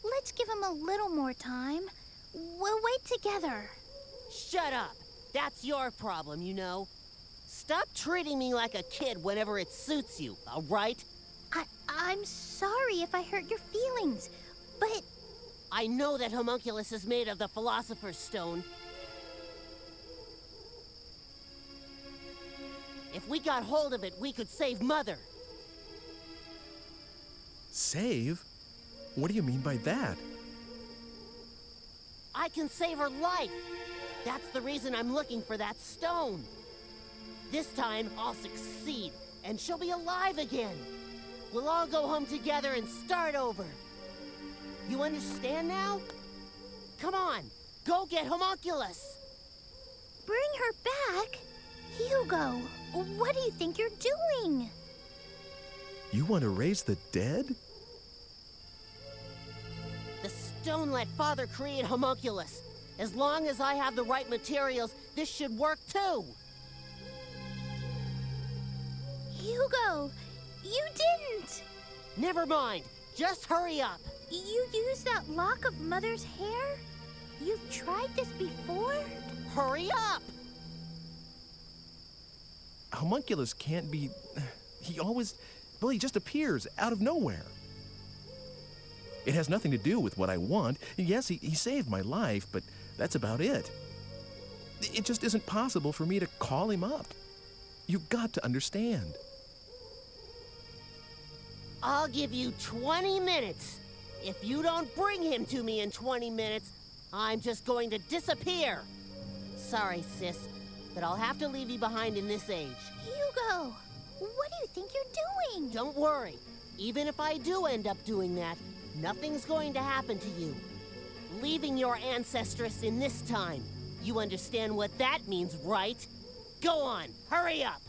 Let's give him a little more time. We'll wait together. Shut up. That's your problem, you know. Stop treating me like a kid whenever it suits you, all right? I'm sorry if I hurt your feelings, but... I know that Homunculus is made of the Philosopher's Stone. If we got hold of it, we could save Mother. Save? What do you mean by that? I can save her life. That's the reason I'm looking for that stone. This time, I'll succeed, and she'll be alive again. We'll all go home together and start over. You understand now? Come on, go get Homunculus. Bring her back? Hugo, what do you think you're doing? You want to raise the dead? The stone let Father create Homunculus. As long as I have the right materials, this should work too. Hugo, you didn't! Never mind, just hurry up. You used that lock of Mother's hair? You've tried this before? Hurry up! Homunculus can't be... He always... Well, he just appears out of nowhere. It has nothing to do with what I want. Yes, he saved my life, but that's about it. It just isn't possible for me to call him up. You've got to understand. I'll give you 20 minutes. If you don't bring him to me in 20 minutes, I'm just going to disappear. Sorry, sis, but I'll have to leave you behind in this age. Hugo, what do you think you're doing? Don't worry. Even if I do end up doing that, nothing's going to happen to you. Leaving your ancestress in this time. You understand what that means, right? Go on, hurry up!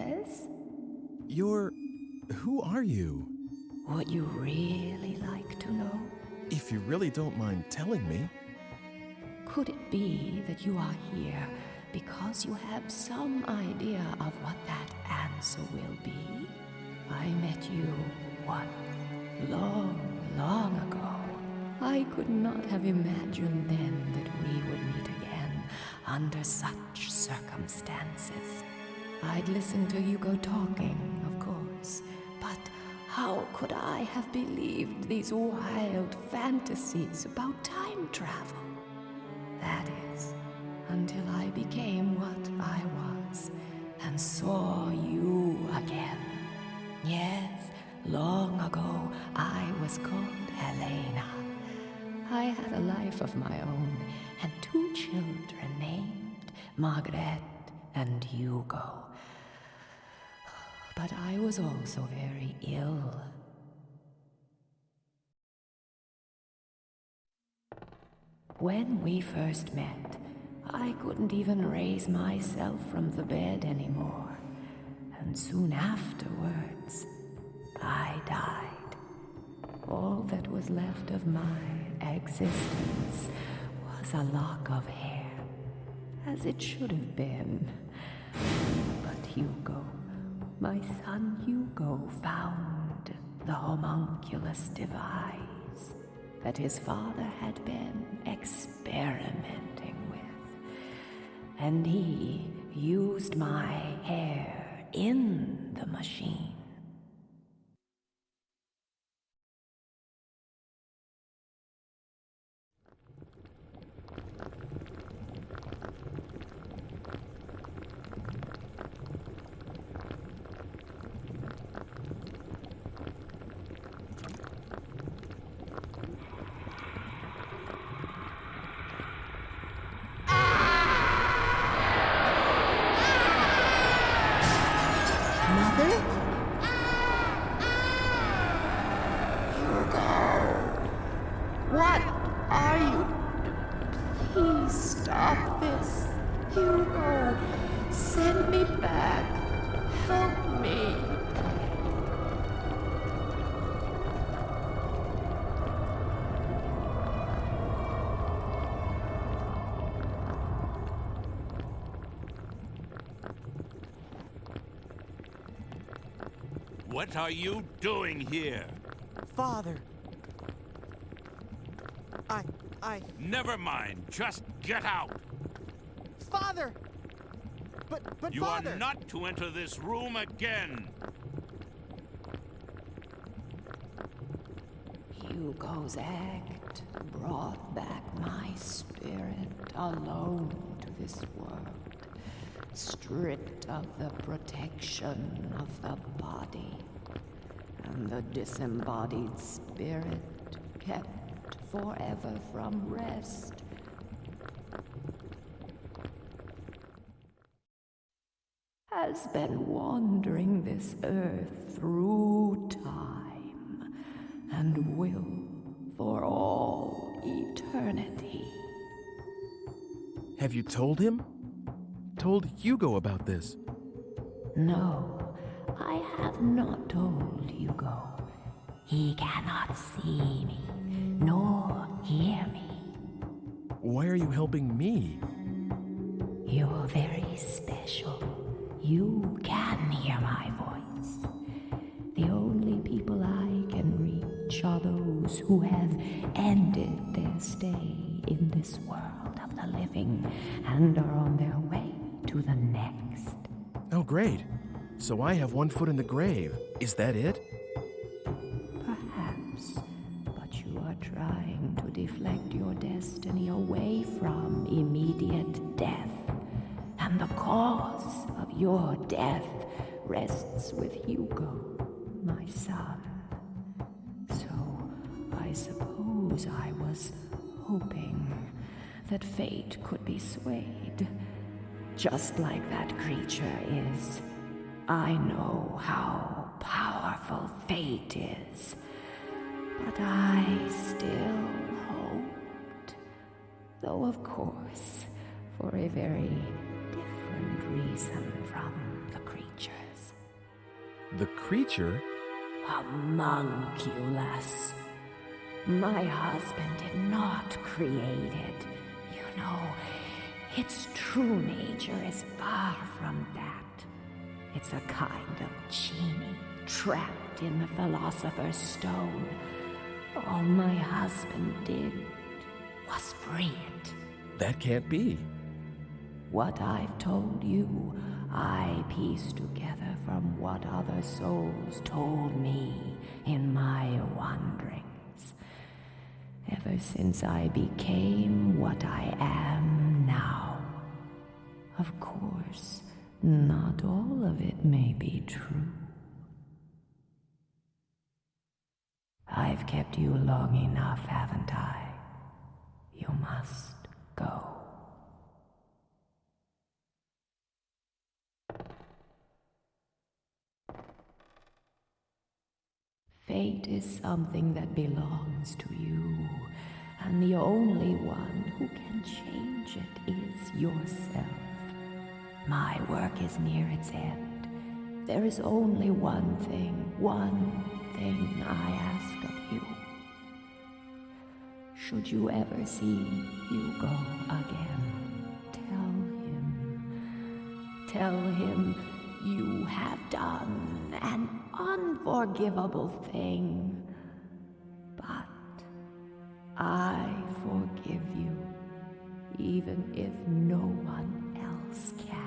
Yes? Who are you? Would you really like to know? If you really don't mind telling me. Could it be that you are here because you have some idea of what that answer will be? I met you, what, long ago. I could not have imagined then that we would meet again under such circumstances. I'd listened to you go talking, of course, but how could I have believed these wild fantasies about time travel? That is, until I became what I was and saw you again. Yes, long ago I was called Helena. I had a life of my own and 2 children named Margaret and Hugo. But I was also very ill. When we first met, I couldn't even raise myself from the bed anymore. And soon afterwards, I died. All that was left of my existence was a lock of hair, as it should have been. But Hugo, my son Hugo, found the homunculus device that his father had been experimenting with. And he used my hair in the machine. What are you? Please stop this. Hugo, send me back. Help me. What are you doing here? Father. Never mind. Just get out. Father! But you Father! are not to enter this room again. Hugo's act brought back my spirit alone to this world, stripped of the protection of the body, and the disembodied spirit kept forever from rest. Has been wandering this earth through time and will for all eternity. Have you told him? Told Hugo about this? No, I have not told Hugo. He cannot see me, nor hear me. Why are you helping me? You're very special. You can hear my voice. The only people I can reach are those who have ended their stay in this world of the living and are on their way to the next. Oh, great. So I have one foot in the grave. Is that it? Perhaps, but you are trying to deflect your destiny away from immediate death. And the cause of your death rests with Hugo, my son. So I suppose I was hoping that fate could be swayed. Just like that creature is. I know how powerful fate is. But I still hoped. Though, of course, for a very different reason from the creatures. The creature? Homunculus. My husband did not create it. You know, its true nature is far from that. It's a kind of genie trapped in the Philosopher's stone. All my husband did was free it. That can't be. What I've told you, I pieced together from what other souls told me in my wanderings. Ever since I became what I am now. Of course, not all of it may be true. I've kept you long enough, haven't I? You must go. Fate is something that belongs to you, and the only one who can change it is yourself. My work is near its end. There is only one thing I ask of you. Should you ever see Hugo again, tell him you have done an unforgivable thing, but I forgive you, even if no one else can.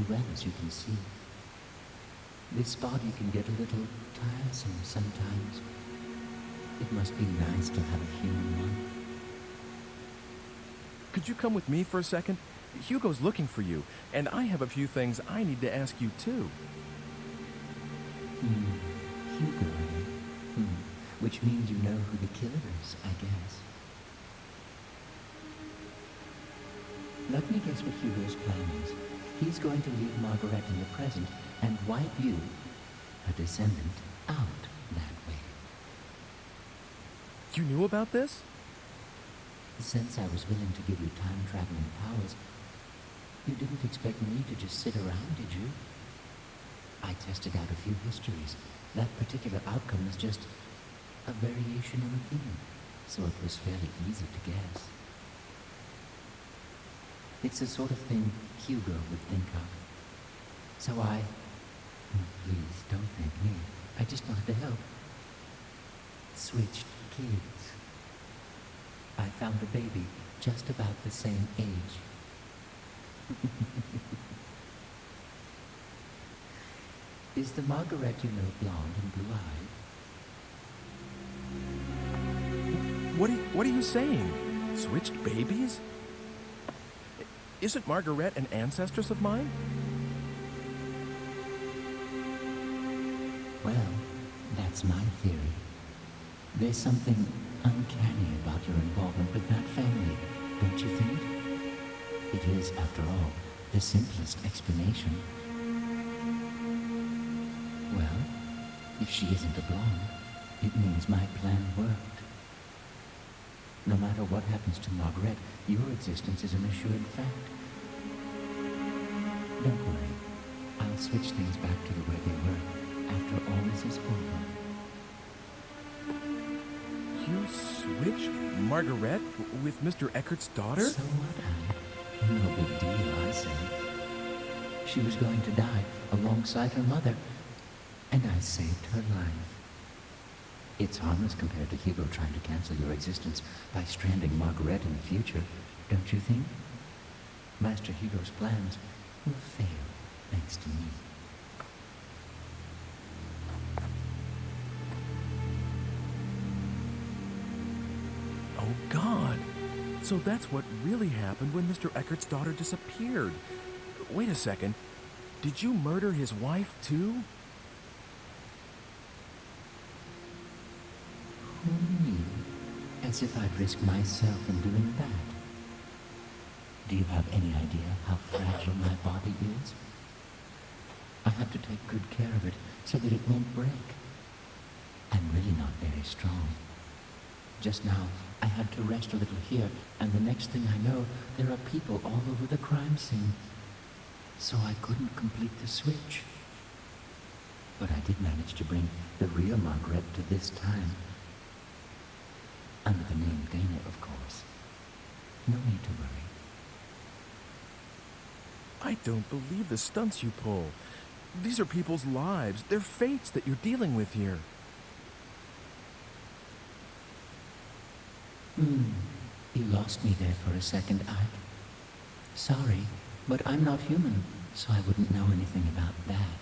Well, as you can see, this body can get a little tiresome sometimes. It must be nice to have a human one. Could you come with me for a second? Hugo's looking for you, and I have a few things I need to ask you too. Hugo, eh? Which means you know who the killer is, I guess. Let me guess what Hugo's plan is. He's going to leave Margaret in the present and wipe you, a descendant, out that way. You knew about this? Since I was willing to give you time-traveling powers, you didn't expect me to just sit around, did you? I tested out a few histories. That particular outcome was just a variation on a theme, so it was fairly easy to guess. It's the sort of thing Hugo would think of. So please don't thank me. I just wanted to help. Switched kids. I found a baby just about the same age. Is the Margaret you know blonde and blue-eyed? What are you saying? Switched babies? Isn't Margaret an ancestress of mine? Well, that's my theory. There's something uncanny about your involvement with that family, don't you think? It is, after all, the simplest explanation. Well, if she isn't a blonde, it means my plan worked. No matter what happens to Margaret, your existence is an assured fact. Don't worry. I'll switch things back to the way they were after all this is over. You switched Margaret with Mr. Eckert's daughter? So what, Alec? No big deal, I say. She was going to die alongside her mother, and I saved her life. It's harmless compared to Hugo trying to cancel your existence by stranding Margaret in the future, don't you think? Master Hugo's plans will fail thanks to me. Oh, God. So that's what really happened when Mr. Eckert's daughter disappeared. Wait a second. Did you murder his wife, too? Me? As if I'd risk myself in doing that. Do you have any idea how fragile my body is? I have to take good care of it so that it won't break. I'm really not very strong. Just now, I had to rest a little here, and the next thing I know, there are people all over the crime scene. So I couldn't complete the switch. But I did manage to bring the real Margaret to this time. Under the name Dana, of course. No need to worry. I don't believe the stunts you pull. These are people's lives, their fates that you're dealing with here. You lost me there for a second, Ike. Sorry, but I'm not human, so I wouldn't know anything about that.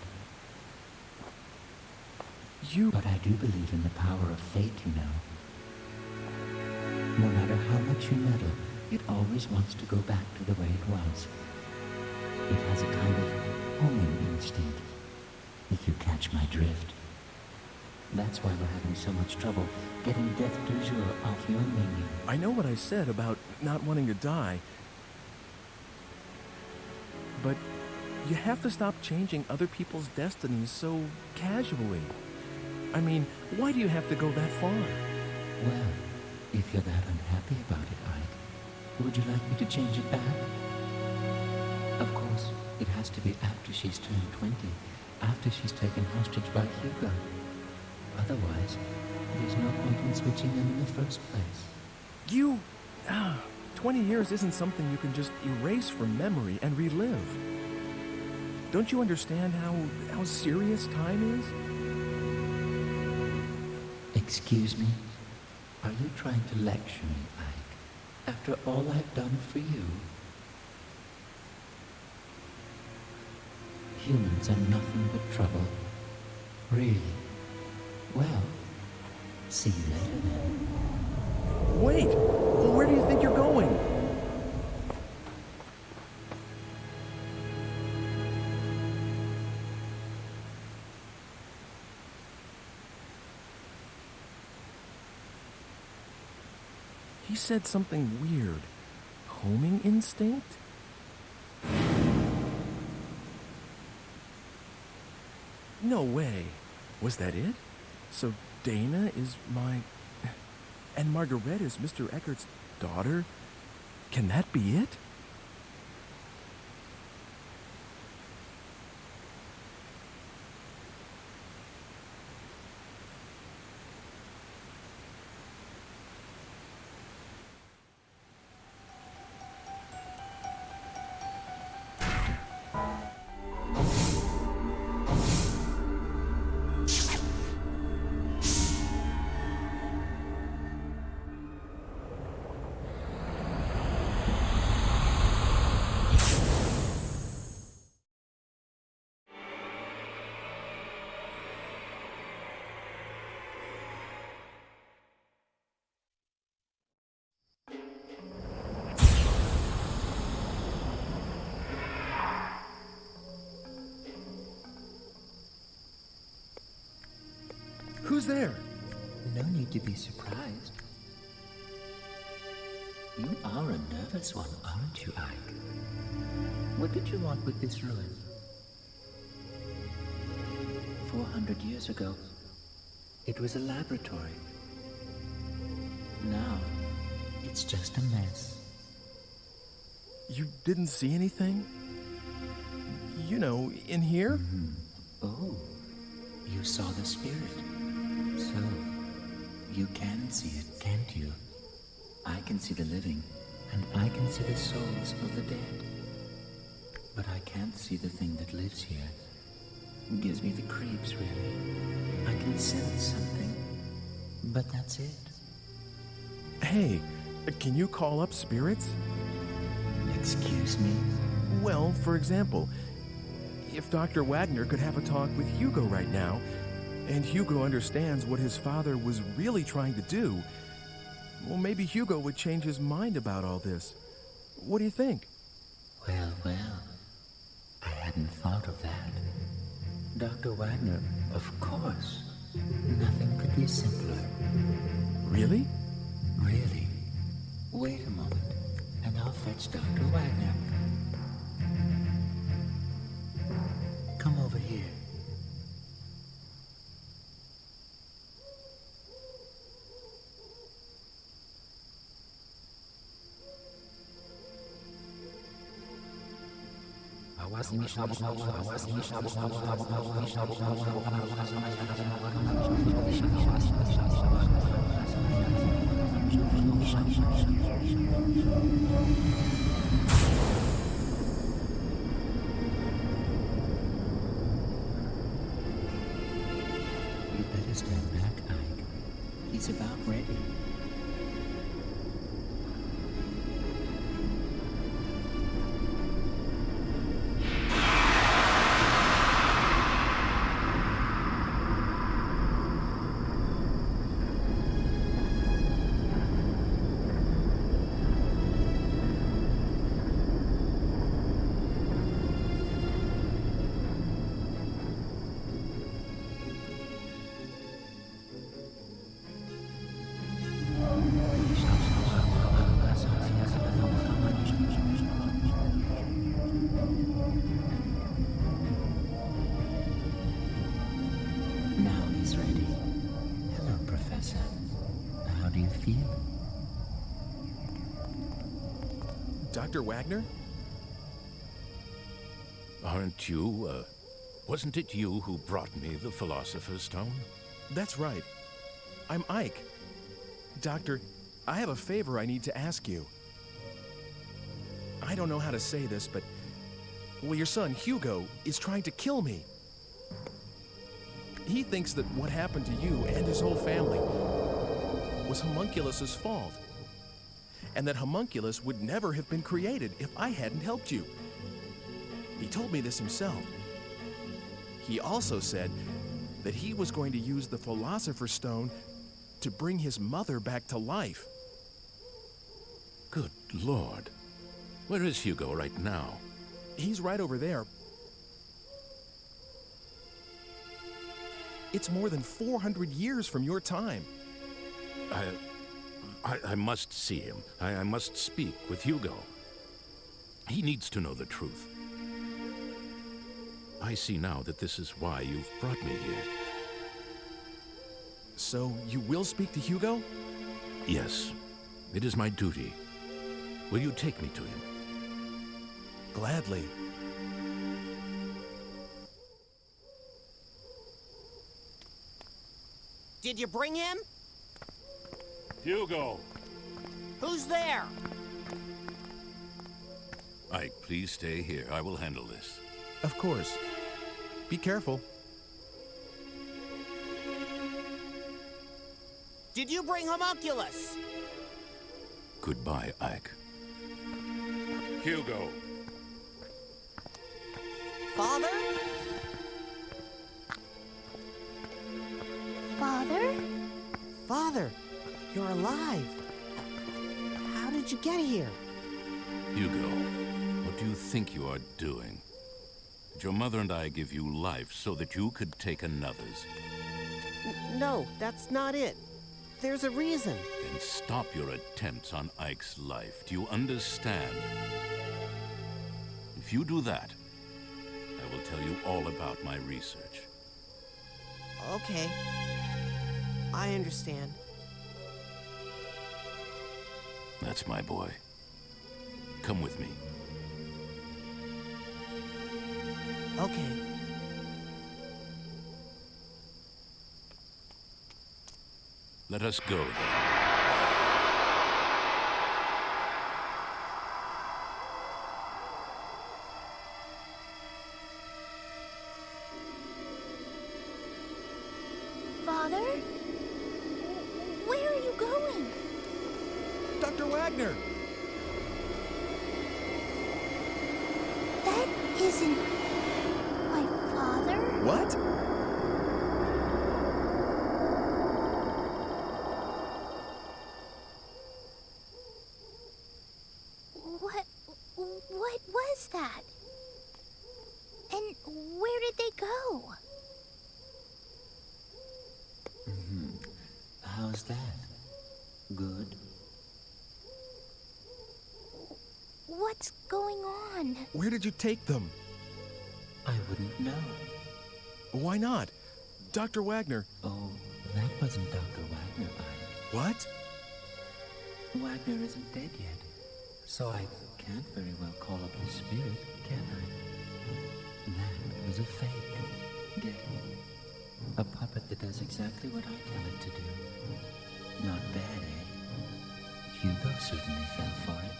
But I do believe in the power of fate, you know. No matter how much you meddle, it always wants to go back to the way it was. It has a kind of homing instinct, if you catch my drift. That's why we're having so much trouble getting death du jour off your menu. I know what I said about not wanting to die. But you have to stop changing other people's destinies so casually. I mean, why do you have to go that far? Well, if you're that unhappy about it, Ike, would you like me to change it back? Of course, it has to be after she's turned 20, after she's taken hostage by Hugo. Otherwise, there's no point in switching them in the first place. 20 years isn't something you can just erase from memory and relive. Don't you understand how serious time is? Excuse me? Are you trying to lecture me, Ike? After all I've done for you? Humans are nothing but trouble. Really? Well, see you later then. Wait! Where do you think you're going? He said something weird. Homing instinct? No way. Was that it? So Dana is my... And Margaret is Mr. Eckert's daughter? Can that be it? Who's there? No need to be surprised. You are a nervous one, aren't you, Ike? What did you want with this ruin? 400 years ago, it was a laboratory. Now, it's just a mess. You didn't see anything? You know, in here? Oh, you saw the spirit. So, you can see it, can't you? I can see the living, and I can see the souls of the dead. But I can't see the thing that lives here. It gives me the creeps, really. I can sense something, but that's it. Hey, can you call up spirits? Excuse me? Well, for example, if Dr. Wagner could have a talk with Hugo right now, and Hugo understands what his father was really trying to do, well, maybe Hugo would change his mind about all this. What do you think? Well, I hadn't thought of that. Dr. Wagner, of course. Nothing could be simpler. Really? Really. Wait a moment, and I'll fetch Dr. Wagner. Come over here. You better stand back, Ike. He's about ready. Now he's ready. Hello, Professor. How do you feel? Dr. Wagner? Aren't you, wasn't it you who brought me the Philosopher's Stone? That's right. I'm Ike. Doctor, I have a favor I need to ask you. I don't know how to say this, but... well, your son, Hugo, is trying to kill me. He thinks that what happened to you and his whole family was Homunculus's fault. And that Homunculus would never have been created if I hadn't helped you. He told me this himself. He also said that he was going to use the Philosopher's Stone to bring his mother back to life. Good Lord. Where is Hugo right now? He's right over there. It's more than 400 years from your time. I must see him. I must speak with Hugo. He needs to know the truth. I see now that this is why you've brought me here. So you will speak to Hugo? Yes. It is my duty. Will you take me to him? Gladly. Did you bring him? Hugo! Who's there? Ike, please stay here. I will handle this. Of course. Be careful. Did you bring Homunculus? Goodbye, Ike. Hugo! Father? Father? Father, you're alive. How did you get here? Hugo, what do you think you are doing? Did your mother and I give you life so that you could take another's? No, that's not it. There's a reason. Then stop your attempts on Ike's life. Do you understand? If you do that, I will tell you all about my research. Okay. I understand. That's my boy. Come with me. Okay. Let us go. Father? Where are you going? Dr. Wagner! That isn't my father. What? What was that? And where did they go? How's that? Good? What's going on? Where did you take them? I wouldn't know. Why not? Dr. Wagner. Oh, that wasn't Dr. Wagner, Ike. What? Wagner isn't dead yet, so I can't very well call up his spirit, can I? That was a fake. Get it? A puppet that does exactly what I tell it to do. Not bad, eh? Hugo certainly fell for it.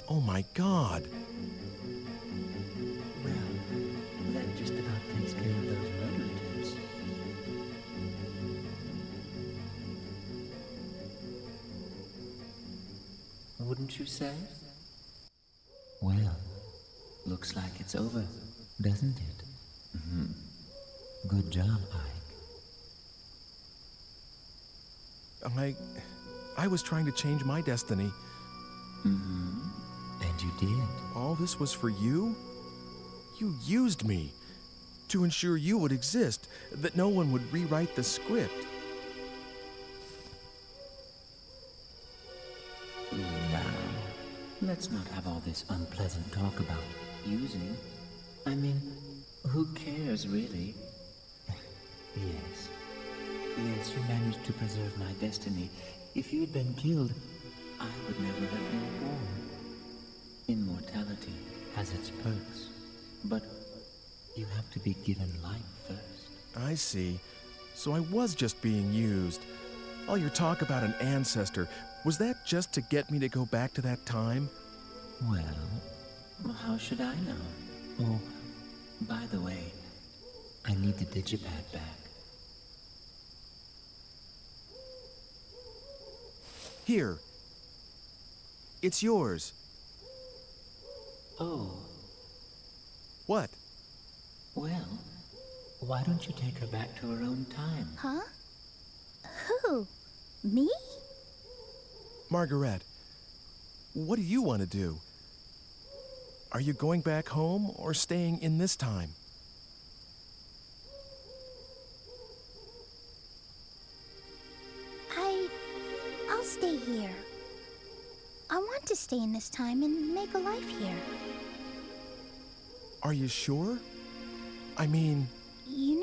Oh my God. Well, that just about takes care of those murder attempts. Wouldn't you say? Well, looks like it's over, doesn't it? Good job, Ike. I was trying to change my destiny. And you did. All this was for you? You used me to ensure you would exist, that no one would rewrite the script. Now, let's not have all this unpleasant talk about using. I mean, who cares, really? Yes. Yes, you managed to preserve my destiny. If you'd been killed, I would never have been born. Immortality has its perks, but you have to be given life first. I see. So I was just being used. All your talk about an ancestor, was that just to get me to go back to that time? Well, how should I know? Oh, by the way, I need the digipad back. Here. It's yours. Oh. What? Well, why don't you take her back to her own time? Huh? Who? Me? Margaret, what do you want to do? Are you going back home or staying in this time? I'll stay here. I want to stay in this time and make a life here. Are you sure? I mean... You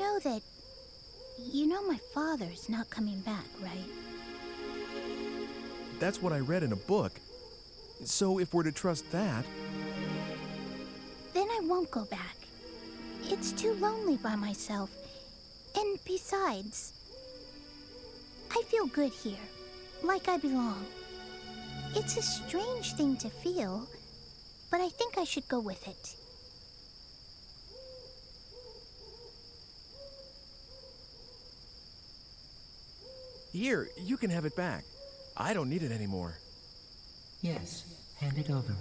know my father's not coming back, right? That's what I read in a book. So if we're to trust that... Then I won't go back. It's too lonely by myself. And besides, I feel good here, like I belong. It's a strange thing to feel, but I think I should go with it. Here, you can have it back. I don't need it anymore. Yes, hand it over.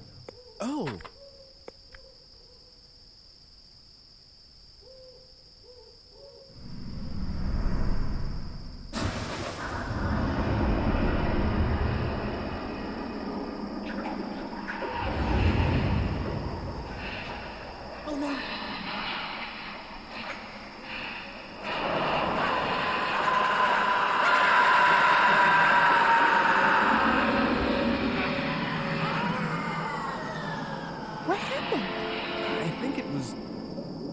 Oh! Oh no!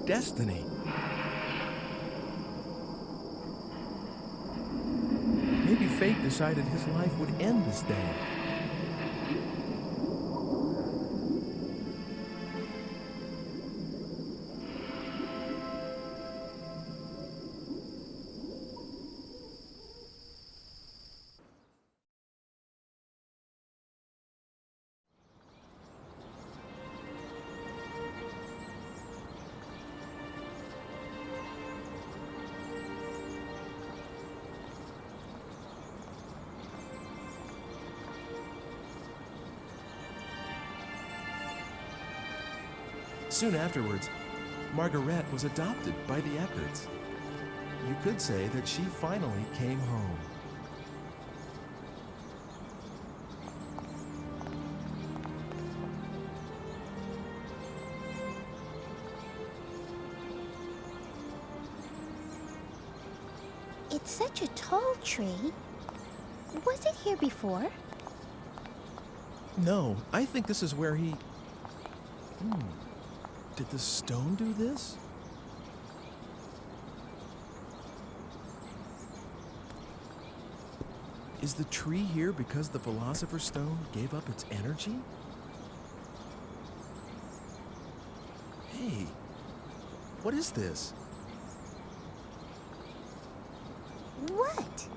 destiny. Maybe fate decided his life would end this day. Soon afterwards, Margaret was adopted by the Eckarts. You could say that she finally came home. It's such a tall tree. Was it here before? No, I think this is where he... Did the stone do this? Is the tree here because the Philosopher's Stone gave up its energy? Hey, what is this? What?